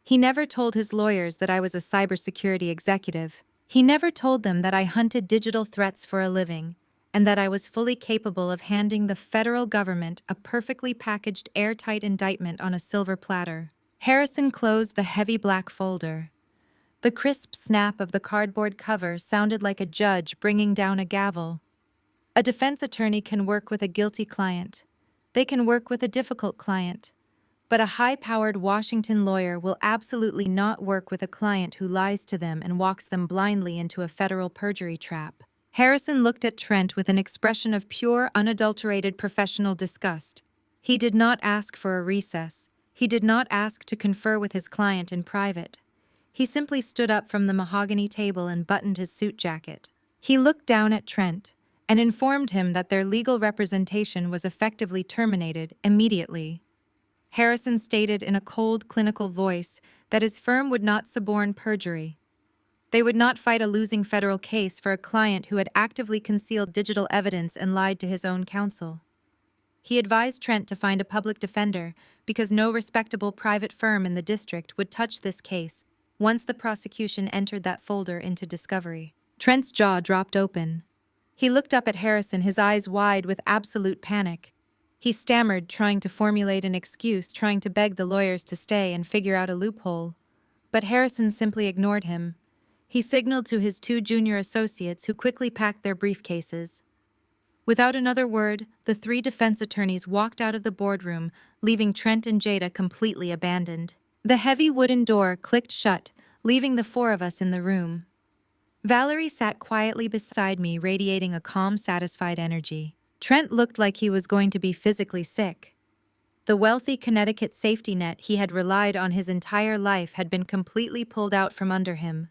He never told his lawyers that I was a cybersecurity executive. He never told them that I hunted digital threats for a living, and that I was fully capable of handing the federal government a perfectly packaged airtight indictment on a silver platter. Harrison closed the heavy black folder. The crisp snap of the cardboard cover sounded like a judge bringing down a gavel. A defense attorney can work with a guilty client. They can work with a difficult client. But a high-powered Washington lawyer will absolutely not work with a client who lies to them and walks them blindly into a federal perjury trap. Harrison looked at Trent with an expression of pure, unadulterated professional disgust. He did not ask for a recess. He did not ask to confer with his client in private. He simply stood up from the mahogany table and buttoned his suit jacket. He looked down at Trent and informed him that their legal representation was effectively terminated immediately. Harrison stated in a cold, clinical voice that his firm would not suborn perjury. They would not fight a losing federal case for a client who had actively concealed digital evidence and lied to his own counsel. He advised Trent to find a public defender because no respectable private firm in the district would touch this case once the prosecution entered that folder into discovery. Trent's jaw dropped open. He looked up at Harrison, his eyes wide with absolute panic. He stammered, trying to formulate an excuse, trying to beg the lawyers to stay and figure out a loophole. But Harrison simply ignored him. He signaled to his two junior associates, who quickly packed their briefcases. Without another word, the three defense attorneys walked out of the boardroom, leaving Trent and Jada completely abandoned. The heavy wooden door clicked shut, leaving the four of us in the room. Valerie sat quietly beside me, radiating a calm, satisfied energy. Trent looked like he was going to be physically sick. The wealthy Connecticut safety net he had relied on his entire life had been completely pulled out from under him.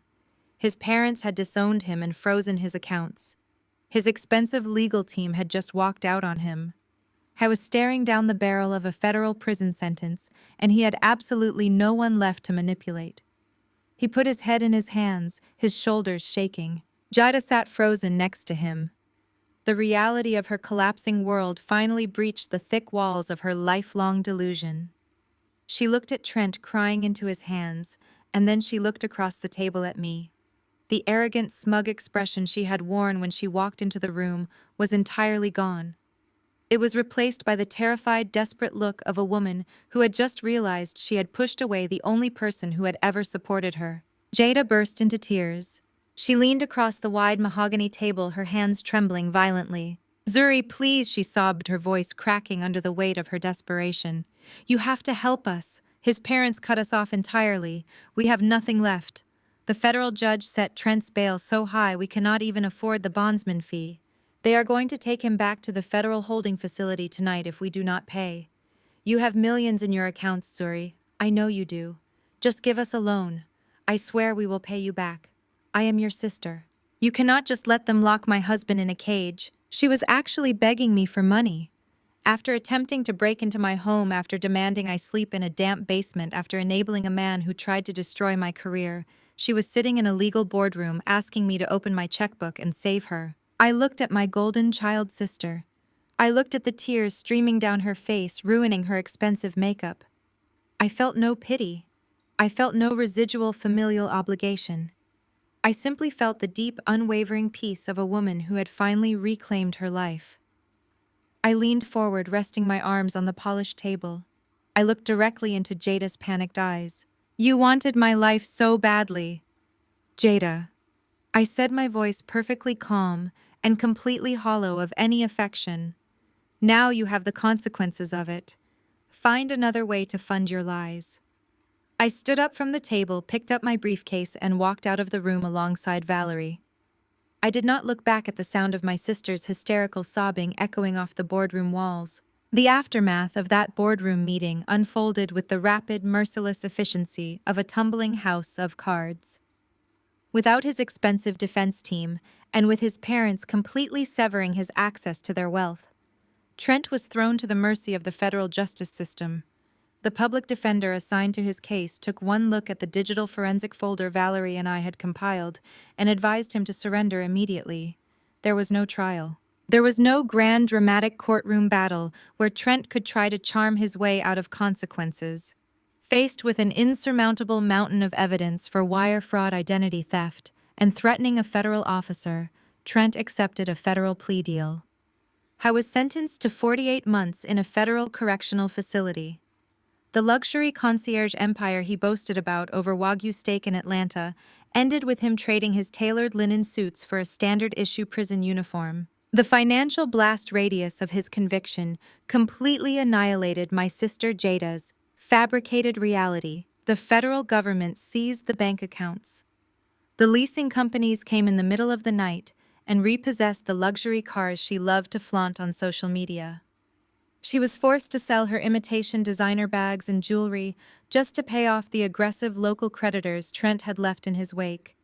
His parents had disowned him and frozen his accounts. His expensive legal team had just walked out on him. I was staring down the barrel of a federal prison sentence, and he had absolutely no one left to manipulate. He put his head in his hands, his shoulders shaking. Jada sat frozen next to him. The reality of her collapsing world finally breached the thick walls of her lifelong delusion. She looked at Trent, crying into his hands, and then she looked across the table at me. The arrogant, smug expression she had worn when she walked into the room was entirely gone. It was replaced by the terrified, desperate look of a woman who had just realized she had pushed away the only person who had ever supported her. Jada burst into tears. She leaned across the wide mahogany table, her hands trembling violently. "Zuri, please," she sobbed, her voice cracking under the weight of her desperation. "You have to help us. His parents cut us off entirely. We have nothing left. The federal judge set Trent's bail so high we cannot even afford the bondsman fee. They are going to take him back to the federal holding facility tonight if we do not pay. You have millions in your accounts, Zuri. I know you do. Just give us a loan. I swear we will pay you back. I am your sister. You cannot just let them lock my husband in a cage." She was actually begging me for money. After attempting to break into my home, after demanding I sleep in a damp basement, after enabling a man who tried to destroy my career, she was sitting in a legal boardroom asking me to open my checkbook and save her. I looked at my golden child sister. I looked at the tears streaming down her face, ruining her expensive makeup. I felt no pity. I felt no residual familial obligation. I simply felt the deep, unwavering peace of a woman who had finally reclaimed her life. I leaned forward, resting my arms on the polished table. I looked directly into Jada's panicked eyes. "You wanted my life so badly." "Jada," I said, my voice perfectly calm and completely hollow of any affection. "Now you have the consequences of it. Find another way to fund your lies." I stood up from the table, picked up my briefcase, and walked out of the room alongside Valerie. I did not look back at the sound of my sister's hysterical sobbing echoing off the boardroom walls. The aftermath of that boardroom meeting unfolded with the rapid, merciless efficiency of a tumbling house of cards. Without his expensive defense team, and with his parents completely severing his access to their wealth, Trent was thrown to the mercy of the federal justice system. The public defender assigned to his case took one look at the digital forensic folder Valerie and I had compiled and advised him to surrender immediately. There was no trial. There was no grand dramatic courtroom battle where Trent could try to charm his way out of consequences. Faced with an insurmountable mountain of evidence for wire fraud, identity theft, and threatening a federal officer, Trent accepted a federal plea deal. I was sentenced to 48 months in a federal correctional facility. The luxury concierge empire he boasted about over Wagyu steak in Atlanta ended with him trading his tailored linen suits for a standard-issue prison uniform. The financial blast radius of his conviction completely annihilated my sister Jada's fabricated reality. The federal government seized the bank accounts. The leasing companies came in the middle of the night and repossessed the luxury cars she loved to flaunt on social media. She was forced to sell her imitation designer bags and jewelry just to pay off the aggressive local creditors Trent had left in his wake.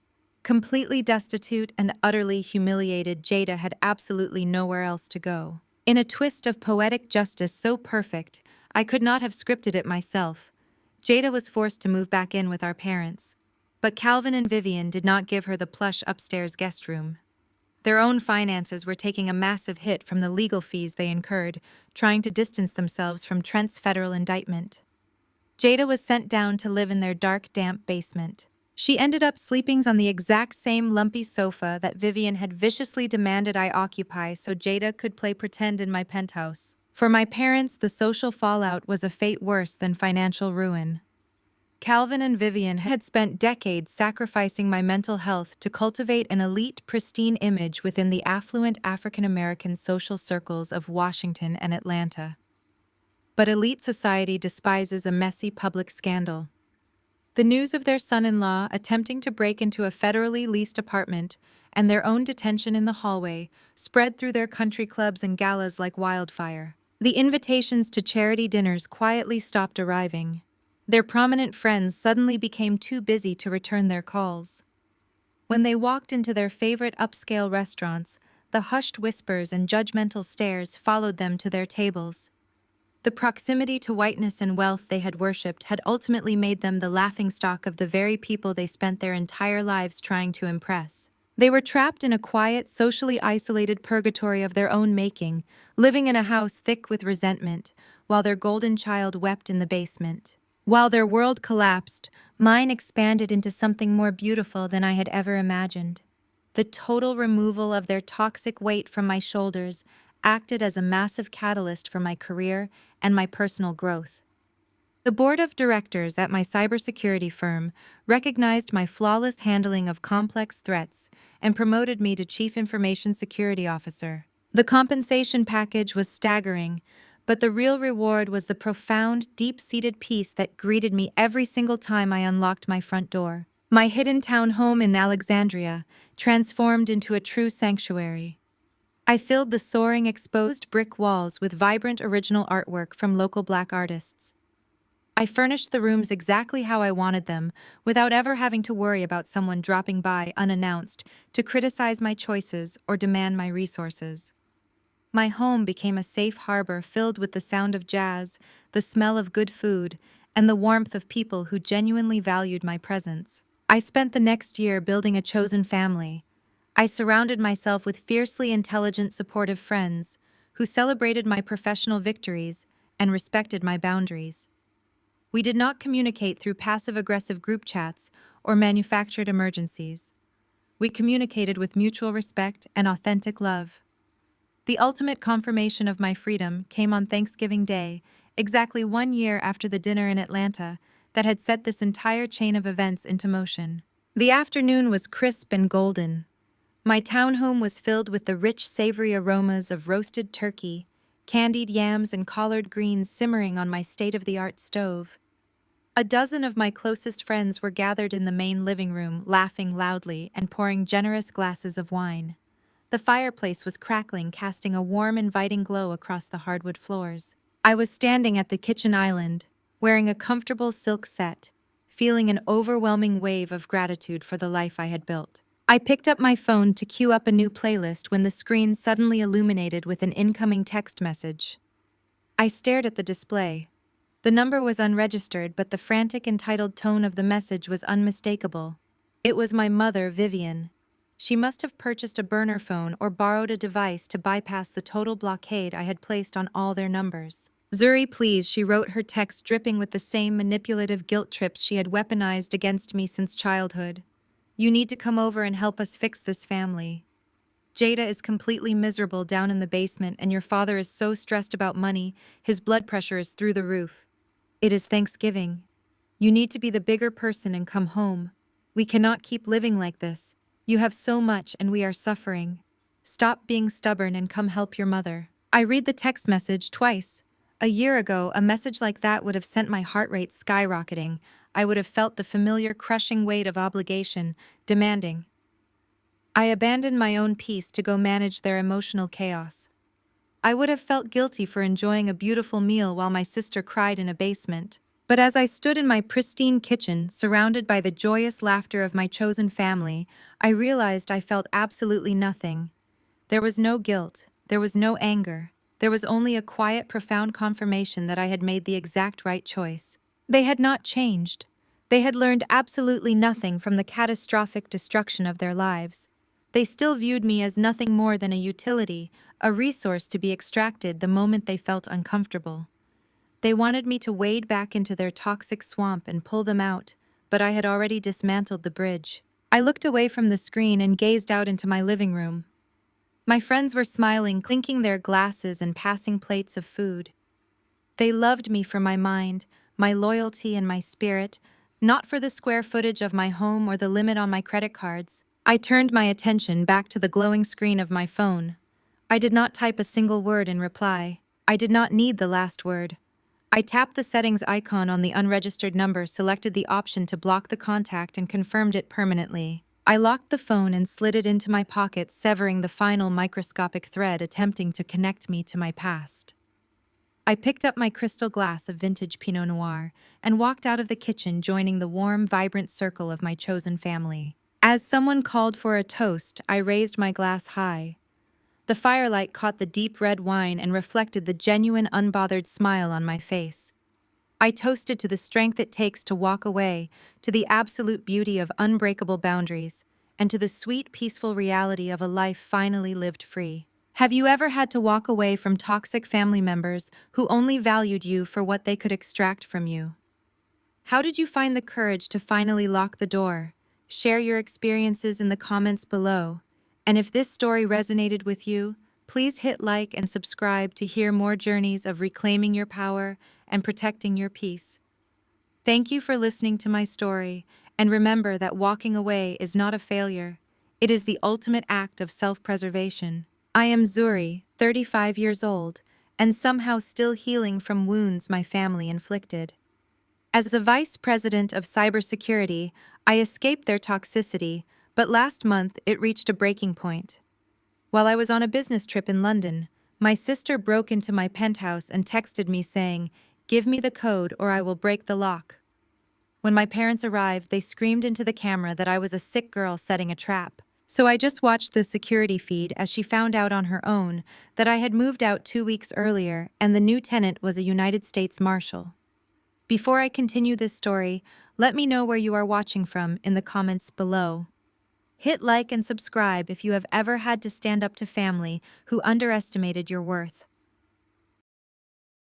Completely destitute and utterly humiliated, Jada had absolutely nowhere else to go. In a twist of poetic justice so perfect, I could not have scripted it myself. Jada was forced to move back in with our parents. But Calvin and Vivian did not give her the plush upstairs guest room. Their own finances were taking a massive hit from the legal fees they incurred, trying to distance themselves from Trent's federal indictment. Jada was sent down to live in their dark, damp basement. She ended up sleeping on the exact same lumpy sofa that Vivian had viciously demanded I occupy so Jada could play pretend in my penthouse. For my parents, the social fallout was a fate worse than financial ruin. Calvin and Vivian had spent decades sacrificing my mental health to cultivate an elite, pristine image within the affluent African-American social circles of Washington and Atlanta. But elite society despises a messy public scandal. The news of their son-in-law attempting to break into a federally leased apartment and their own detention in the hallway spread through their country clubs and galas like wildfire. The invitations to charity dinners quietly stopped arriving. Their prominent friends suddenly became too busy to return their calls. When they walked into their favorite upscale restaurants, the hushed whispers and judgmental stares followed them to their tables. The proximity to whiteness and wealth they had worshipped had ultimately made them the laughingstock of the very people they spent their entire lives trying to impress. They were trapped in a quiet, socially isolated purgatory of their own making, living in a house thick with resentment, while their golden child wept in the basement. While their world collapsed, mine expanded into something more beautiful than I had ever imagined. The total removal of their toxic weight from my shoulders acted as a massive catalyst for my career and my personal growth. The board of directors at my cybersecurity firm recognized my flawless handling of complex threats and promoted me to Chief Information Security Officer. The compensation package was staggering, but the real reward was the profound, deep-seated peace that greeted me every single time I unlocked my front door. My hidden town home in Alexandria transformed into a true sanctuary. I filled the soaring, exposed brick walls with vibrant original artwork from local Black artists. I furnished the rooms exactly how I wanted them, without ever having to worry about someone dropping by unannounced to criticize my choices or demand my resources. My home became a safe harbor filled with the sound of jazz, the smell of good food, and the warmth of people who genuinely valued my presence. I spent the next year building a chosen family. I surrounded myself with fiercely intelligent, supportive friends who celebrated my professional victories and respected my boundaries. We did not communicate through passive-aggressive group chats or manufactured emergencies. We communicated with mutual respect and authentic love. The ultimate confirmation of my freedom came on Thanksgiving Day, exactly 1 year after the dinner in Atlanta that had set this entire chain of events into motion. The afternoon was crisp and golden. My townhome was filled with the rich, savory aromas of roasted turkey, candied yams, and collard greens simmering on my state-of-the-art stove. A dozen of my closest friends were gathered in the main living room, laughing loudly and pouring generous glasses of wine. The fireplace was crackling, casting a warm, inviting glow across the hardwood floors. I was standing at the kitchen island, wearing a comfortable silk set, feeling an overwhelming wave of gratitude for the life I had built. I picked up my phone to queue up a new playlist when the screen suddenly illuminated with an incoming text message. I stared at the display. The number was unregistered, but the frantic, entitled tone of the message was unmistakable. It was my mother, Vivian. She must have purchased a burner phone or borrowed a device to bypass the total blockade I had placed on all their numbers. "Zuri, please," she wrote, her text dripping with the same manipulative guilt trips she had weaponized against me since childhood. "You need to come over and help us fix this family." Jada is completely miserable down in the basement, and your father is so stressed about money, his blood pressure is through the roof. It is Thanksgiving. You need to be the bigger person and come home. We cannot keep living like this. You have so much and we are suffering. Stop being stubborn and come help your mother. I read the text message twice. A year ago, a message like that would have sent my heart rate skyrocketing. I would have felt the familiar crushing weight of obligation, demanding. I abandoned my own peace to go manage their emotional chaos. I would have felt guilty for enjoying a beautiful meal while my sister cried in a basement. But as I stood in my pristine kitchen, surrounded by the joyous laughter of my chosen family, I realized I felt absolutely nothing. There was no guilt, there was no anger, there was only a quiet, profound confirmation that I had made the exact right choice. They had not changed. They had learned absolutely nothing from the catastrophic destruction of their lives. They still viewed me as nothing more than a utility, a resource to be extracted the moment they felt uncomfortable. They wanted me to wade back into their toxic swamp and pull them out, but I had already dismantled the bridge. I looked away from the screen and gazed out into my living room. My friends were smiling, clinking their glasses and passing plates of food. They loved me for my mind, my loyalty, and my spirit, not for the square footage of my home or the limit on my credit cards. I turned my attention back to the glowing screen of my phone. I did not type a single word in reply. I did not need the last word. I tapped the settings icon on the unregistered number, selected the option to block the contact, and confirmed it permanently. I locked the phone and slid it into my pocket, severing the final microscopic thread attempting to connect me to my past. I picked up my crystal glass of vintage Pinot Noir and walked out of the kitchen, joining the warm, vibrant circle of my chosen family. As someone called for a toast, I raised my glass high. The firelight caught the deep red wine and reflected the genuine, unbothered smile on my face. I toasted to the strength it takes to walk away, to the absolute beauty of unbreakable boundaries, and to the sweet, peaceful reality of a life finally lived free. Have you ever had to walk away from toxic family members who only valued you for what they could extract from you? How did you find the courage to finally lock the door? Share your experiences in the comments below. And if this story resonated with you, please hit like and subscribe to hear more journeys of reclaiming your power and protecting your peace. Thank you for listening to my story, and remember that walking away is not a failure. It is the ultimate act of self-preservation. I am Zuri, 35 years old, and somehow still healing from wounds my family inflicted. As a vice president of cybersecurity, I escaped their toxicity, but last month it reached a breaking point. While I was on a business trip in London, my sister broke into my penthouse and texted me saying, "Give me the code or I will break the lock." When my parents arrived, they screamed into the camera that I was a sick girl setting a trap. So I just watched the security feed as she found out on her own that I had moved out 2 weeks earlier and the new tenant was a United States Marshal. Before I continue this story, let me know where you are watching from in the comments below. Hit like and subscribe if you have ever had to stand up to family who underestimated your worth.